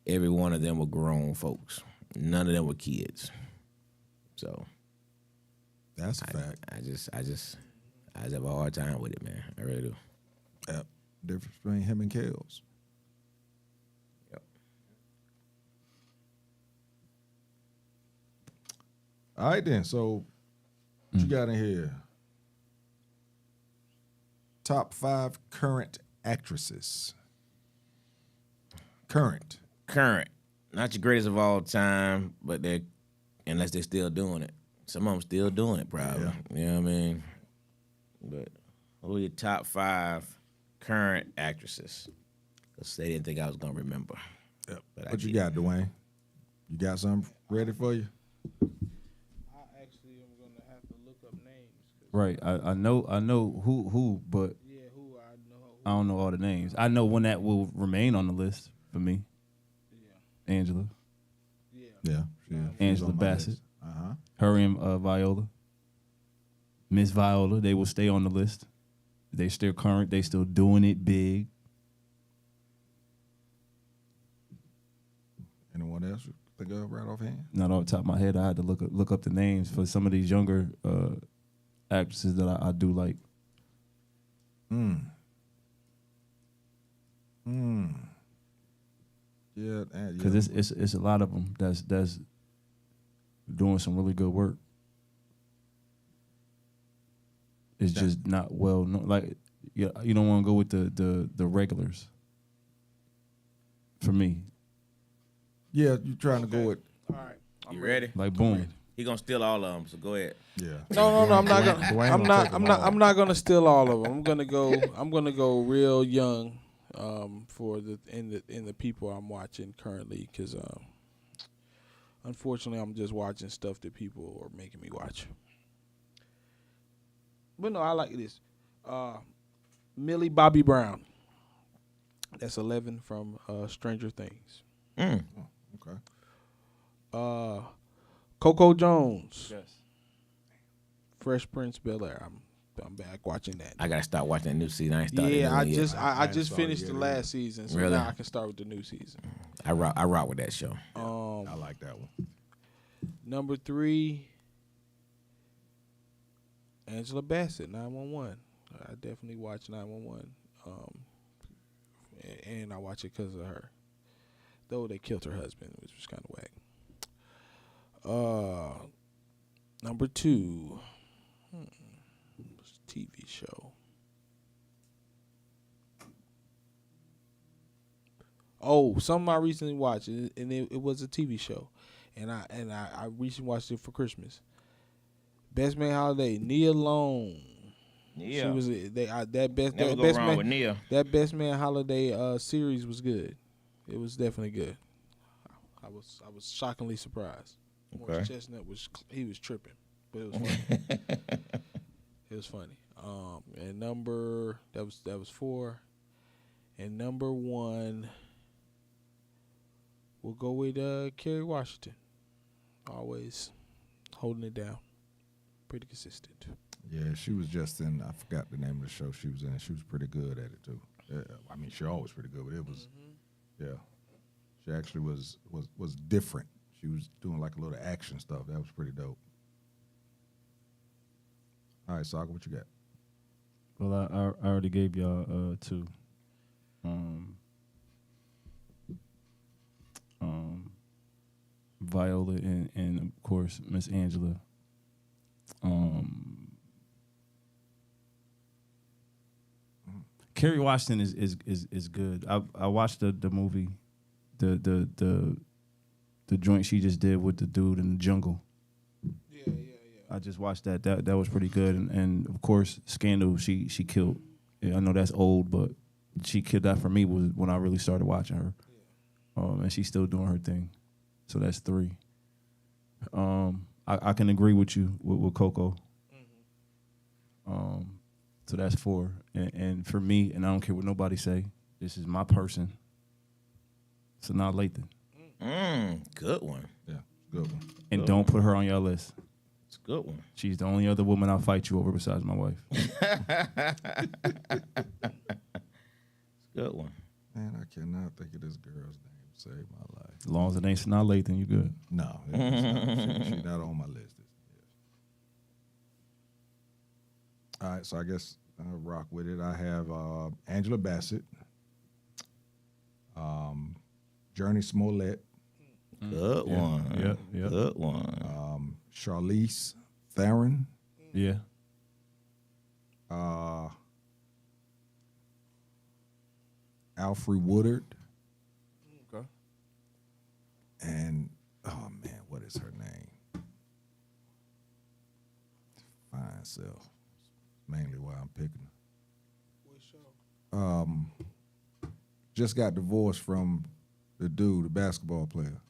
every one of them were grown folks. None of them were kids. So That's a fact. I just have a hard time with it, man. I really do. Yep. Difference between him and Kels. Yep. All right then. So what you got in here? Top 5 current actresses. Current. Not your greatest of all time, but unless they're still doing it. Some of them still doing it, probably. Yeah. You know what I mean? But who are your top 5 current actresses? Because they didn't think I was going to remember. Yep. But What you got, Dwayne? You got something ready for you? I actually am going to have to look up names. Right. I know who, but Yeah, who I know. I don't know all the names. I know one that will remain on the list for me. Yeah. Angela. Yeah. Yeah. Angela Bassett. Uh-huh. Her and Viola. Miss Viola, they will stay on the list. They still current. They still doing it big. Anyone else you think of right offhand? Not off the top of my head. I had to look up the names for some of these younger actresses that I do like. Yeah, because it's a lot of them that's doing some really good work. It's just not well known. Like, you don't want to go with the regulars. For me, yeah, you're trying to go with. All right. You ready? like boom. He gonna steal all of them, so go ahead. Yeah. No. I'm not gonna. Dwayne I'm gonna not. take I'm them not. all. I'm not gonna steal all of them. I'm gonna go real young, for the people I'm watching currently, because unfortunately I'm just watching stuff that people are making me watch. But no, I like this. Millie Bobby Brown. That's 11 from Stranger Things. Okay. Coco Jones. Yes. Fresh Prince Bel-Air. I'm back watching that. I gotta start watching that new season. I ain't started. Yeah, I it yet. just I ain't just started finished yet the either. last season, so Really? now I can start with the new season. I rock with that show. I like that one. Number 3, Angela Bassett, 911. I definitely watch 911, and I watch it because of her. Though they killed her husband, which was kind of whack. Number 2, TV show. Oh, something I recently watched, and it was a TV show, and I recently watched it for Christmas. Best Man Holiday, Nia Long. Yeah, She was that best. never That go best wrong man, with Nia. That Best Man Holiday series was good. It was definitely good. I was shockingly surprised. Morris Chestnut was tripping, but it was funny. It was funny. And that was 4, and number 1. We'll go with Kerry Washington. Always holding it down. Pretty consistent. Yeah, she was just in. I forgot the name of the show she was in. She was pretty good at it too. I mean, she always pretty good, but it was. Yeah, she actually was different. She was doing like a little action stuff. That was pretty dope. All right, Saga, what you got? Well, I already gave y'all 2. Viola and of course Miss Angela. Kerry Washington is good. I watched the movie, the joint she just did with the dude in the jungle. Yeah. I just watched that. That was pretty good. And of course, Scandal, she killed. Yeah, I know that's old, but she killed that for me was when I really started watching her. And she's still doing her thing. So that's 3. I can agree with you with Coco. So that's 4. And for me, and I don't care what nobody say, this is my person. Sanaa Lathan. Good one. Yeah, good one. And don't put her on your list. It's a good one. She's the only other woman I'll fight you over besides my wife. Good one. Man, I cannot think of this girl's name. Save my life. As long as it ain't Sanaa Lathan, you good. No, it's not. She's not on my list. All right, so I guess I'll rock with it. I have Angela Bassett, Journey Smollett, Good one. Yeah. Good one. Charlize Theron, Yeah. Alfre Woodard, Okay. and oh man, what is her name? Fine self. Mainly why I'm picking her. Just got divorced from the dude, the basketball player,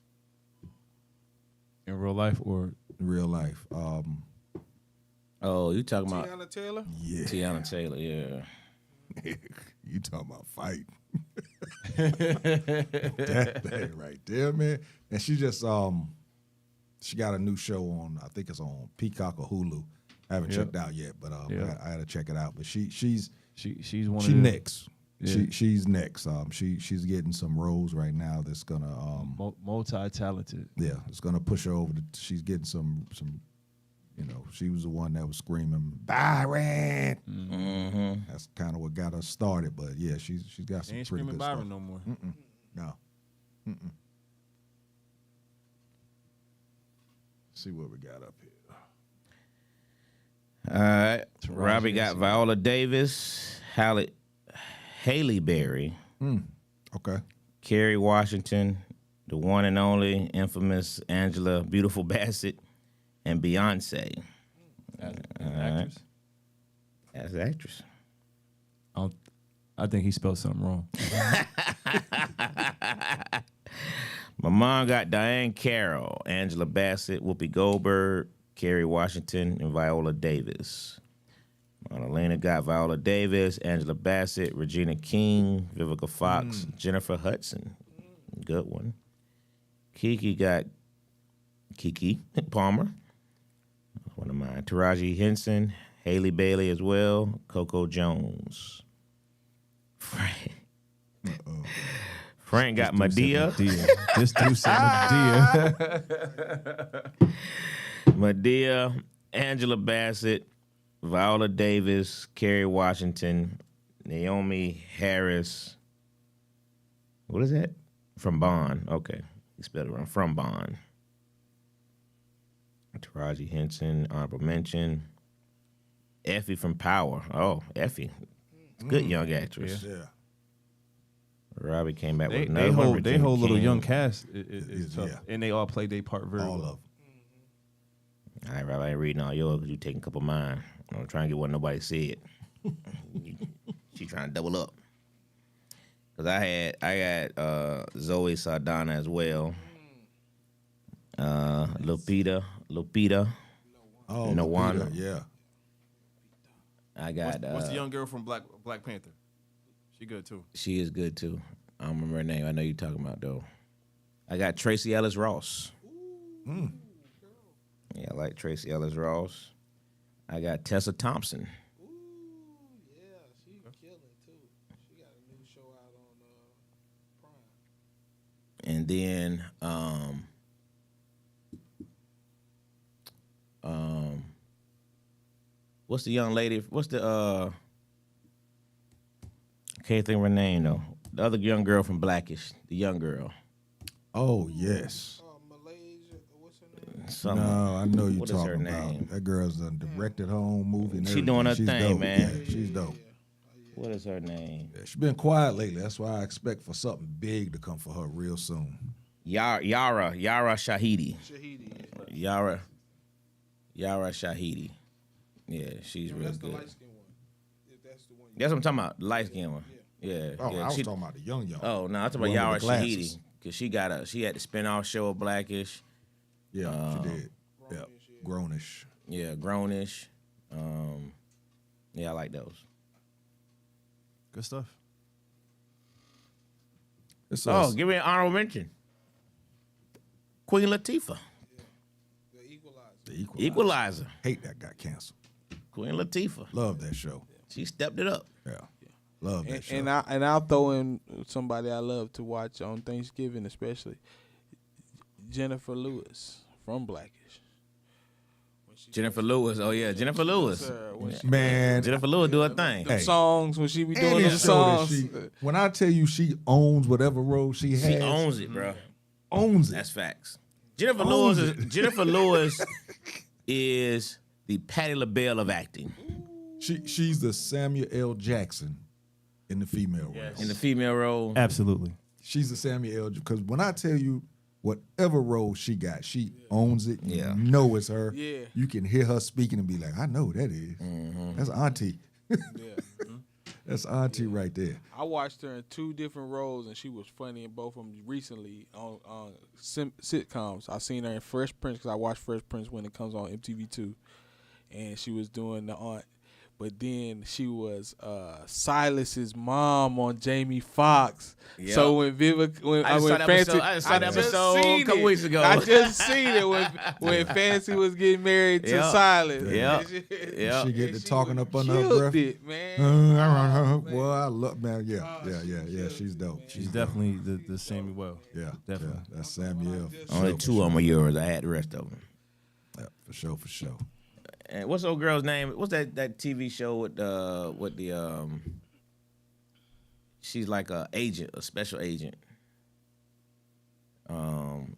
In real life or in real life. Oh, you talking about Tiana Taylor? Yeah. Tiana Taylor? Yeah. You talking about fight. that right there, man. And she just she got a new show on, I think it's on Peacock or Hulu. I haven't checked out yet, but I got to check it out. But she's she's one she of them. next. She's next. She's getting some roles right now that's gonna multi-talented. Yeah, it's gonna push her over. She's getting some. She was the one that was screaming Byron. Mm-hmm. That's kind of what got her started. But yeah, she's got some Ain't pretty screaming good Byron stuff. no more. No. See what we got up here. All right. Robbie got Viola Davis, Haley Berry, Okay. Kerry Washington, the one and only infamous Angela Beautiful Bassett, and Beyonce. As an actress? As an actress. I think he spelled something wrong. My mom got Diane Carroll, Angela Bassett, Whoopi Goldberg, Kerry Washington, and Viola Davis. Elena got Viola Davis, Angela Bassett, Regina King, Vivica Fox, Jennifer Hudson. Good one. Kiki got Kiki Palmer. One of mine. Taraji Henson, Haley Bailey as well, Coco Jones. Frank got Medea. This dude said Medea. Medea, Angela Bassett, Viola Davis, Kerry Washington, Naomi Harris. What is that? From Bond. Okay. You spelled it wrong. From Bond. Taraji Henson, honorable mention. Effie from Power. Oh, Effie. Good young actress. Yeah. Robbie came back with They another one. whole Regina little King. young cast is tough. Yeah. And they all play their part very All well. of them. All right, Robbie, I ain't reading all yours because you taking a couple of mine. I'm trying to get what nobody said. She trying to double up. Because I got Zoe Saldana as well. Lupita. Oh, Nwana. Lupita, yeah. I got. What's the young girl from Black Panther? She good too. She is good too. I don't remember her name. I know you're talking about though. I got Tracy Ellis Ross. Yeah, I like Tracy Ellis Ross. I got Tessa Thompson. Yeah, she's killing too. She got a new show out on Prime. And then what's the young lady? What's the can't think of her name though. The other young girl from Blackish. The young girl. Oh, yes. Malaysia, what's her name? Some, No, I know you're what is her talking about. name? That girl's done directed her own movie. And She doing everything. her She's thing, dope. man. Yeah, she's dope. What is her name? Yeah, she's been quiet lately. That's why I expect for something big to come for her real soon. Yara Shahidi. Shahidi. Yara Shahidi. Yeah, she's real That's the good. light skin one. If that's the one. That's what I'm talking about. The light skin one. Yeah. Oh, yeah. I was She- talking about the young. Oh no, I'm talking One about Yara with the glasses. Shahidi because she had the spinoff show of Blackish. Yeah, she did. Yeah, grownish. Yeah, Grownish. Yeah, I like those. Good stuff. It's Oh, give me an honorable mention. Queen Latifah, The Equalizer. the Equalizer. Hate that got canceled. Queen Latifah. Love that show. She stepped it up. Yeah, love that show. And I'll throw in somebody I love to watch on Thanksgiving, especially Jennifer Lewis from Blackish. Jennifer Lewis. Oh yeah, Jennifer Lewis. Man, Jennifer Lewis do her thing. Them Hey. songs when she be doing any them show that songs. when I tell you she owns whatever role she has, She owns it, bro. owns it. That's facts. Jennifer Owns Lewis. it. Jennifer Lewis is the Patti LaBelle of acting. She's the Samuel L. Jackson in the female role. In the female role. Absolutely. She's the Samuel L. Because when I tell you whatever role she got, she owns it. Yeah. You know it's her. Yeah. You can hear her speaking and be like, I know who that is. That's Auntie. Yeah. That's Auntie right there. I watched her in 2 different roles, and she was funny in both of them recently on sitcoms. I seen her in Fresh Prince because I watch Fresh Prince when it comes on MTV2, and she was doing the aunt. But then she was Silas's mom on Jamie Foxx. Yep. So when I saw that Fancy, episode- I saw that episode a couple weeks ago. I just seen it when Fancy was getting married to Yep. Silas. Yep. She get to talking up under her Killed breath. it, man. Well, I love man. Yeah. She's dope. She's definitely the Sammy well. Yeah, definitely. Yeah, that's Samuel. Only two of them are yours. I had the rest of them. Yeah, for sure. And what's the old girl's name? What's that TV show with the she's like a agent, a special agent.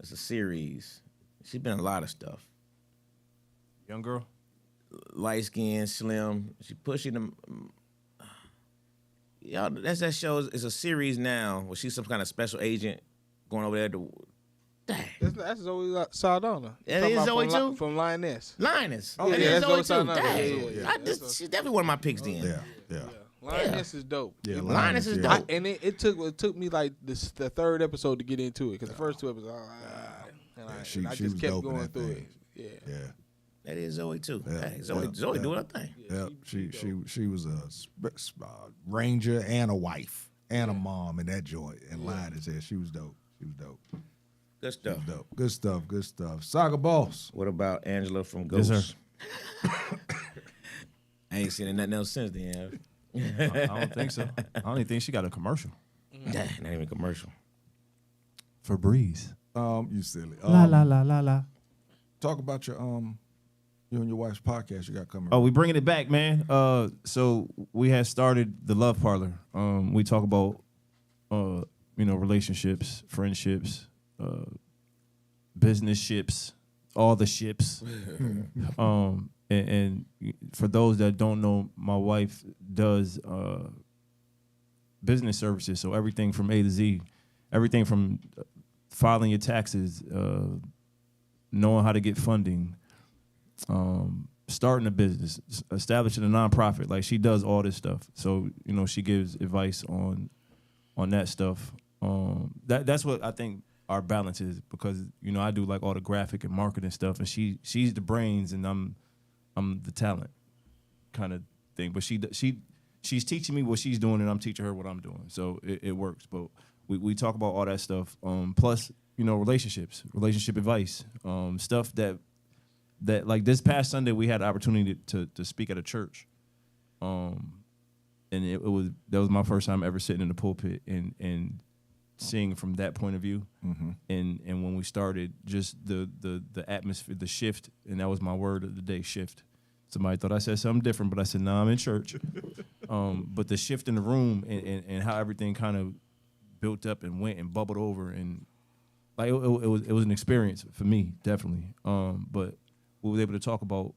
It's a series. She's been in a lot of stuff. Young girl. Light skin, slim. She pushing them. Y'all, that's that show. It's a series now where she's some kind of special agent going over there to. Dang. That's Zoe Saldana. That is Zoe too? From Lioness. Lioness. Oh, That yeah, is that's Zoe Zoe too. Saldana. Dang. Yeah. She's definitely one of my picks then. Yeah. Lioness is dope. Yeah, Lioness is yeah. dope. And it took me like the third episode to get into it because the first two episodes, I She just was kept dope in going that through thing. it. Yeah. That is Zoe too. Yeah. Hey, Zoe Yeah. doing her thing. Yeah, she was a ranger and a wife and a mom in that joint. And Lioness said she was dope. Good stuff. Good stuff. Saga Boss. What about Angela from Yes, Ghost? sir. I ain't seen nothing else since then. I don't think so. I don't even think she got a commercial Dang, not even a commercial. for Breeze. You silly. La. Talk about your you and your wife's podcast you got coming. Oh, we bringing it back, man. So we had started the Love Parlor. We talk about relationships, friendships, business ships, all the ships. And for those that don't know, my wife does business services. So everything from A to Z, everything from filing your taxes, knowing how to get funding, starting a business, establishing a nonprofit. Like, she does all this stuff. So, she gives advice on that stuff. That's what I think our balance is, because, I do like all the graphic and marketing stuff, and she's the brains and I'm the talent kind of thing. But she's teaching me what she's doing and I'm teaching her what I'm doing. So it works. But we talk about all that stuff. Plus, relationships, relationship advice, stuff that like this past Sunday we had the opportunity to speak at a church. And that was my first time ever sitting in the pulpit and seeing from that point of view. Mm-hmm. And when we started, just the atmosphere, the shift, and that was my word of the day, shift. Somebody thought I said something different, but I said, I'm in church. But the shift in the room and how everything kind of built up and went and bubbled over, and like it was an experience for me, definitely. But we were able to talk about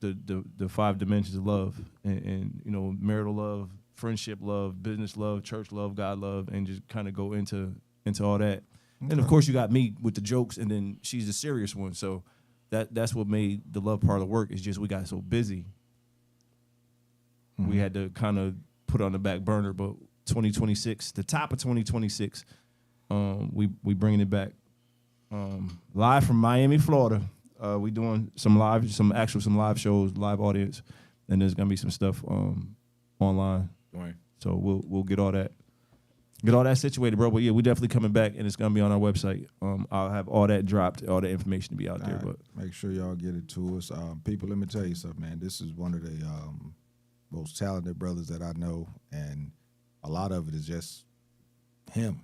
the 5 dimensions of love and marital love, friendship love, business love, church love, God love, and just kind of go into all that. Okay. And of course you got me with the jokes, and then she's the serious one. So that's what made the Love Parlor work. Is just we got so busy. Mm-hmm. We had to kind of put on the back burner, but 2026, the top of 2026, we bringing it back. Live from Miami, Florida. We doing some live shows, live audience, and there's gonna be some stuff online. Right. So we'll get all that situated, bro. But yeah, we definitely coming back, and it's gonna be on our website. I'll have all that dropped, all the information to be out there. But make sure y'all get it to us, people. Let me tell you something, man. This is one of the most talented brothers that I know, and a lot of it is just him.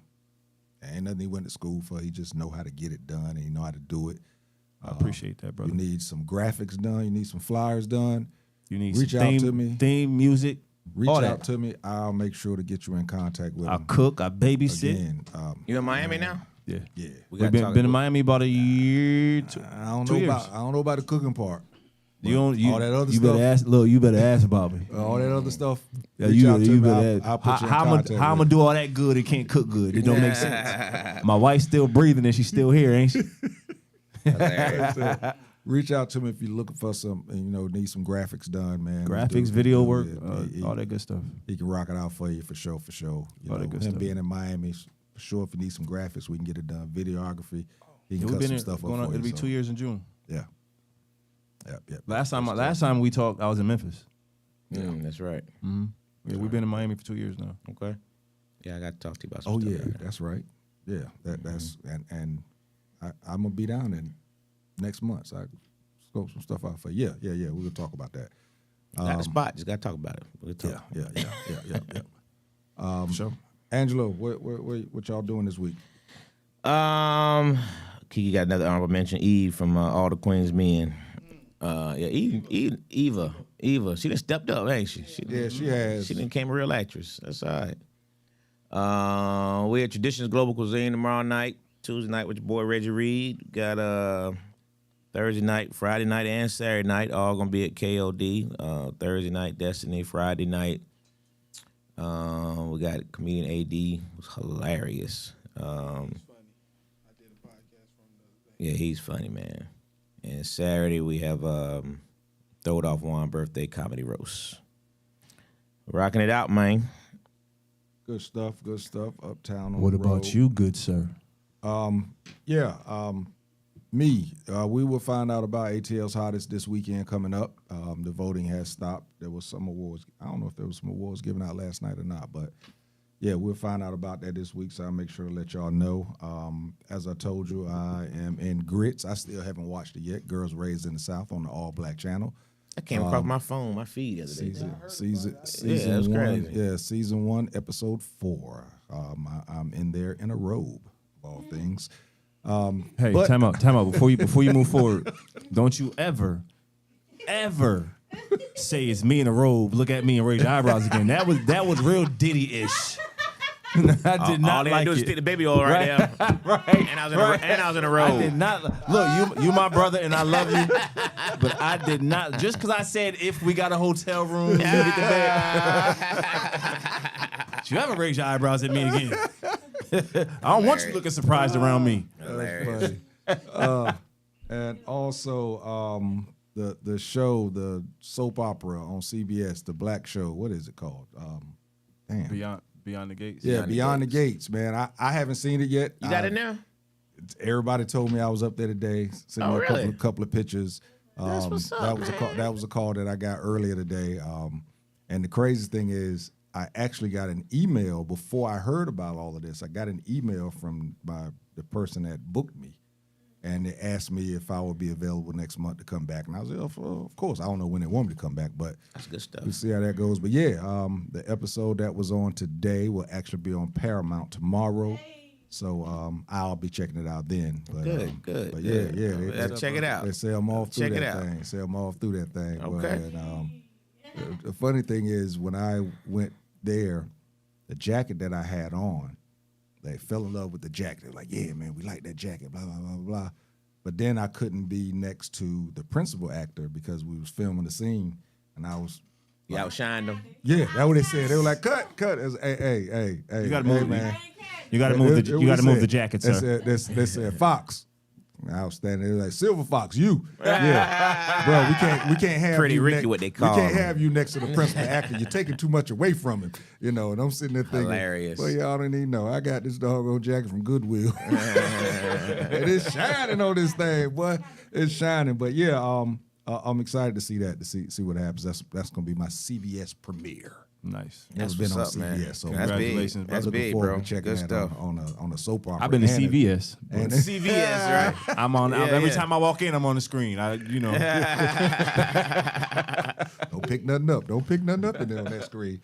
Ain't nothing he went to school for. He just know how to get it done, and he know how to do it. I appreciate that, brother. You need some graphics done. You need some flyers done. You need reach some out to me. Theme music. Reach all out that. to me. I'll make sure to get you in contact with I him. cook. I babysit. Again, You in Miami now? Yeah. We We've been in Miami about a year. I don't 2 know years. about. I don't know about the cooking part. All that other you stuff. better ask. Look, you better ask about me. All that other stuff. Yeah, reach out to me. better I'll put you in how contact I'm with gonna do all that good and can't cook good? It don't make sense. My wife's still breathing and she's still here, ain't she? Reach out to me if you're looking for some, need some graphics done, man. Graphics, video work, all that good stuff. He can rock it out for you for sure. All that good him stuff. being in Miami, for sure. If you need some graphics, we can get it done. Videography, he can We've cut been some in, stuff up going on, for you. it'll be so, 2 years in June. Yeah. Last time we talked, I was in Memphis. That's right. Yeah, we've been in Miami for 2 years now. Okay. Yeah, I got to talk to you about some Oh stuff. yeah, that's right. Yeah, that's and I'm gonna be down in next month. So I scope some stuff out for you. Yeah. We'll talk about that. Got a spot. Just got to talk about it. We'll talk. Yeah. Sure. Angelo, what y'all doing this week? Kiki got another honorable mention. Eve from All the Queen's Men. Eva. She done stepped up, ain't she? She has. She done became a real actress. That's all right. We at Traditions Global Cuisine tomorrow night. Tuesday night with your boy Reggie Reed. Got Thursday night, Friday night, and Saturday night. All gonna be at KOD. Thursday night, Destiny. Friday night, we got comedian AD. It was hilarious. Yeah, he's funny, man. And Saturday we have Throw It Off One birthday comedy roast. Rocking it out, man. Good stuff. Uptown on What the about road. you, good sir? Me. We will find out about ATL's Hottest this weekend coming up. The voting has stopped. There was some awards. I don't know if there was some awards given out last night or not, but yeah, we'll find out about that this week, so I'll make sure to let y'all know. As I told you, I am in Grits. I still haven't watched it yet. Girls Raised in the South on the All Black channel. I came across my phone, my feed the other day. Season that's one. crazy. Yeah, season 1, episode 4. I'm in there in a robe, of all things. Hey, But- time out. Before you move forward, don't you ever say it's me in a robe. Look at me and raise your eyebrows again. That was real Diddy-ish. I did not all they had like to do is it. stick the baby oil right there. Right. And I was in a robe. I did not look. You my brother, and I love you. But I did not. Just because I said if we got a hotel room, you hit the bed. You ever raise your eyebrows at me again? I don't want you looking surprised around me. Hilarious. And also the show, the soap opera on CBS, the Black Show. What is it called? Beyond the Gates. Yeah, Beyond the Gates, man. I haven't seen it yet. You got it now? Everybody told me I was up there today. Sent me really? a couple of pictures. That's what's up, that was a call that I got earlier today. And the crazy thing is, I actually got an email before I heard about all of this. I got an email from the person that booked me, and they asked me if I would be available next month to come back. And I was like, of course. I don't know when they want me to come back, but That's good stuff. we'll see how that goes. But yeah, the episode that was on today will actually be on Paramount tomorrow. So I'll be checking it out then. But, Good. But yeah. Check it out. They say I'm off through Check it that out. thing. Say I'm off through that thing. Okay. And, the funny thing is, when I went there, the jacket that I had on, they fell in love with the jacket. They're like, yeah, man, we like that jacket, blah, blah, blah, blah. But then I couldn't be next to the principal actor because we was filming the scene, and I was You outshined them. yeah, that's what they said. They were like, cut. It was, hey. You gotta move, man. You got to move the. You got to move the jacket, sir. They said Fox. And I was standing there like Silver Fox, you. Yeah, bro, we can't have Pretty you Ricky, what they call We can't him. have you next to the principal actor. You're taking too much away from him, And I'm sitting there thinking, Hilarious. well, y'all don't even know. I got this doggone jacket from Goodwill, and it's shining on this thing, boy. It's shining. But yeah, I'm excited to see that, to see what happens. That's gonna be my CBS premiere. Nice. That's Never been what's on up, CBS, man. so That's big. congratulations, That's looking big, forward bro. to checking Good that stuff. on a soap opera. I've been to and a- CVS. and CVS, right? I'm on Yeah, every yeah. time I walk in. I'm on the screen. Don't pick nothing up. Don't pick nothing up in there on that screen.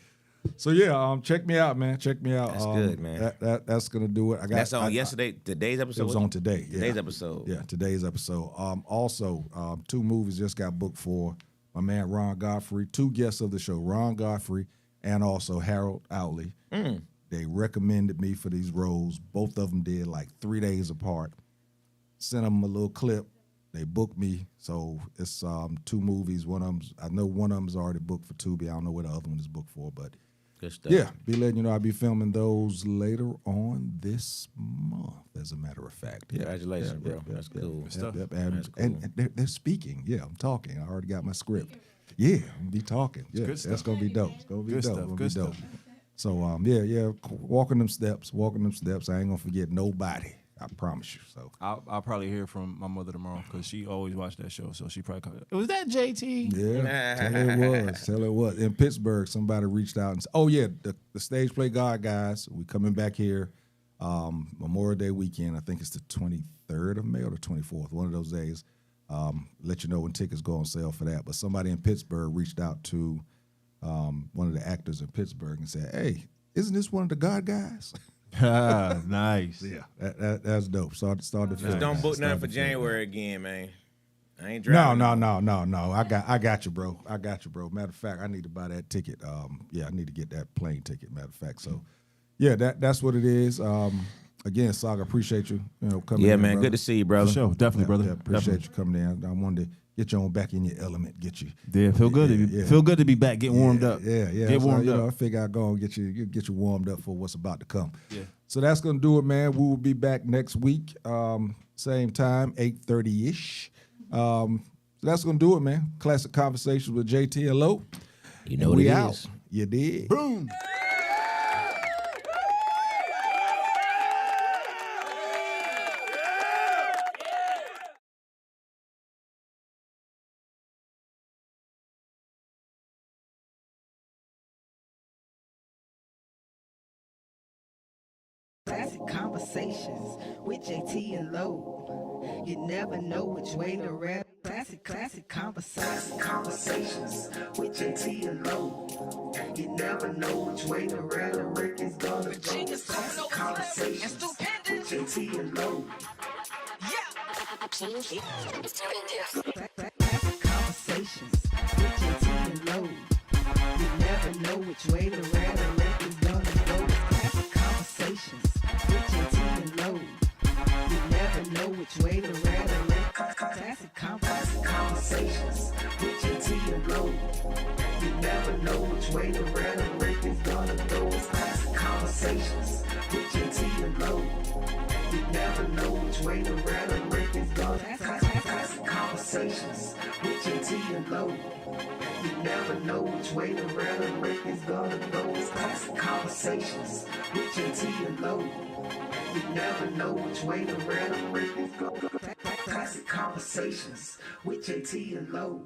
So yeah, check me out, man. Check me out. That's good, man. That's gonna do it. That's on yesterday. Today's episode. It was on today. Yeah. Today's episode. Yeah, today's episode. Also, 2 movies just got booked for my man Ron Godfrey. 2 guests of the show, Ron Godfrey and also Harold Outley. They recommended me for these roles. Both of them did like 3 days apart. Sent them a little clip. They booked me. So it's 2 movies. I know one of them's already booked for Tubi. I don't know where the other one is booked for, but Good stuff. yeah, be letting you know I'll be filming those later on this month, as a matter of fact. Yeah. Congratulations, bro. That's cool. Yep, Stuff. yep. That's cool. And they're speaking. Yeah, I'm talking. I already got my script. Yeah, I'm gonna be talking. Yeah, good that's stuff. gonna be dope. It's gonna be Good dope. stuff, Gonna good be dope. stuff. So walking them steps. I ain't gonna forget nobody. I promise you. So I'll probably hear from my mother tomorrow because she always watched that show. So she probably called. Was that Jae Tea? yeah, tell her it was. In Pittsburgh, somebody reached out and said, "Oh yeah, the stage play God guys. We coming back here Memorial Day weekend. I think it's the 23rd of May or the 24th, one of those days. Let you know when tickets go on sale for that. But somebody in Pittsburgh reached out to one of the actors in Pittsburgh and said, "Hey, isn't this one of the God guys?" Nice. Yeah, that's dope. Start to Just don't book nothing for January again, man. I ain't driving. No. I got you, bro. Matter of fact, I need to buy that ticket. I need to get that plane ticket. Matter of fact, so yeah, that's what it is. Again, Saga, appreciate you. Coming. Yeah, in, man. brother. Good to see you, brother. For sure, definitely, brother. Yeah, appreciate Definitely. you coming in. I wanted to get you on back in your element. Get you. Yeah, feel good. Feel good to be back, getting warmed up. Yeah. Get So, warmed up. I figure I'll go and get you warmed up for what's about to come. Yeah. So that's gonna do it, man. We will be back next week, same time, 8:30 ish. So that's gonna do it, man. Classic Conversations with Jae Tea and Lo. You know And what we it out. is. You did. Boom. Classic Conversations with Jae Tea and Lo. You never know which way to rap. Classic Conversations with Jae Tea and Lo. You never know which way to rap. The record's gonna go. Classic Conversations with Jae Tea and Lo. Classic Conversations with Jae Tea and Lo. You never know which way to rap. The record's gonna go. Classic Conversations with Jae Tea and Lo. You never know which way to rap. Classic Conversations with Jae Tea and Lo. You never know which way to rap. The record's gonna go. Classic Conversations with Jae Tea and Lo. You never know which way to rap. The record's gonna Classic Conversations with Jae Tea and Lo. You never know which way to rap. The record's gonna go. Classic Conversations with Jae Tea and Lo. You never know which way to rap. The record's gonna go. Classic Conversations with Jae Tea and Lo.